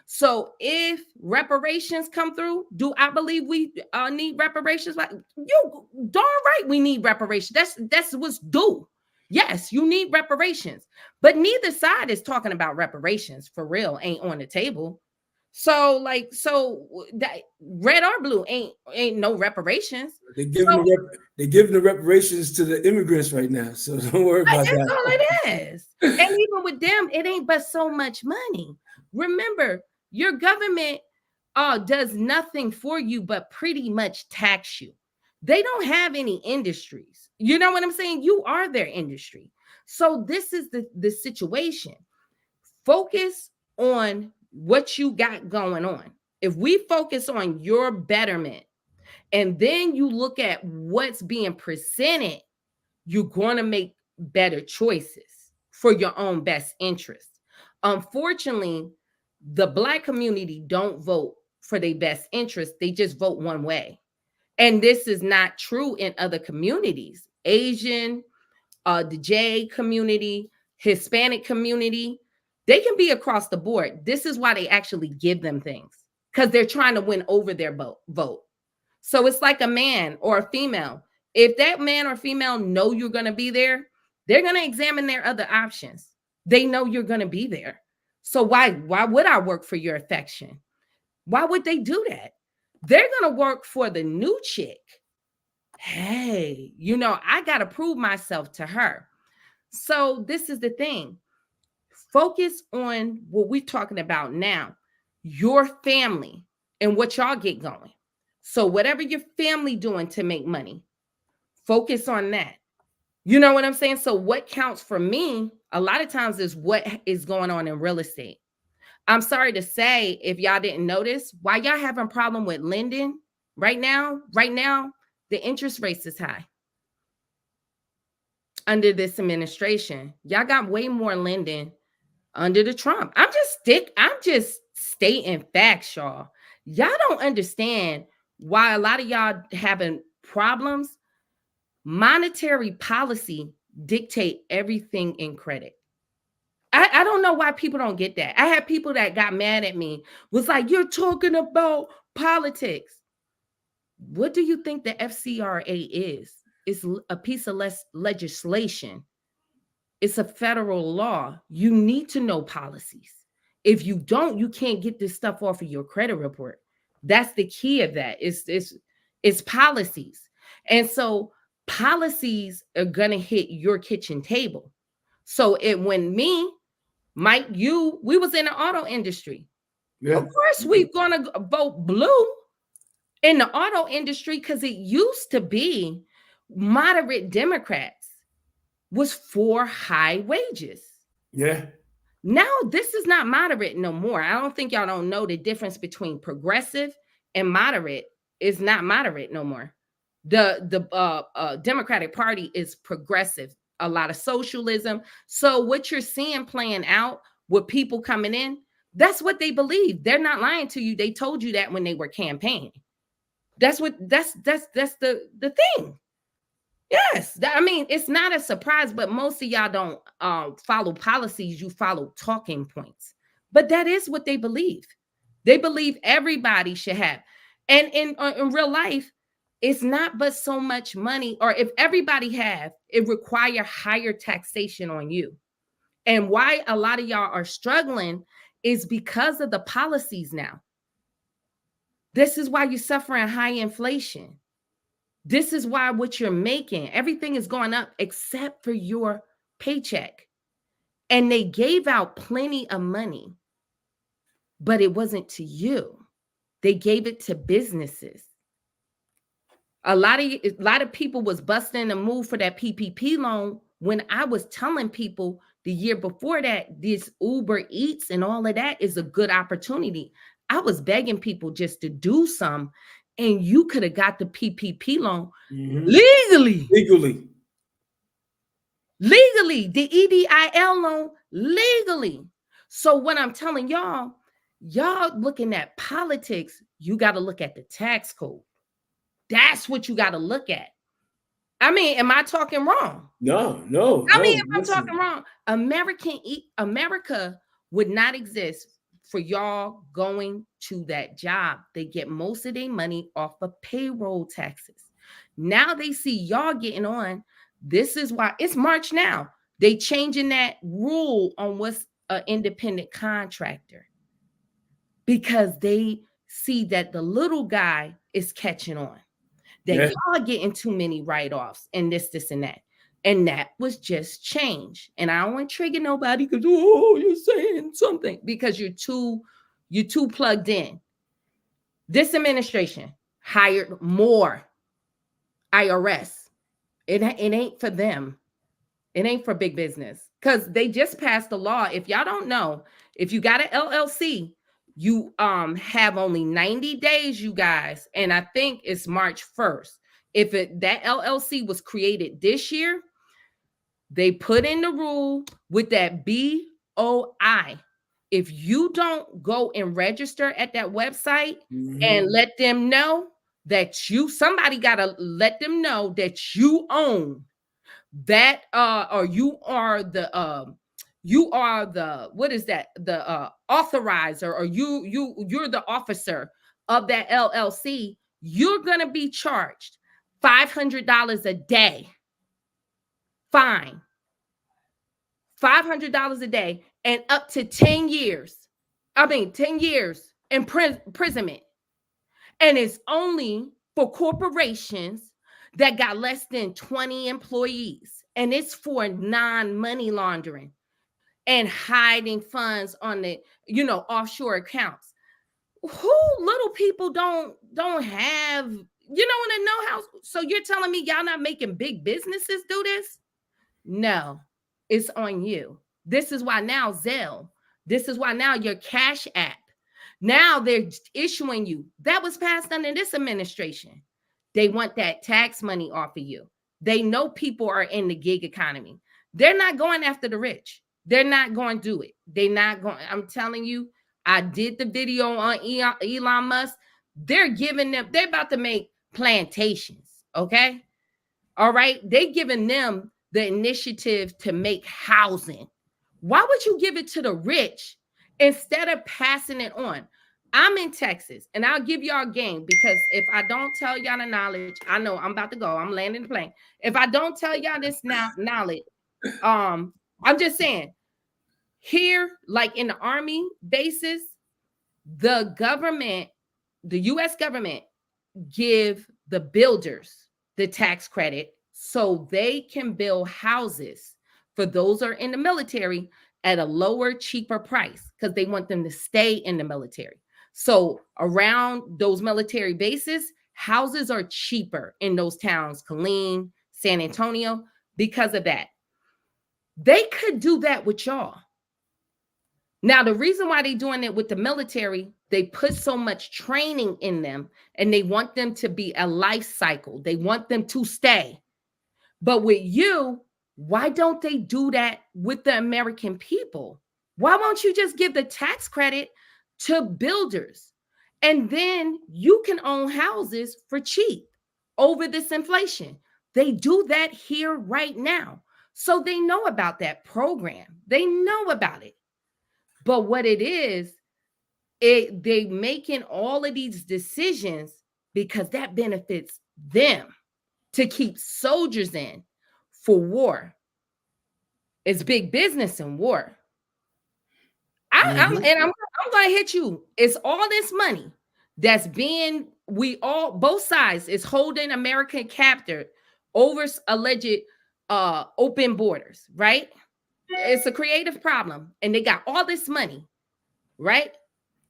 So if reparations come through, do I believe we need reparations? Like, you darn right we need reparations. That's what's due. Yes, you need reparations. But neither side is talking about reparations for real, ain't on the table. So that red or blue ain't no reparations.
They're
So
they're giving the reparations to the immigrants right now. So don't worry about
that's
that.
all it is. And even with them, it ain't but so much money. Remember, your government does nothing for you but pretty much tax you. They don't have any industries. You know what I'm saying? You are their industry. So this is the situation. Focus on what you got going on. If we focus on your betterment and then you look at what's being presented, you're going to make better choices for your own best interest. Unfortunately, the Black community don't vote for their best interest. They just vote one way. And this is not true in other communities. Asian, the J community, Hispanic community, they can be across the board. This is why they actually give them things, because they're trying to win over their vote. So it's like a man or a female. If that man or female know you're going to be there, they're going to examine their other options. They know you're going to be there. So why would I work for your affection? Why would they do that? They're going to work for the new chick. Hey, I got to prove myself to her. So this is the thing. Focus on what we're talking about now, your family and what y'all get going. So whatever your family doing to make money, focus on that. You know what I'm saying? So what counts for me a lot of times is what is going on in real estate. I'm sorry to say, if y'all didn't notice, why y'all having a problem with lending right now, the interest rates is high. Under this administration, y'all got way more lending under the Trump. I'm just stating facts, y'all. Y'all don't understand why a lot of y'all having problems. Monetary policy dictate everything in credit. I don't know why people don't get that. I had people that got mad at me, was like, you're talking about politics. What do you think the FCRA is? It's a piece of legislation. It's a federal law. You need to know policies. If you don't, you can't get this stuff off of your credit report. That's the key of that. It's policies. And so policies are going to hit your kitchen table. So when me, Mike, we was in the auto industry.
Yeah.
Of course, we're going to vote blue in the auto industry because it used to be moderate Democrats was for high wages.
Yeah.
Now this is not moderate no more. I don't think y'all don't know the difference between progressive and moderate is not moderate no more. The Democratic Party is progressive, a lot of socialism. So what you're seeing playing out with people coming in, that's what they believe. They're not lying to you. They told you that when they were campaigning. That's the thing. Yes, I mean, it's not a surprise, but most of y'all don't follow policies. You follow talking points. But that is what they believe. They believe everybody should have. And in real life, it's not but so much money. Or if everybody have, it require higher taxation on you. And why a lot of y'all are struggling is because of the policies now. This is why you're suffering high inflation. This is why what you're making, everything is going up except for your paycheck. And they gave out plenty of money, but it wasn't to you. They gave it to businesses. A lot of people was busting a move for that PPP loan when I was telling people the year before that this Uber Eats and all of that is a good opportunity. I was begging people just to do some, and you could have got the PPP loan legally. Legally, the EDIL loan legally. So what I'm telling y'all looking at politics, you got to look at the tax code. That's what you got to look at. I mean, am I talking wrong?
No.
I mean, if I'm talking wrong, America would not exist for y'all going to that job. They get most of their money off of payroll taxes. Now they see y'all getting on. This is why it's March now. They changing that rule on what's an independent contractor because they see that the little guy is catching on. That y'all getting too many write-offs and this and that. And that was just change. And I don't want to trigger nobody because you're saying something because you're too plugged in. This administration hired more IRS. It ain't for them. It ain't for big business because they just passed a law. If y'all don't know, if you got an LLC, you have only 90 days, you guys, and I think it's March 1st. If that LLC was created this year, they put in the rule with that BOI. If you don't go and register at that website and let them know that somebody got to let them know that you own that or you are the what is that, the authorizer, or you're the officer of that LLC, you're going to be charged $500 a day fine, $500 a day, and up to 10 years imprisonment. And it's only for corporations that got less than 20 employees. And it's for non-money laundering and hiding funds on the, offshore accounts. Who little people don't have, in a know how. So you're telling me y'all not making big businesses do this? No, it's on you. This is why now Zelle, this is why now your Cash App, now they're issuing you. That was passed under this administration. They want that tax money off of you. They know people are in the gig economy. They're not going after the rich. They're not going to do it. They're not going. I'm telling you, I did the video on Elon Musk. They're about to make plantations. Okay. All right. They're giving them the initiative to make housing. Why would you give it to the rich instead of passing it on? I'm in Texas, and I'll give y'all a game because if I don't tell y'all the knowledge, I know I'm about to go. I'm landing the plane. If I don't tell y'all this knowledge, I'm just saying, here, like in the Army bases, the U.S. government give the builders the tax credit so they can build houses for those who are in the military at a lower, cheaper price because they want them to stay in the military. So around those military bases, houses are cheaper in those towns, Killeen, San Antonio, because of that. They could do that with y'all. Now, the reason why they're doing it with the military, they put so much training in them and they want them to be a life cycle. They want them to stay. But with you, why don't they do that with the American people? Why won't you just give the tax credit to builders? And then you can own houses for cheap over this inflation. They do that here right now. So they know about that program. They know about it. But what it is, they making all of these decisions because that benefits them to keep soldiers in for war. It's big business in war. I'm gonna hit you. It's all this money that's being both sides is holding American captive over alleged open borders, right? It's a creative problem, and they got all this money, right?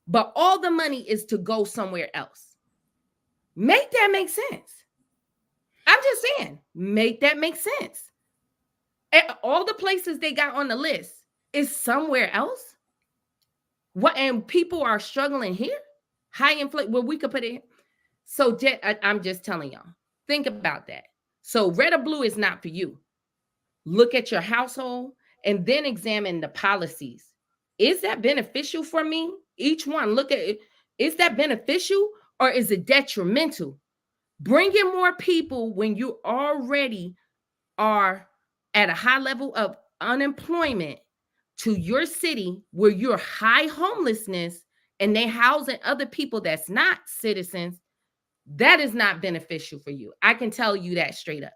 But all the money is to go somewhere else. Make that make sense. I'm just saying, make that make sense. And all the places they got on the list is somewhere else. What, and people are struggling here? High inflation. Well, we could put it. So I'm just telling y'all, think about that. So red or blue is not for you. Look at your household and then examine the policies. Is that beneficial for me? Each one, look at it. Is that beneficial or is it detrimental? Bring in more people when you already are at a high level of unemployment to your city where you're high homelessness and they housing other people that's not citizens. That is not beneficial for you. I can tell you that straight up.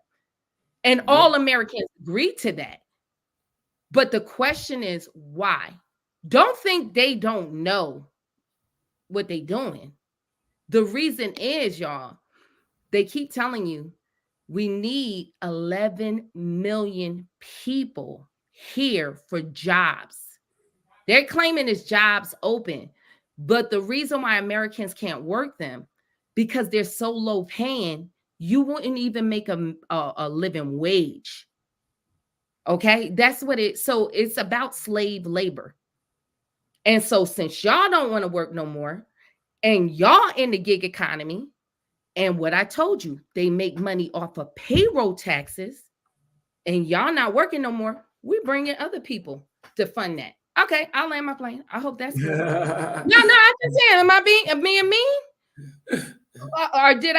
And all Americans agree to that. But the question is why? Don't think they don't know what they're doing. The reason is, y'all, they keep telling you we need 11 million people here for jobs. They're claiming it's jobs open, but the reason why Americans can't work them because they're so low paying, you wouldn't even make a living wage. Okay, that's what so it's about slave labor. And so since y'all don't want to work no more and y'all in the gig economy, and what I told you, they make money off of payroll taxes and y'all not working no more, we bring in other people to fund that. Okay, I'll land my plane. I hope that's good. No, I'm just saying, am I being mean? Or did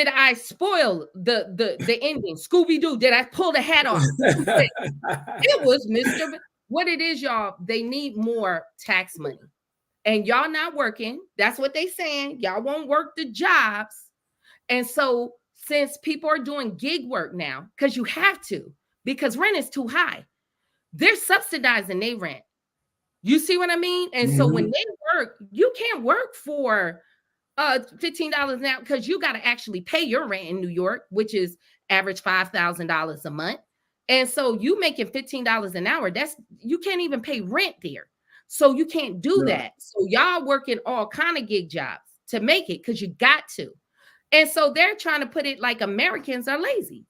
I spoil the ending? Scooby-Doo, did I pull the hat off? It was Mr. What it is, y'all, they need more tax money. And y'all not working. That's what they saying. Y'all won't work the jobs. And so since people are doing gig work now, because you have to, because rent is too high, they're subsidizing their rent. You see what I mean? And so when they work, you can't work for $15 now because you got to actually pay your rent in New York, which is average $5,000 a month. And so you making $15 an hour, you can't even pay rent there. So you can't do that. So y'all working all kind of gig jobs to make it because you got to. And so they're trying to put it like Americans are lazy.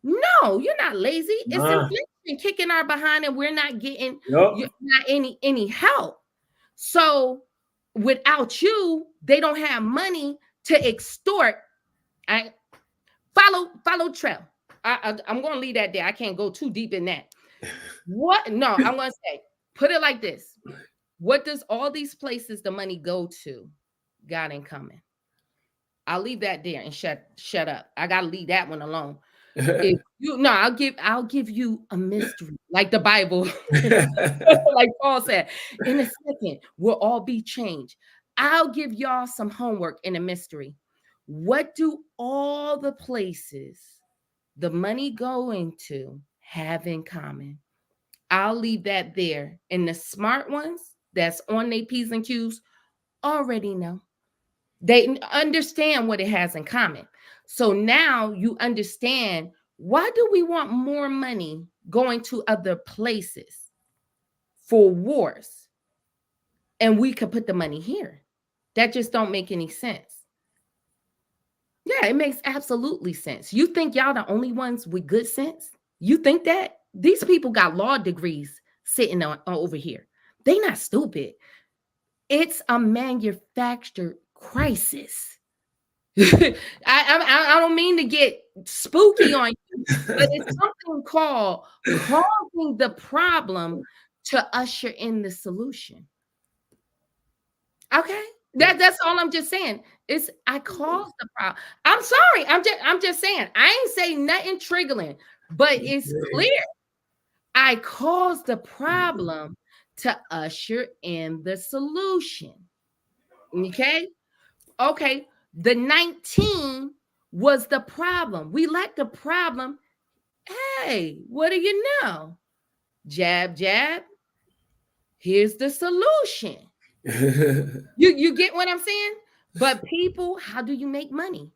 No, you're not lazy. It's inflation kicking our behind and we're not getting not any help. So without you, they don't have money to extort. I follow trail. I'm going to leave that there. I can't go too deep in that. What? No, I'm going to say, put it like this. What does all these places the money go to got in common? I'll leave that there and shut up. I got to leave that one alone. I'll give you a mystery, like the Bible, like Paul said. In a second, we'll all be changed. I'll give y'all some homework in a mystery. What do all the places the money going to have in common? I'll leave that there. And the smart ones that's on their P's and Q's already know. They understand what it has in common. So now you understand, why do we want more money going to other places for wars? And we could put the money here. That just don't make any sense. Yeah, it makes absolutely sense. You think y'all the only ones with good sense? You think that? These people got law degrees sitting over here. They not stupid. It's a manufactured crisis. I don't mean to get spooky on you, but it's something called causing the problem to usher in the solution. Okay, that's all I'm just saying. I caused the problem. I'm sorry. I'm just saying. I ain't saying nothing triggering, but it's clear. I caused the problem to usher in the solution. Okay. Okay. The 19 was the problem. We let the problem. Hey, what do you know? Jab, jab. Here's the solution. You get what I'm saying? But people, how do you make money?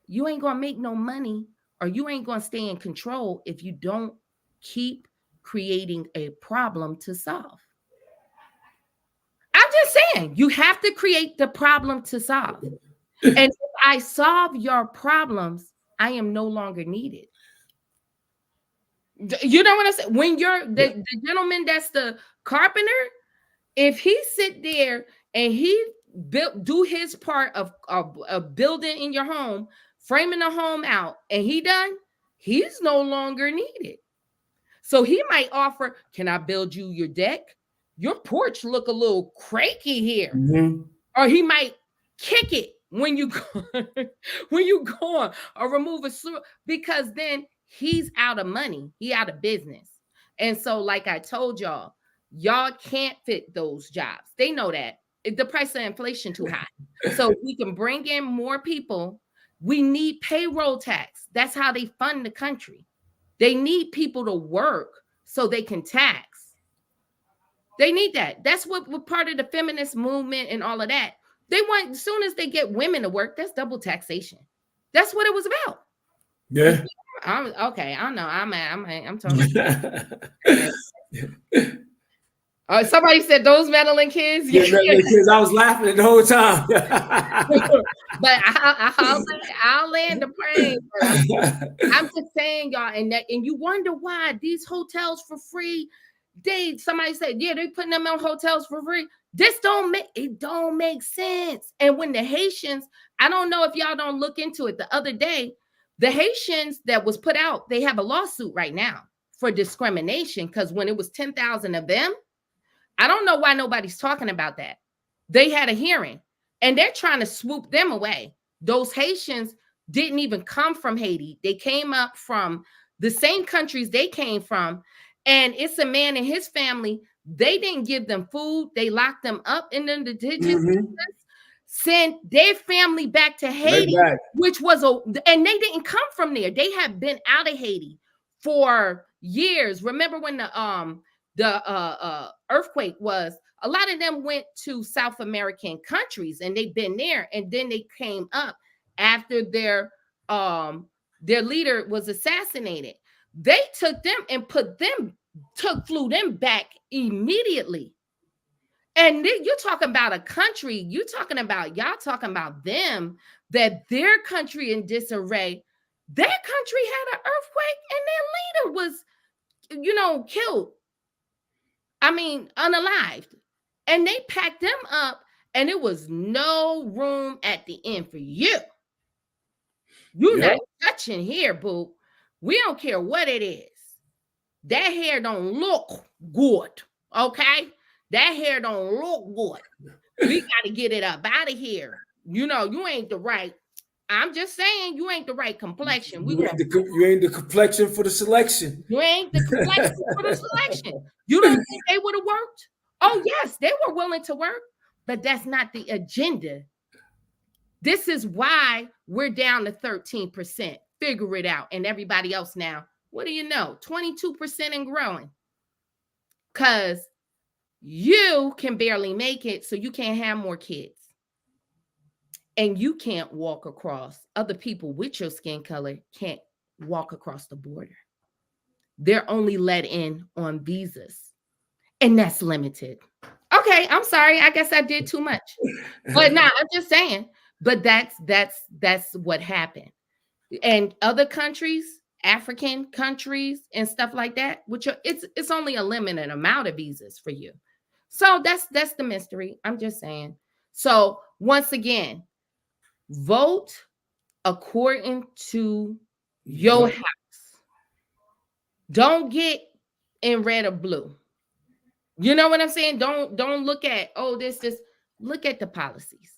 You ain't gonna make no money, or you ain't gonna stay in control if you don't keep creating a problem to solve. I'm just saying, you have to create the problem to solve. And if I solve your problems, I am no longer needed. You know what I'm saying? When you're the gentleman that's the carpenter, if he sit there and he do his part of building in your home, framing the home out, and he done, he's no longer needed. So he might offer, can I build you your deck? Your porch look a little cranky here.
Mm-hmm.
Or he might kick it when you go when you go on, or remove a sewer, because then he's out of money, he out of business. And so, like I told y'all can't fit those jobs. They know that the price of inflation too high. So we can bring in more people. We need payroll tax. That's how they fund the country. They need people to work so they can tax. They need that. That's what part of the feminist movement and all of that. They want, as soon as they get women to work, that's double taxation. That's what it was about.
Yeah.
Okay. I know. I'm talking. Somebody said those meddling kids.
Yeah, meddling kids. I was laughing the whole time.
But I'll land the plane. I'm just saying, y'all, and you wonder why these hotels for free. Somebody said, yeah, they putting them in hotels for free. This don't make sense. And when the Haitians, I don't know if y'all don't look into it. The other day, the Haitians that was put out, they have a lawsuit right now for discrimination, because when it was 10,000 of them, I don't know why nobody's talking about that. They had a hearing and they're trying to swoop them away. Those Haitians didn't even come from Haiti. They came up from the same countries they came from. And it's a man and his family. They didn't give them food. They locked them up in the detention centers, sent their family back to Haiti, which was and they didn't come from there. They had been out of Haiti for years. Remember when the earthquake was, a lot of them went to South American countries and they've been there, and then they came up after their leader was assassinated. They took them and flew them back immediately. And then you're talking about a country, y'all talking about them, that their country in disarray. Their country had an earthquake and their leader was, killed. I mean, unalived. And they packed them up and there was no room at the end for you. You're not touching here, boo. We don't care what it is. That hair don't look good, okay? That hair don't look good. We got to get it up out of here. You ain't the right. I'm just saying, you ain't the right complexion.
You ain't the complexion for the selection.
You ain't the complexion for the selection. You don't think they would have worked? Oh, yes, they were willing to work, but that's not the agenda. This is why we're down to 13%. Figure it out. And everybody else now, what do you know? 22% and growing. Because you can barely make it, so you can't have more kids. And you can't walk across. Other people with your skin color can't walk across the border. They're only let in on visas. And that's limited. Okay, I'm sorry. I guess I did too much. But no, I'm just saying. But that's what happened. And other countries, African countries and stuff like that, which it's only a limited amount of visas for you. So that's the mystery. I'm just saying. So once again, vote according to your house. Don't get in red or blue. You know what I'm saying? Don't look at, this look at the policies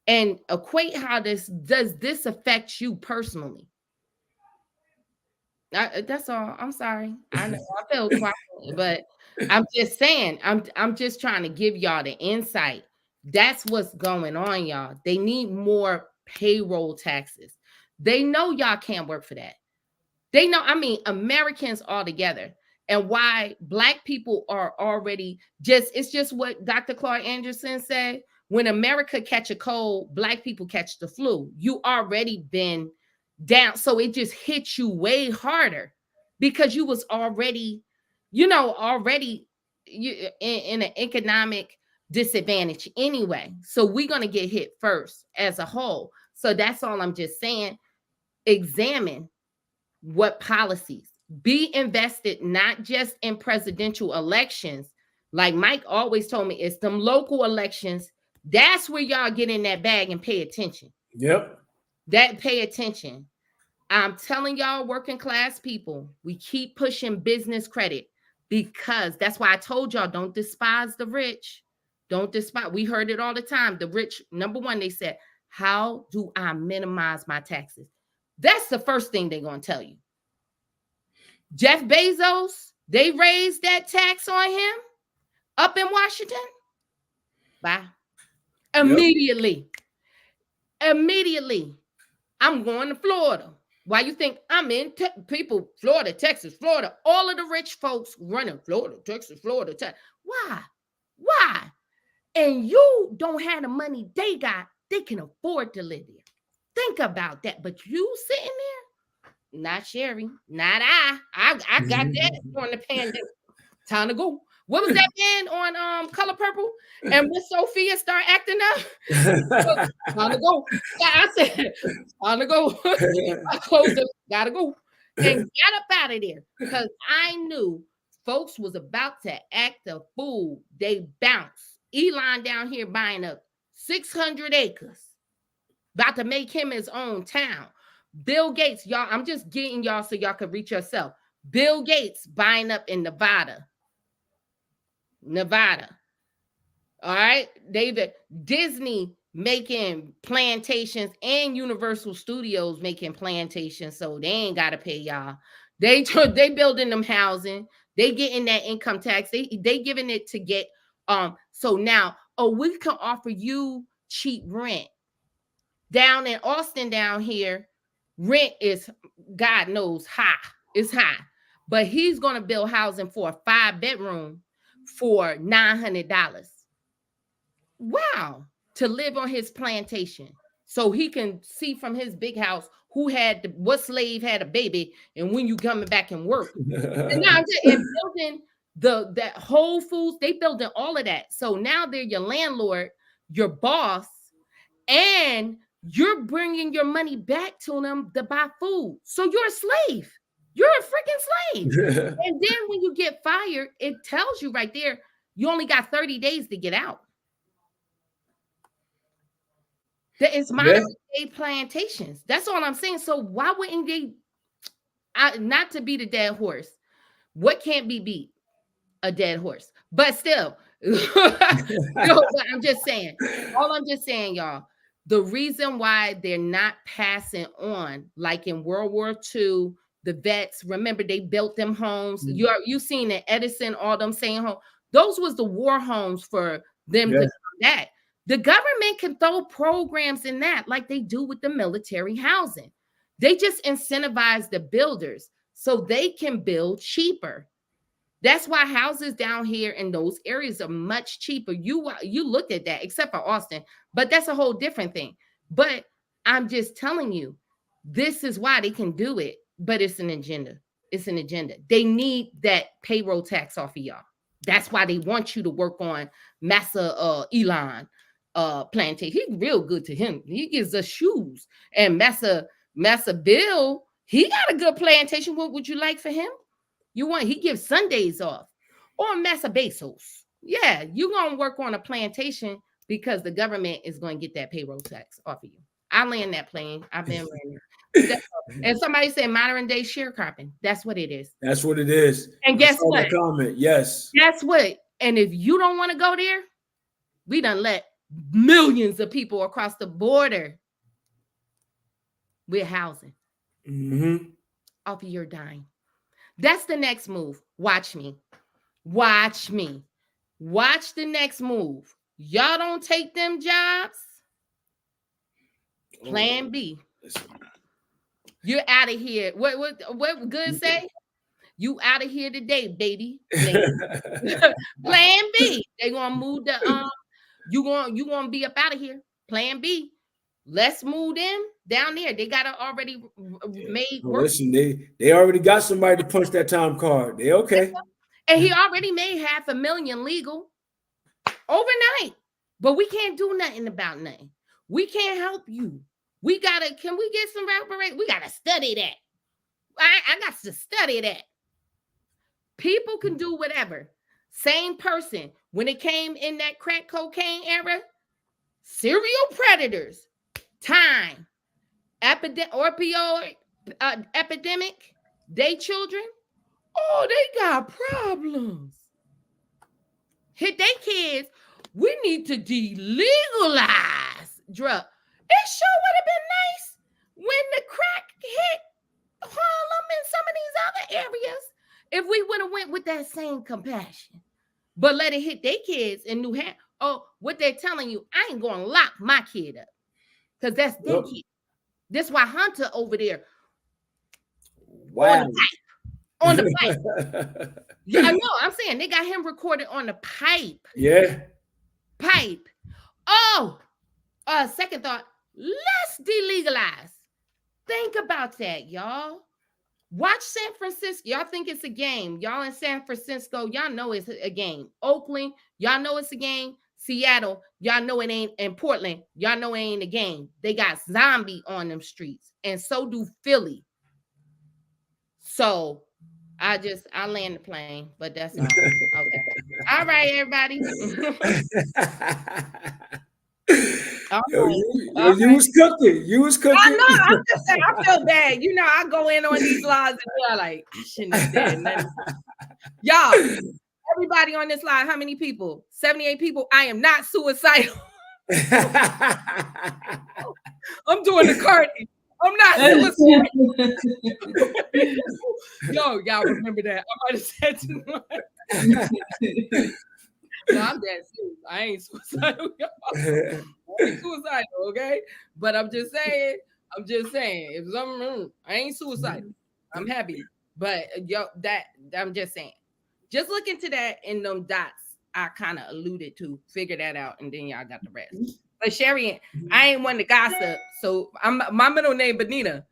and equate how does this affect you personally. That's all. I'm sorry. I know I feel quiet, but I'm just saying, I'm just trying to give y'all the insight. That's what's going on, y'all. They need more payroll taxes. They know y'all can't work for that. They know, Americans all together. and why Black people are already just, it's just what Dr. Clark Anderson said. When America catch a cold, Black people catch the flu. You already been down. So it just hits you way harder because you was already, already in an economic disadvantage anyway. So we're going to get hit first as a whole. So that's all I'm just saying. Examine what policies, be invested not just in presidential elections. Like Mike always told me, it's them local elections. That's where y'all get in that bag and pay attention.
Yep.
Pay attention. I'm telling y'all, working class people, we keep pushing business credit because that's why I told y'all, don't despise the rich. Don't despise. We heard it all the time. The rich, number one, they said, how do I minimize my taxes? That's the first thing they're going to tell you. Jeff Bezos, they raised that tax on him up in Washington. Bye. Immediately. Yep. Immediately. I'm going to Florida. Why you think I'm in people, Florida, Texas, Florida, all of the rich folks running Florida, Texas, Florida, Texas. Why? Why? And you don't have the money they got, they can afford to live there. Think about that. But you sitting there, not Sherry, not I got that during the pandemic. Time to go. What was that man on Color Purple? And when Sophia start acting up, time to go. I said, time to go. I closed it. Gotta go. And got up out of there. Because I knew folks was about to act a fool. They bounced. Elon down here buying up 600 acres. About to make him his own town. Bill Gates, y'all, I'm just getting y'all so y'all can reach yourself. Bill Gates buying up in Nevada. All right. David, Disney making plantations and Universal Studios making plantations. So they ain't got to pay y'all. They building them housing. They getting that income tax. They giving it to get, so now, we can offer you cheap rent. Down in Austin down here, rent is, God knows, high. It's high. But he's going to build housing for a 5-bedroom for $900. Wow. To live on his plantation. So he can see from his big house what slave had a baby and when you coming back and work. And now and building that Whole Foods, they building all of that. So now they're your landlord, your boss, and you're bringing your money back to them to buy food. So you're a slave. You're a freaking slave. And then when you get fired, it tells you right there, you only got 30 days to get out. It's modern day plantations. That's all I'm saying. So why wouldn't they, not to beat a dead horse, what can't be beat? A dead horse. But still, but I'm just saying, y'all, the reason why they're not passing on, like in World War II, the vets, remember they built them homes. You seen it, Edison, all them saying home. Those was the war homes for them to do that. The government can throw programs in that like they do with the military housing. They just incentivize the builders so they can build cheaper. That's why houses down here in those areas are much cheaper. You looked at that, except for Austin, but that's a whole different thing. But I'm just telling you, this is why they can do it. But it's an agenda. It's an agenda. They need that payroll tax off of y'all. That's why they want you to work on Massa Elon plantation. He's real good to him. He gives us shoes. And Massa Bill, he got a good plantation. What would you like for him? He gives Sundays off. Or Massa Bezos. Yeah, you're going to work on a plantation because the government is going to get that payroll tax off of you. I land that plane. I've been landing. And somebody said modern day sharecropping. That's what it is.
That's what it is.
And guess what?
Comment. Yes.
Guess what? And if you don't want to go there, we done let millions of people across the border with housing off of your dime. That's the next move. Watch me. Watch me. Watch the next move. Y'all don't take them jobs. Plan B. You're out of here. What Good say? You out of here today, baby. Plan B. They gonna move the you gonna be up out of here. Plan B. Let's move them down there. They got a already made
Oh,
work.
listen, they already got somebody to punch that time card. They okay.
And he already made $500,000 legal overnight. But we can't do nothing about nothing. We can't help you. Can we get some reparation? We gotta study that. I got to study that. People can do whatever. Same person. When it came in that crack cocaine era, serial predators, time, opioid epidemic, they children, oh, they got problems. Hit they kids. We need to delegalize drug. It sure would have been nice when the crack hit Harlem and some of these other areas if we would have went with that same compassion. But let it hit their kids in New Hampshire. Oh, what they're telling you, I ain't going to lock my kid up because that's their kid. That's why Hunter over there
wow.
on the pipe. Yeah, I know. I'm saying they got him recorded on the pipe.
Yeah.
Pipe. Oh, second thought, let's delegalize. Think about that, y'all. Watch San Francisco. Y'all think it's a game. Y'all in San Francisco, y'all know it's a game. Oakland, y'all know it's a game. Seattle, y'all know it ain't. In Portland, y'all know it ain't a game. They got zombie on them streets. And so do Philly. So I land the plane, but that's all. Okay. All right, everybody.
You was cooking. You was cooking.
I know. I'm just saying. I feel bad. You know, I go in on these lives and they're like, I shouldn't have said nothing. Y'all, everybody on this line, how many people? 78 people. I am not suicidal. I'm doing the Cardi. I'm not suicidal. Yo, y'all remember that? I might have said too much. No, I'm dead serious. I ain't suicidal. I ain't suicidal, okay? But I'm just saying, if something, I ain't suicidal. I'm happy. But I'm just saying. Just look into that in them dots I kind of alluded to. Figure that out, and then y'all got the rest. But Sherry, I ain't one to gossip, so my middle name Benita.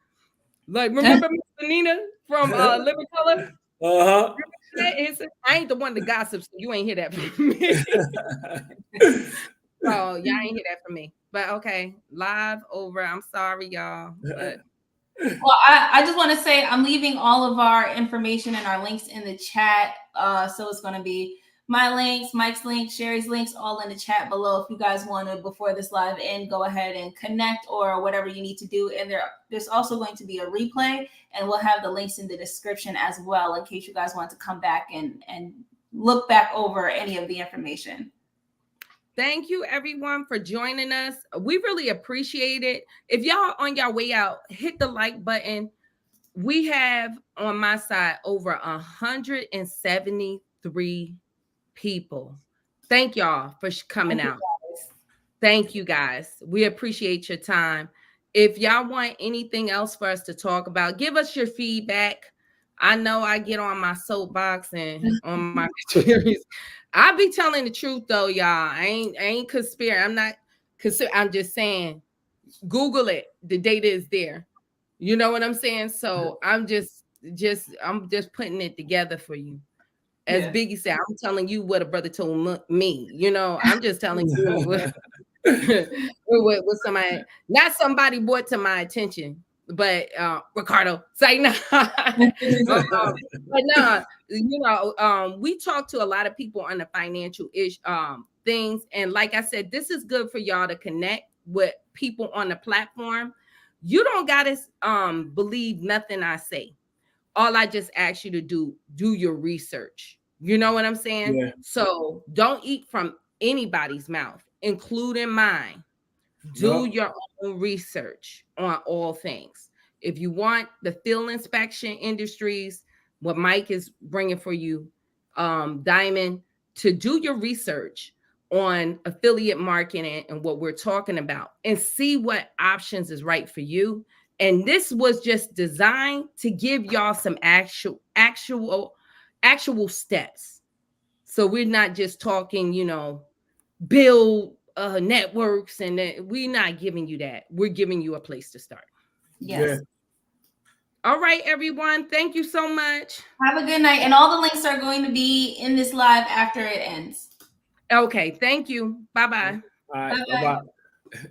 Like, remember Benita from Living Color?
Uh-huh.
I ain't the one to gossip, so you ain't hear that from me. Oh, y'all ain't hear that from me. But okay, live over. I'm sorry, y'all. But
well, I just want to say I'm leaving all of our information and our links in the chat. So it's going to be my links, Mike's links, Sherry's links, all in the chat below. If you guys want to, before this live end, go ahead and connect or whatever you need to do. And there's also going to be a replay, and we'll have the links in the description as well in case you guys want to come back and look back over any of the information.
thank you, everyone, for joining us. We really appreciate it. If y'all on your way out, hit the like button. We have on my side over 173 people. Thank y'all for coming out. Thank you, guys. We appreciate your time. If y'all want anything else for us to talk about, give us your feedback. I know I get on my soapbox and on my experience. I be telling the truth though, y'all. I ain't conspiracy. I'm not I'm just saying, Google it. The data is there. You know what I'm saying? So I'm just putting it together for you. As Biggie said, I'm telling you what a brother told me. You know, I'm just telling you what somebody, not somebody brought to my attention, but Ricardo say no. But no, you know, we talk to a lot of people on the financial things, and like I said, this is good for y'all to connect with people on the platform. You don't gotta believe nothing I say. All I just ask you to do your research. You know what I'm saying? Yeah. So don't eat from anybody's mouth, including mine. Do your own research on all things. If you want the field inspection industries, what Mike is bringing for you, Diamond, to do your research on affiliate marketing and what we're talking about and see what options is right for you. And this was just designed to give y'all some actual steps. So we're not just talking, build networks, and we're not giving you that. We're giving you a place to start.
Yes.
Yeah.
All right, everyone. Thank you so much.
Have a good night. And all the links are going to be in this live after it ends.
Okay. Thank you. Bye-bye.
All right.
Bye-bye.
Bye-bye.